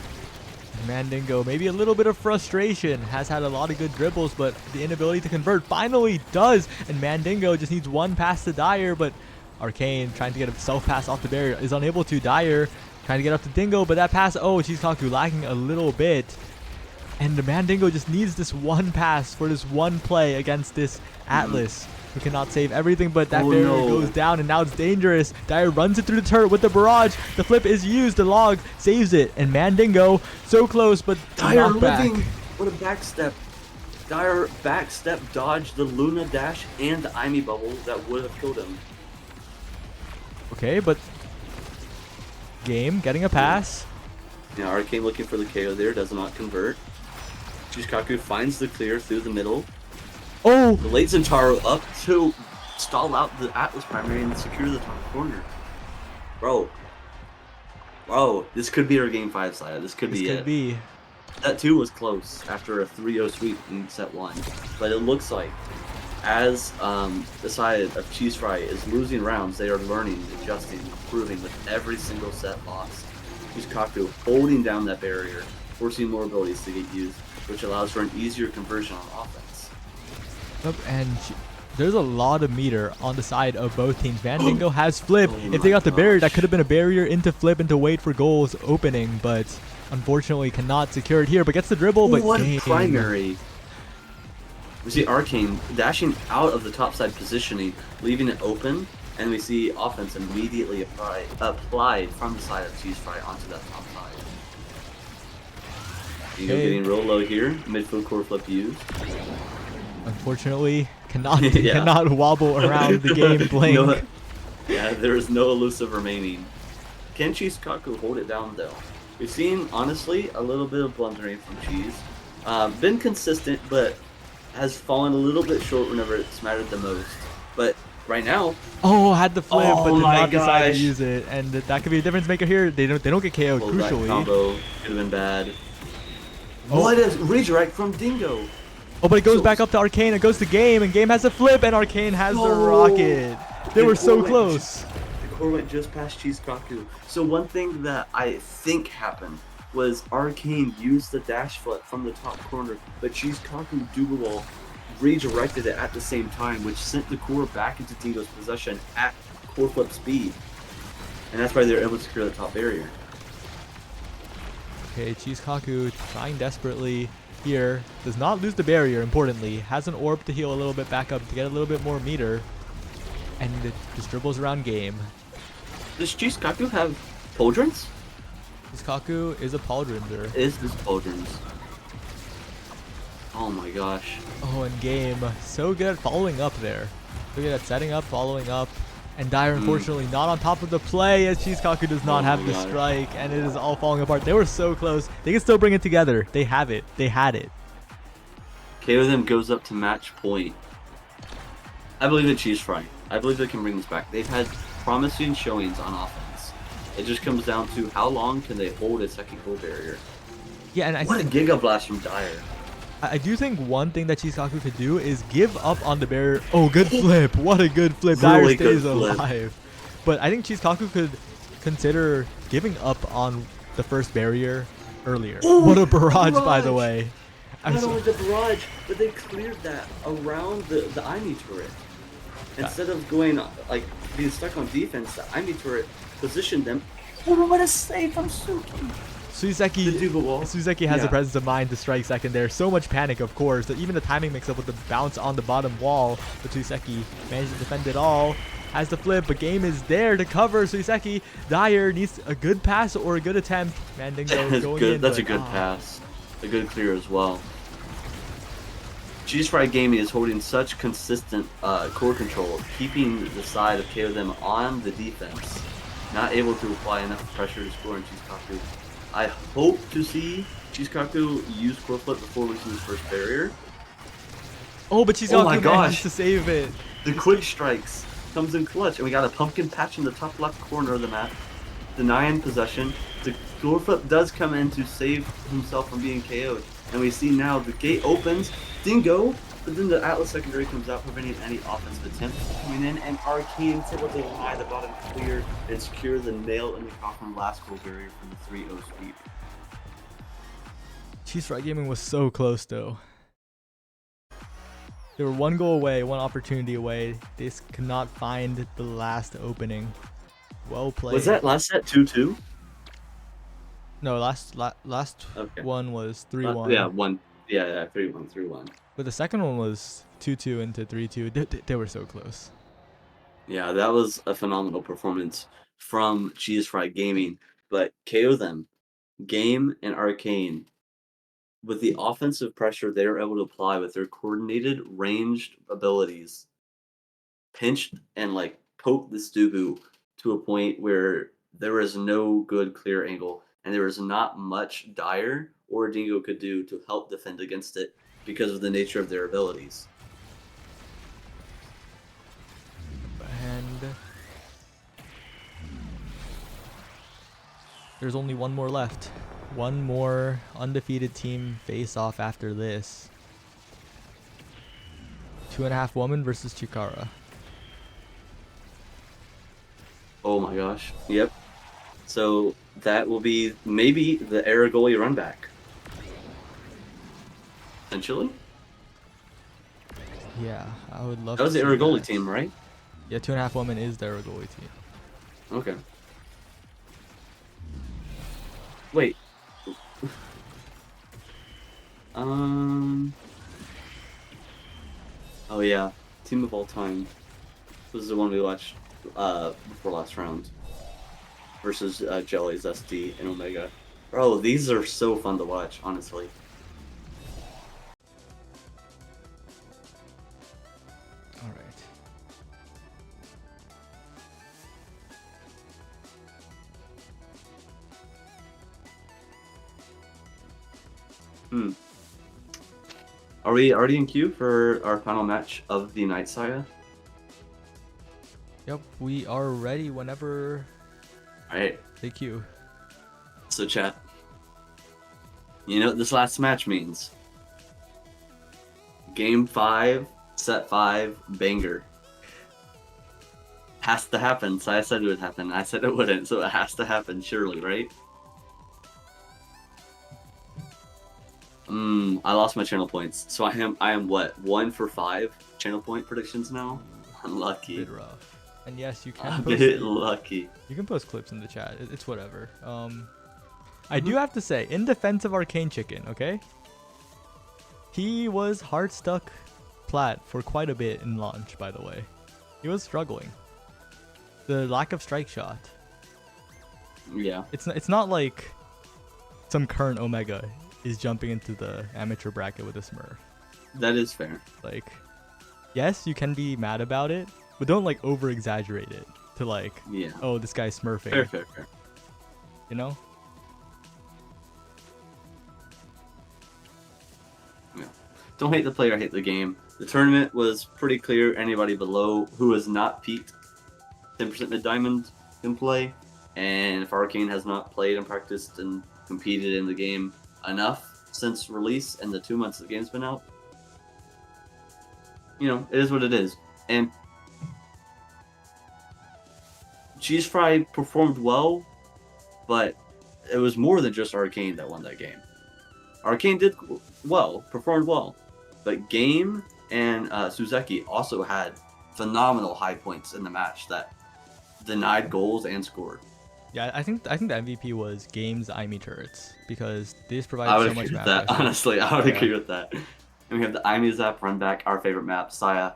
Mandingo, maybe a little bit of frustration, has had a lot of good dribbles, but the inability to convert finally does. And Mandingo just needs one pass to Dyer, but Arcane trying to get a self-pass off the barrier is unable to. Dyer trying to get up to Dingo, but that pass, oh, Chizkaku lagging a little bit. And the Mandingo just needs this one pass for this one play against this Atlas, who cannot save everything, but that barrier goes down, and now it's dangerous. Dyer runs it through the turret with the barrage. The flip is used. The log saves it, and Mandingo so close, but Dyer back. living. What a backstep. Dyer backstep dodged the Luna Dash and the Imi Bubble that would have killed him. Okay, but Game getting a pass. Yeah, Arcane looking for the KO there, does not convert. Chizkaku finds the clear through the middle. Oh! The late Zentaro up to stall out the Atlas primary and secure the top corner. Bro, this could be our game 5 side. This could be it. Set 2 was close after a 3-0 sweep in set 1. But it looks like as the side of Cheese Fry is losing rounds, they are learning, adjusting, improving with every single set lost. Chizkaku holding down that barrier, forcing more abilities to get used, which allows for an easier conversion on offense. Yep, and there's a lot of meter on the side of both teams. Mandingo has flip. If they got the barrier, that could have been a barrier into flip and to wait for goals opening, but unfortunately cannot secure it here. But gets the dribble. But what a primary! We see Arcane dashing out of the topside positioning, leaving it open, and we see offense immediately applied from the side of Cheese Fry onto that top side. Dingo getting real low here. Midfield core flip used. Unfortunately, cannot wobble around the game blink. Yeah, there is no elusive remaining. Can Chizkaku hold it down though? We've seen, honestly, a little bit of blundering from Cheese. Been consistent, but has fallen a little bit short whenever it's mattered the most. But right now, had the flip, but did not decide to use it, and that could be a difference maker here. They don't get KO'd. Crucially, that combo could have been bad. What a redirect from Dingo! Oh, but it goes back up to Arcane. It goes to Game, and Game has a flip, and Arcane has the rocket. They were so close. The core went just past Chizkaku. So one thing that I think happened was Arcane used the dash flip from the top corner, but Chizkaku Dual redirected it at the same time, which sent the core back into Dingo's possession at core flip speed. And that's why they were able to secure the top barrier. Okay, Chizkaku trying desperately here. Does not lose the barrier, importantly. Has an orb to heal a little bit back up to get a little bit more meter. And it just dribbles around Game. Does Chizkaku have Pauldrons? Chizkaku is a Pauldronser. Is this Pauldrons? Oh my gosh. Oh, and Game. So good at following up there. So good at setting up, following up. And Dyer, unfortunately, not on top of the play as Chizkaku does not have the strike. And it is all falling apart. They were so close. They can still bring it together. They have it. They had it. KO them goes up to match point. I believe in Cheese Fry. I believe they can bring this back. They've had promising showings on offense. It just comes down to how long can they hold a second goal barrier. Yeah, and What a Giga Blast from Dyer. I do think one thing that Chizkaku could do is give up on the barrier. Oh, good flip. What a good flip. Really Dyer stays good flip. alive. But I think Chizkaku could consider giving up on the first barrier earlier. Ooh, what a barrage, by the way. Not only the barrage, but they cleared that around the Imi turret. Instead of going, like, being stuck on defense, the Imi turret positioned them. Oh, what a save from Suki. Suzeki has the presence of mind to strike second there. So much panic, of course, that even the timing mix up with the bounce on the bottom wall. But Suzeki managed to defend it all. Has the flip, but game is there to cover Suzeki. Dyer needs a good pass or a good attempt. Mandingo going in. That's a good pass. A good clear as well. Cheese Fry Gaming is holding such consistent core control, keeping the side of KO them on the defense. Not able to apply enough pressure to score on Chizkaku. I hope to see Chizkaku use core flip before losing his first barrier. Oh, but Chizkaku managed to save it. The quick strikes comes in clutch, and we got a pumpkin patch in the top left corner of the map, denying possession. The core flip does come in to save himself from being KO'd, and we see now the gate opens, Dingo, but then the Atlas secondary comes out, preventing any offensive attempt coming in, and Arcane is able to deny the bottom clear and secure the nail in the coffin last goal barrier for the 3-0 sweep. Cheese Fry Gaming was so close, though. They were one goal away, one opportunity away. They just could not find the last opening. Well played. Was that last set 2-2? No, last okay. one was 3-1. Yeah, 3-1. But the second one was 2-2 into 3-2. They were so close. Yeah, that was a phenomenal performance from Cheese Fry Gaming. But KO them, Game and Arcane, with the offensive pressure they were able to apply with their coordinated, ranged abilities, pinched and like poked the Stubu to a point where there was no good clear angle, and there was not much Dyer or Dingo could do to help defend against it because of the nature of their abilities. And there's only one more left. One more undefeated team face off after this. 2.5 woman versus Chikara. Oh my gosh. Yep. So that will be maybe the Aragoli run back. Essentially? Yeah, I would love that was to the Aragoli team, right? Yeah, 2.5 woman is the Aragoli team. Okay. Wait. Oh yeah, team of all time. This is the one we watched before last round. Versus Jellies, SD, and Omega. Bro, these are so fun to watch, honestly. Alright. Are we already in queue for our final match of the Night Saya? Yep, we are ready whenever. Alright. Take you. So chat. You know what this last match means? Game 5, set 5, banger. Has to happen. So I said it would happen. I said it wouldn't, so it has to happen, surely, right? I lost my channel points. So I am what? 1 for 5 channel point predictions now? Unlucky. Bit rough. And yes, you can A post bit lucky. You can post clips in the chat. It's whatever. I do have to say, in defense of Arcane Chicken, okay? He was hard stuck plat for quite a bit in launch, by the way. He was struggling. The lack of strike shot. Yeah. It's not like some current Omega is jumping into the amateur bracket with a Smurf. That is fair. Like, yes, you can be mad about it, but don't like over exaggerate it to like, yeah. Oh, this guy's smurfing. Fair. You know? Yeah. Don't hate the player, hate the game. The tournament was pretty clear. Anybody below who has not peaked 10% mid diamond can play. And if Arcane has not played and practiced and competed in the game enough since release and the 2 months the game's been out, it is what it is. And Cheese Fry performed well, but it was more than just Arcane that won that game. Arcane did well, performed well, but Game and Suzeki also had phenomenal high points in the match that denied goals and scored. Yeah, I think the MVP was Game's IME turrets because they just I provided would so agree much with map that. pressure. Honestly, I would Yeah. agree with that. And we have the IME Zap run back, our favorite map. Saya,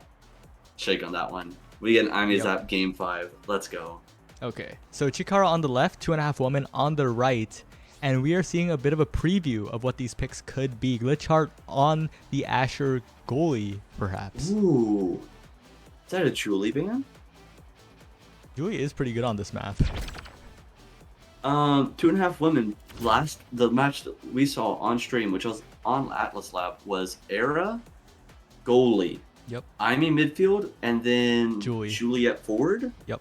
shake on that one. We get an IME Yep. Zap game 5. Let's go. Okay, so Chikara on the left, 2.5 woman on the right, and we are seeing a bit of a preview of what these picks could be. Glitch Heart on the Asher goalie, perhaps. Ooh. Is that a Julie band? Julie is pretty good on this map. 2.5 women. The match that we saw on stream, which was on Atlas Lab, was Era, goalie, Yep. IME midfield, and then Julie at forward. Yep.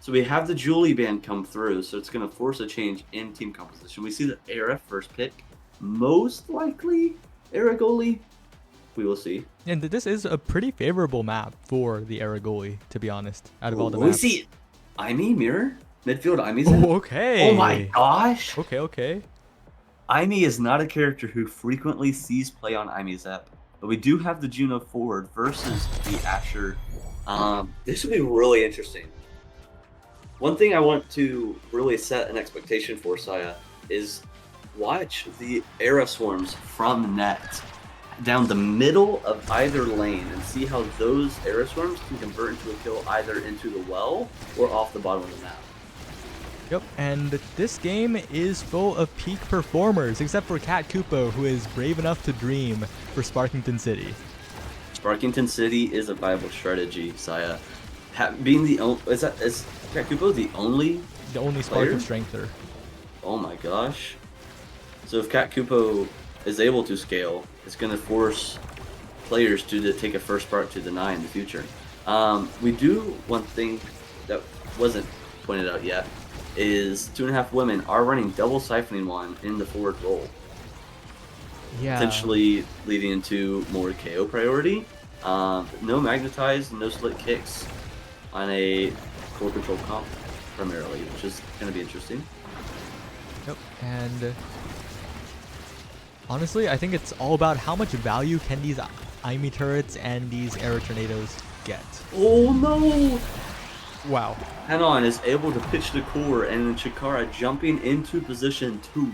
So we have the Julie band come through, so it's going to force a change in team composition. We see the Era first pick, most likely Era goalie. We will see. And this is a pretty favorable map for the Era goalie, to be honest, out of all the We maps. see IME mirror midfield. IME's Oh, okay. Oh my gosh. Okay. IME is not a character who frequently sees play on IME Zep, but we do have the Juno forward versus the Asher. This would be really interesting. One thing I want to really set an expectation for, Saya, is watch the Era swarms from net down the middle of either lane and see how those Era swarms can convert into a kill either into the well or off the bottom of the map. Yep, and this game is full of peak performers, except for Cat Kupo, who is brave enough to dream for Sparkington City. Sparkington City is a viable strategy, Saya. Being the only is Cat Kupo the only spark player? of strengther. Oh my gosh. So if Cat Kupo is able to scale, it's going to force players to take a first spark to deny in the future. We do one thing that wasn't pointed out yet is 2.5 women are running double siphoning one in the forward role, Yeah. potentially leading into more KO priority. No magnetized, no split kicks on a core control comp primarily, which is going to be interesting. Yep, and honestly, I think it's all about how much value can these IME turrets and these Air Tornadoes get. Oh no! Wow. Hanon is able to pitch the core, and then Chikara jumping into position to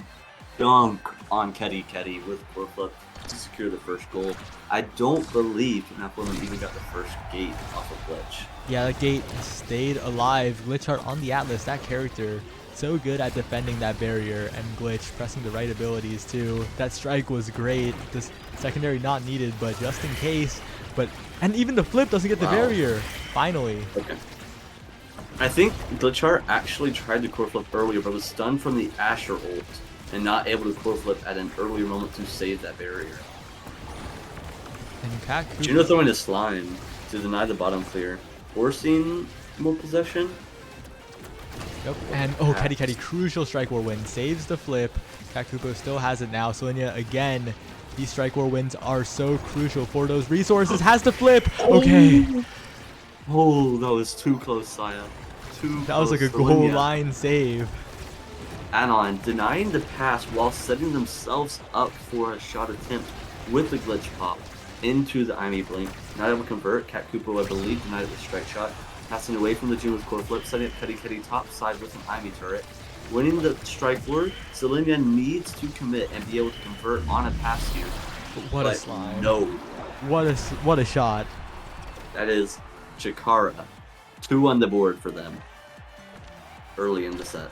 dunk on Ketty with core flip to secure the first goal. I don't believe Napolem even got the first gate off of Glitch. Yeah, the gate stayed alive. Glitchheart on the Atlas, that character, so good at defending that barrier, and Glitch pressing the right abilities too. That strike was great. This secondary not needed, but just in case. And even the flip doesn't get the barrier. Finally. Okay. I think Glitchheart actually tried to core flip earlier, but was stunned from the Asher ult and not able to core flip at an earlier moment to save that barrier. And Cat Kupo- Juno throwing a slime to deny the bottom clear, forcing more possession. Yep. And Ketty, crucial strike war win, saves the flip. Cat Kupo still has it now. Selenia again. These strike war wins are so crucial for those resources. Has the flip. Okay. Oh, that was too close, Saya. That was like a goal line save. Anon denying the pass while setting themselves up for a shot attempt with the glitch pop into the IME blink. Not able to convert. Cat Kupo, I believe, denied it with strike shot. Passing away from the June with core flip, setting up Ketty top side with an IME turret. Winning the strike board, Selenia needs to commit and be able to convert on a pass here. What a slide. No. What a shot. That is Chikara. 2 on the board for them early in the set.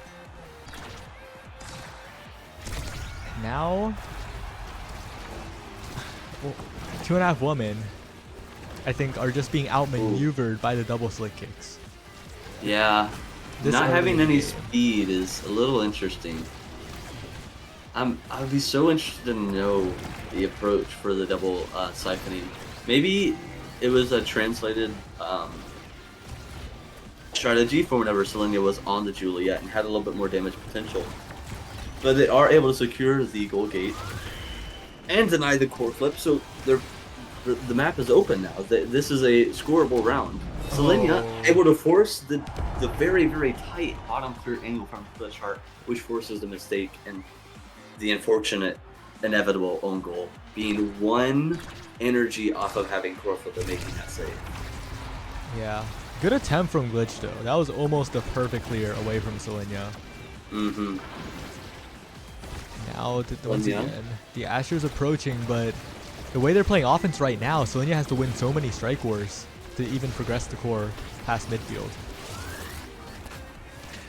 Now, 2.5 women, I think, are just being outmaneuvered by the double slick kicks. Yeah, This not having early. any speed is a little interesting. I'd be so interested to know the approach for the double siphoning. Maybe it was a translated strategy for whenever Selenia was on the Juliet and had a little bit more damage potential. But they are able to secure the gold gate and deny the core flip, so the map is open now. This is a scoreable round. Selenia able to force the very, very tight bottom third angle from Glitch Heart, which forces the mistake and the unfortunate, inevitable own goal, being 1 energy off of having core flip and making that save. Yeah. Good attempt from Glitch, though. That was almost a perfect clear away from Selenia. Mm-hmm. Now, once again, the Asher's approaching, but the way they're playing offense right now, Selenia has to win so many strike wars to even progress the core past midfield.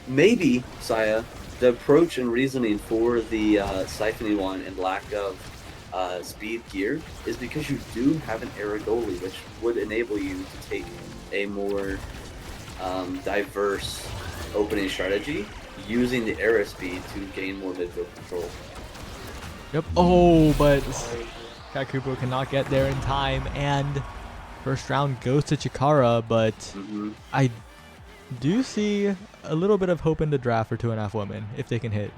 Maybe, Saya, the approach and reasoning for the siphoning one and lack of speed gear is because you do have an era goalie, which would enable you to take a more diverse opening strategy using the era speed to gain more midfield control. Yep. Oh, but Kakubo cannot get there in time, and first round goes to Chikara, but I do see a little bit of hope in the draft for 2.5 women if they can hit.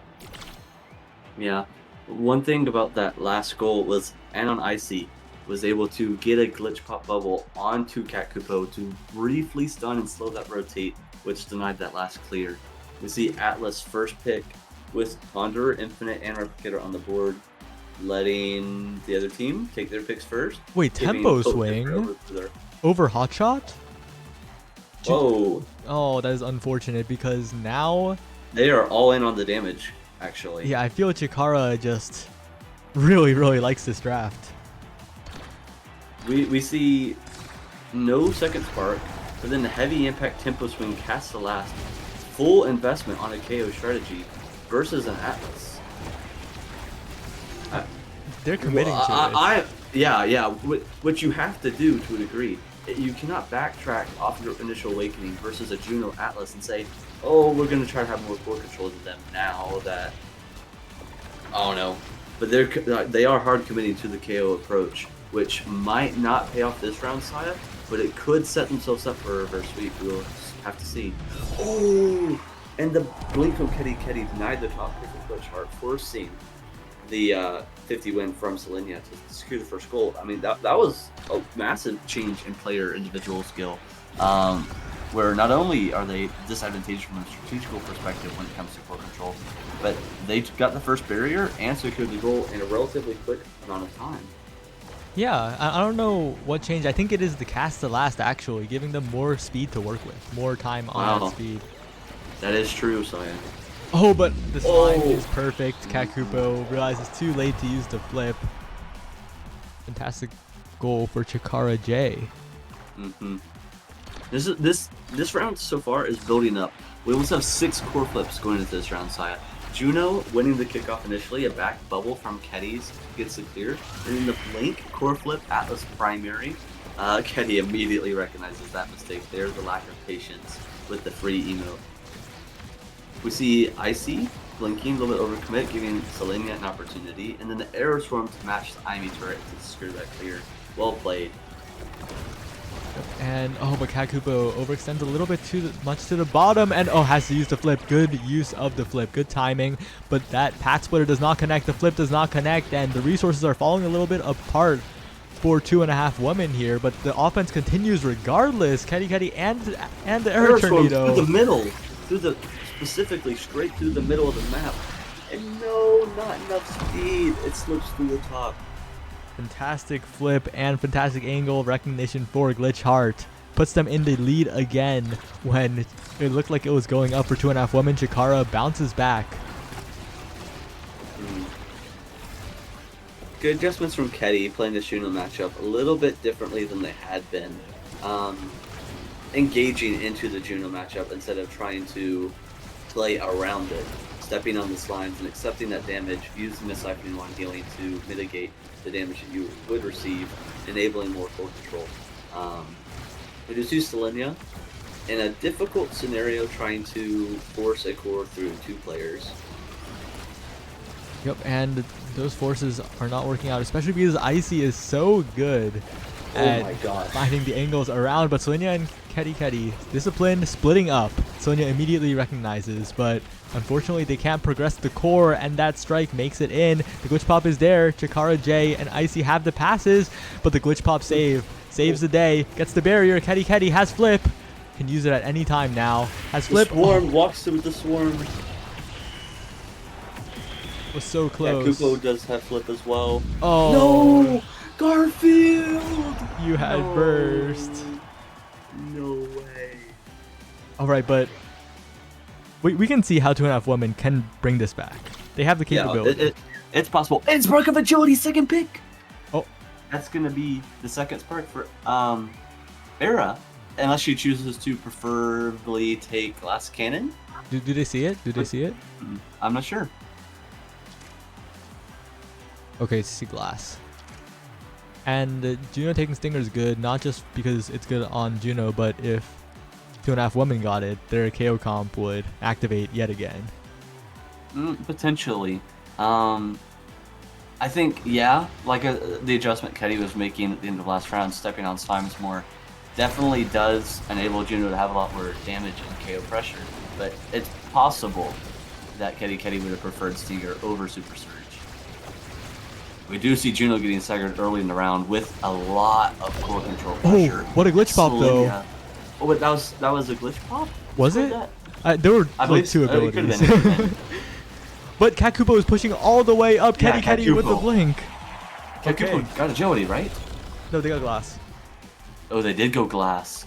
Yeah. One thing about that last goal was Anon Icy was able to get a glitch pop bubble onto Kakupo to briefly stun and slow that rotate, which denied that last clear. We see Atlas first pick with Wanderer, Infinite, and Replicator on the board, letting the other team take their picks first. Wait, tempo swing over Hotshot? Whoa. Oh, that is unfortunate because now they are all in on the damage, actually. Yeah, I feel Chikara just really, really likes this draft. We see no second spark, but then the heavy impact tempo swing cast the last. Full investment on a KO strategy versus an Atlas. They're committing to it. Yeah. What you have to do to a degree, you cannot backtrack off your initial awakening versus a Juno Atlas and say, oh, we're going to try to have more core control than them now that, I don't know. But they are hard committing to the KO approach, which might not pay off this round, Saya, but it could set themselves up for a reverse sweep. We'll have to see. Oh, and the blink from Ketty denied the top pick of Glitch Heart, forcing the 50 win from Selenia to secure the first goal. I mean, that was a massive change in player individual skill, where not only are they disadvantaged from a strategical perspective when it comes to core control, but they got the first barrier and secured the goal in a relatively quick amount of time. Yeah, I don't know what changed. I think it is the cast to last, actually, giving them more speed to work with, more time on that speed. That is true, Saya. Oh, but the slime is perfect. Kakupo realizes too late to use the flip. Fantastic goal for Chikara J. This round so far is building up. We almost have 6 core flips going into this round, Saya. Juno winning the kickoff initially, a back bubble from Ketty's gets the clear, and in the blink core flip Atlas primary, Ketty immediately recognizes that mistake. There's the lack of patience with the free emote. We see Icy blinking a little bit overcommit, giving Selenia an opportunity, and then the arrow swarm to match the Imi turret to secure that clear. Well played. And but Kakupo overextends a little bit too much to the bottom, and has to use the flip. Good use of the flip, good timing, but that pack splitter does not connect, the flip does not connect, and the resources are falling a little bit apart for 2.5 women here, but the offense continues regardless. Ketty and the arrow tornado through the middle, specifically straight through the middle of the map, and no, not enough speed. It slips through the top. Fantastic flip and fantastic angle recognition for Glitch Heart. Puts them in the lead again when it looked like it was going up for 2.5 women. Chikara bounces back. Good adjustments from Ketty playing the Juno matchup a little bit differently than they had been. Engaging into the Juno matchup instead of trying to play around it. Stepping on the slimes and accepting that damage, using the siphoning one healing to mitigate the damage that you would receive, enabling more core control. We just use Selenia in a difficult scenario trying to force a core through 2 players. Yep, and those forces are not working out, especially because Icy is so good at my gosh. finding the angles around, but Selenia and Kedi discipline splitting up. Selenia immediately recognizes, but unfortunately they can't progress the core, and that strike makes it in. The glitch pop is there. Chikara, Jay, and Icy have the passes, but the glitch pop saves the day, gets the barrier. Kedi has flip, can use it at any time now. Has flip. The swarm walks through with the swarm. Was so Yeah, close. Kupo does have flip as well. Oh, No! Garfield! you had No. burst. No way. All right, but we can see how 2.5 women can bring this back. They have the capability. Yeah, it's possible. And Spark of Agility, second pick! Oh. That's going to be the second Spark for Era, unless she chooses to preferably take Glass Cannon. Do they see it? Do they see it? I'm not sure. Okay, see glass. And Juno taking Stinger is good, not just because it's good on Juno, but if 2.5 women got it, their KO comp would activate yet again. Potentially. I think, yeah, like the adjustment Kedi was making at the end of last round, stepping on Slime's more, definitely does enable Juno to have a lot more damage and KO pressure. But it's possible that Kedi would have preferred Stinger over Super Surge. We do see Juno getting staggered early in the round with a lot of core control pressure. Oh, what a glitch pop though. Oh, but that was a glitch pop? Was it? There were like two abilities. But Cat Kupo is pushing all the way up. Yeah, Kedi with the blink. Cat Kupo got agility, right? No, they got glass. Oh, they did go glass.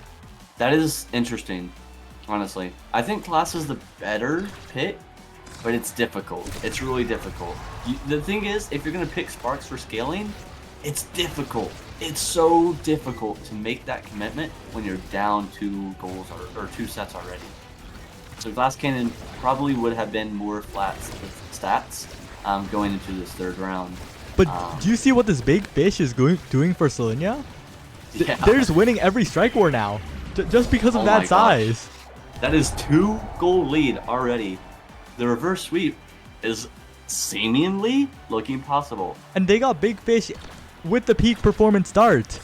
That is interesting, honestly. I think glass is the better pick, but it's difficult. It's really difficult. The thing is, if you're going to pick Sparks for scaling, it's difficult. It's so difficult to make that commitment when you're down 2 goals or 2 sets already. So Glass Cannon probably would have been more flat stats going into this third round. But do you see what this big fish is doing for Selenia? Yeah. They're just winning every strike war now, just because of that size. That is 2 goal lead already. The reverse sweep is seemingly looking possible. And they got big fish with the peak performance start.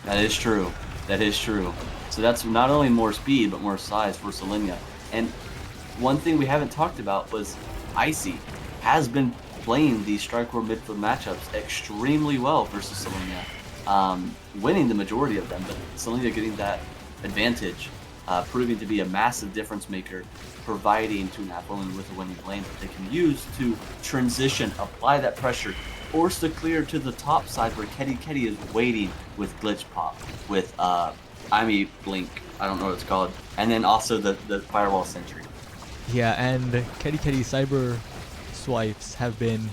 That is true. That is true. So that's not only more speed, but more size for Selenia. And one thing we haven't talked about was Icy has been playing these strike war midfield matchups extremely well versus Selenia. Winning the majority of them, but Selenia getting that advantage, proving to be a massive difference maker, providing 2.5 women with a winning lane that they can use to transition, apply that pressure, force the clear to the top side where Kedi is waiting with glitch pop, with Blink, I don't know what it's called, and then also the firewall sentry. Yeah, and Kedi cyber swipes have been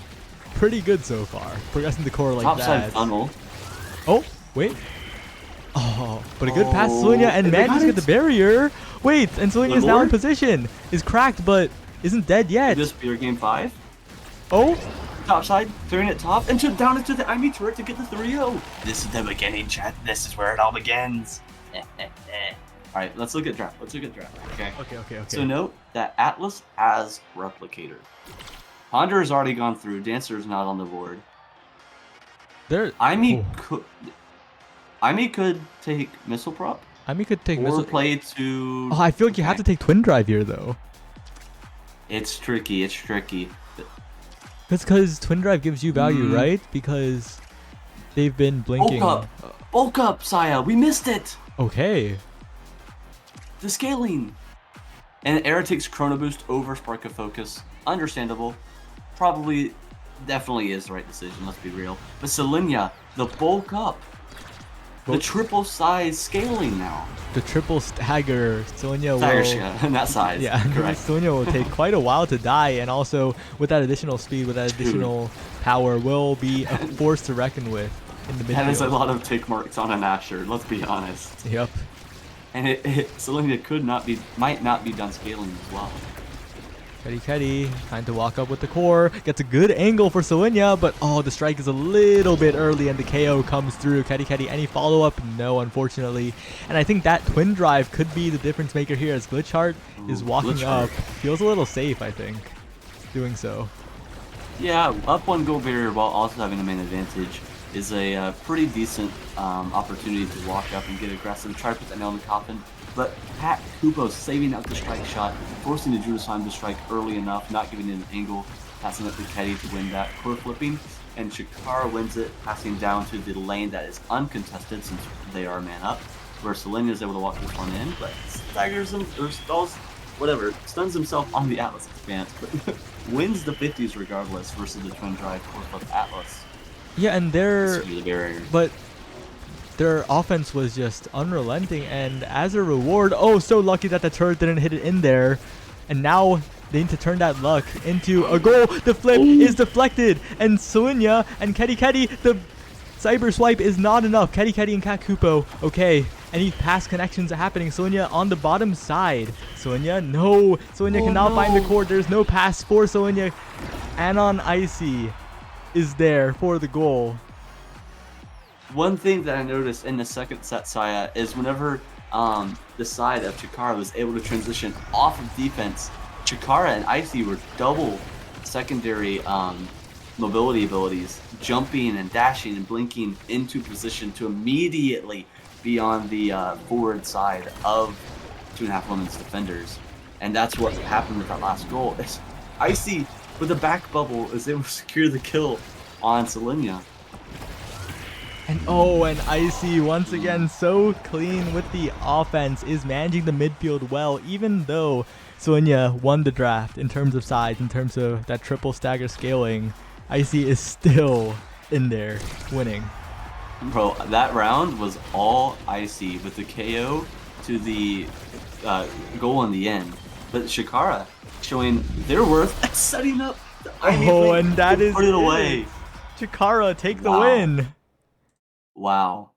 pretty good so far, progressing the core like Top that. side funnel. Oh, wait. Oh, but a good pass to Selenia, and manages to get the barrier. Wait, and Selenia is now in position. Is cracked, but isn't dead yet. Could this be your game 5? Oh, Top side, clearing it top, and down into the IME turret to get the 3-0. This is the beginning, chat. This is where it all begins. Alright, let's look at draft. Okay. So note that Atlas has Replicator. Ponder has already gone through. Dancer is not on the board. IME could take Missile Prop. IME could take or Missile. Play to... Oh, I feel like you have to take Twin Drive here, though. It's tricky. That's because Twin Drive gives you value, right? Because they've been blinking. Bulk up, Saya. We missed it. Okay. The scaling. And Era takes Chrono Boost over Spark of Focus. Understandable. Definitely is the right decision, let's be real. But Selenia, the bulk up. The triple size scaling now. The triple stagger. Selenia will... that size. Yeah, correct. Selenia will take quite a while to die, and also with that additional speed, with that additional power, will be a force to reckon with in the midfield. That is a lot of tick marks on an Asher, let's be honest. Yep. And Selenia might not be done scaling as well. Kedi trying to walk up with the core, gets a good angle for Selenia, but the strike is a little bit early and the KO comes through. Kedi, any follow-up? No, unfortunately. And I think that Twin Drive could be the difference maker here as Glitchheart is walking up. Feels a little safe, I think, doing so. Yeah, up 1 goal barrier while also having the main advantage. is a pretty decent opportunity to walk up and get aggressive, try to put that nail in the coffin. But Pat Kupo saving out the strike shot, forcing the Judas-Heim to strike early enough, not giving it an angle, passing up to Keddy to win that core flipping. And Chikara wins it, passing down to the lane that is uncontested since they are man up, where Selenia is able to walk this one in, but staggers him, or stalls, whatever, stuns himself on the Atlas expanse, but wins the 50s regardless versus the twin drive core flip Atlas. Yeah, and but their offense was just unrelenting, and as a reward, oh, so lucky that the turret didn't hit it in there, and now they need to turn that luck into a goal. The flip is deflected, and Selenia and Keddy, the cyber swipe is not enough. Keddy and Kakupo, okay, any pass connections are happening. Selenia on the bottom side. Selenia, no, Selenia cannot find the court. There's no pass for Selenia. Anon Icy is there for the goal. One thing that I noticed in the second set, Saya, is whenever the side of Chikara was able to transition off of defense, Chikara and Icy were double secondary mobility abilities, jumping and dashing and blinking into position to immediately be on the forward side of 2.5 Women's defenders. And that's what happened with that last goal. Icy, with the back bubble, is able to secure the kill on Selenia. And and Icy once again so clean with the offense, is managing the midfield well, even though Selenia won the draft in terms of size, in terms of that triple stagger scaling. Icy is still in there winning. Bro, that round was all Icy with the KO to the goal in the end. But Chikara showing their worth at setting up the and that is put it away. Chikara take the win. Wow.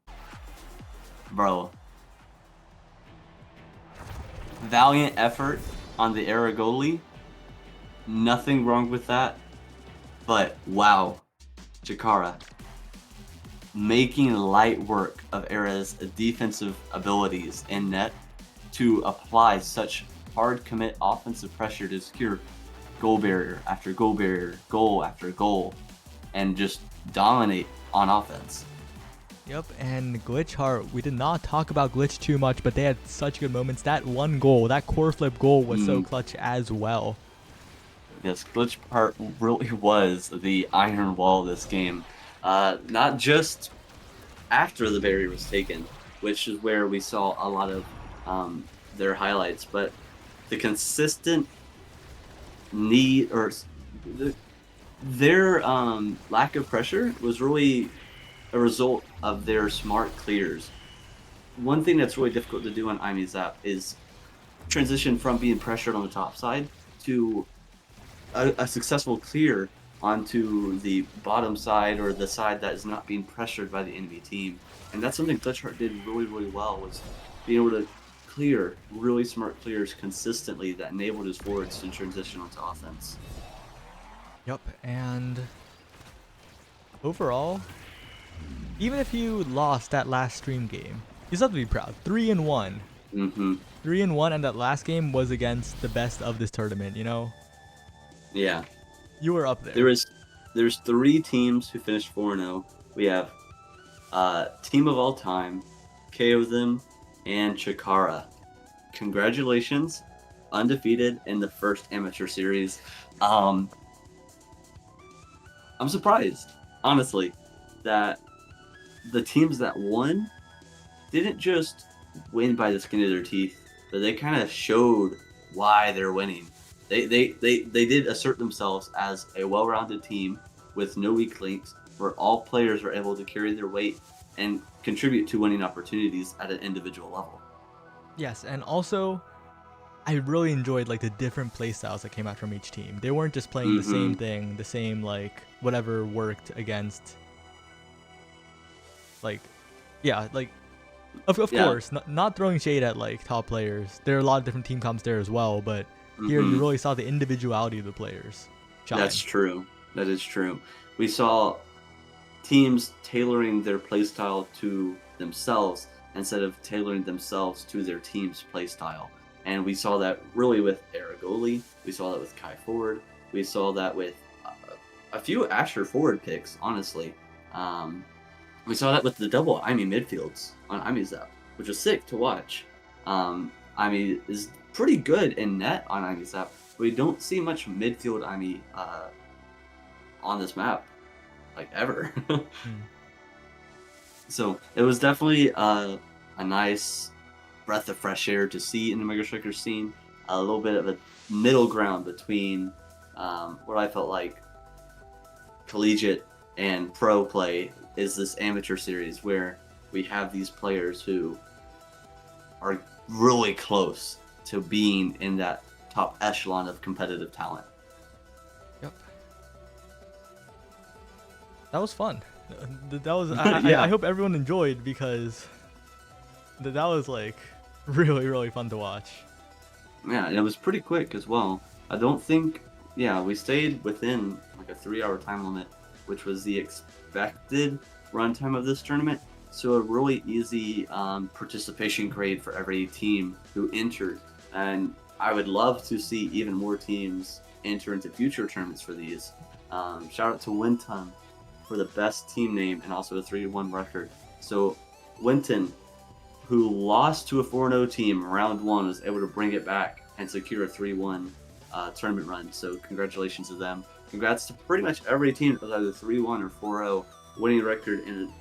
Bro. Valiant effort on the Era goalie. Nothing wrong with that. But wow. Chikara. Making light work of Era's defensive abilities in net to apply such hard commit offensive pressure to secure goal barrier after goal barrier, goal after goal, and just dominate on offense. Yep, and Glitch Heart, we did not talk about Glitch too much, but they had such good moments. That one goal, that core flip goal was so clutch as well. Yes, Glitch Heart really was the iron wall of this game. Not just after the barrier was taken, which is where we saw a lot of their highlights, but the consistent need, or their lack of pressure was really a result of their smart clears. One thing that's really difficult to do on IMEZAP is transition from being pressured on the top side to a successful clear onto the bottom side, or the side that is not being pressured by the enemy team. And that's something Glitchheart did really, really well, was being able to clear really smart clears consistently that enabled his forwards to transition onto offense. Yep, and overall, even if you lost that last stream game, you still have to be proud. 3-1. 3-1, and that last game was against the best of this tournament, you know? Yeah. You were up there. There's 3 teams who finished 4-0. We have Team of All Time, KO Them, and Chikara. Congratulations. Undefeated in the first amateur series. I'm surprised, honestly, that the teams that won didn't just win by the skin of their teeth, but they kind of showed why they're winning. They did assert themselves as a well-rounded team with no weak links, where all players are able to carry their weight and contribute to winning opportunities at an individual level. Yes, and also, I really enjoyed like the different play styles that came out from each team. They weren't just playing the same thing, the same like whatever worked against. Like, yeah, like, of course, not throwing shade at like top players. There are a lot of different team comps there as well, but here you really saw the individuality of the players shine. That's true. That is true. We saw teams tailoring their playstyle to themselves instead of tailoring themselves to their team's playstyle. And we saw that really with Aragoli. We saw that with Kai Forward. We saw that with a few Asher Forward picks, honestly. We saw that with the double Imi midfields on Imi's app, which was sick to watch. Imi is pretty good in net on Imi's app. We don't see much midfield Imi on this map, like ever. So it was definitely a nice breath of fresh air to see in the Omega Strikers scene. A little bit of a middle ground between what I felt like collegiate and pro play is this amateur series where we have these players who are really close to being in that top echelon of competitive talent. Yep. That was fun. That was. Yeah. I hope everyone enjoyed because that was like really fun to watch. Yeah, and it was pretty quick as well. I don't think, yeah, we stayed within like a 3-hour time limit, which was the expected runtime of this tournament. So a really easy participation grade for every team who entered. And I would love to see even more teams enter into future tournaments for these. Shout out to Winton for the best team name and also a 3-1 record. So Winton, who lost to a 4-0 team round 1, was able to bring it back and secure a 3-1 tournament run. So congratulations to them. Congrats to pretty much every team that was either 3-1 or 4-0 winning record in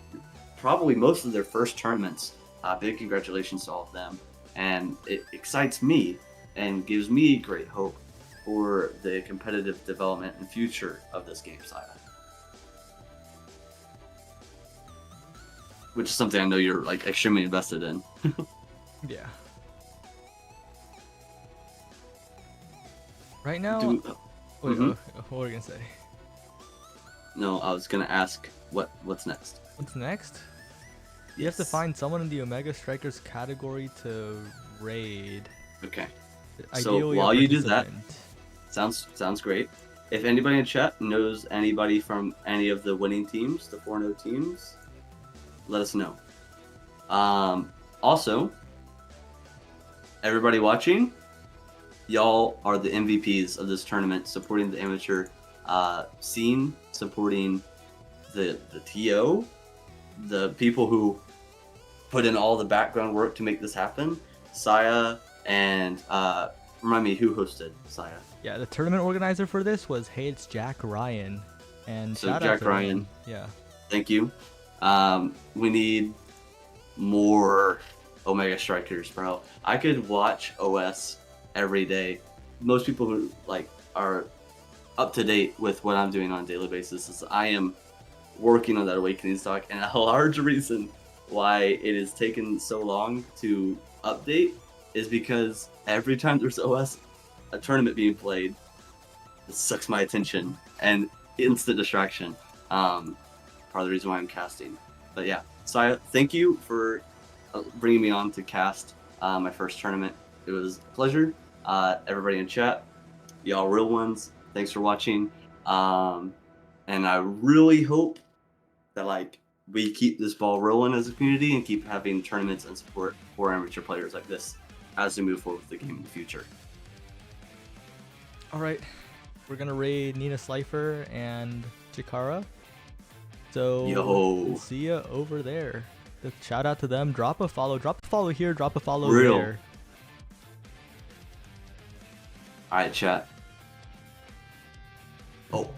probably most of their first tournaments. Big congratulations to all of them. And it excites me and gives me great hope for the competitive development and future of this game, Saya. Which is something I know you're like extremely invested in. Yeah. Right now, Wait, what were you gonna say? No, I was gonna ask what's next. What's next? You have to find someone in the Omega Strikers category to raid. Okay. So Ideally, a while you do that, participant. sounds great. If anybody in chat knows anybody from any of the winning teams, the 4-0 teams, let us know. Also, everybody watching, y'all are the MVPs of this tournament, supporting the amateur scene, supporting the TO, the people who put in all the background work to make this happen. Saya and remind me who hosted Saya. Yeah, the tournament organizer for this was It's Jack Ryan, and So shout out Jack to Ryan. him. Yeah. Thank you. We need more Omega Strikers, bro. I could watch OS every day. Most people who like are up to date with what I'm doing on a daily basis is I am working on that Awakening stock, and a large reason why it has taken so long to update is because every time there's a tournament being played, it sucks my attention and instant distraction. Part of the reason why I'm casting. But yeah, Saya, thank you for bringing me on to cast my first tournament. It was a pleasure. Everybody in chat, y'all real ones, thanks for watching. And I really hope that like we keep this ball rolling as a community and keep having tournaments and support for amateur players like this as we move forward with the game in the future. All right, we're gonna raid Nina Slifer and Chikara. So see ya over there. Shout out to them. Drop a follow here. Drop a follow there. All right, chat. Oh.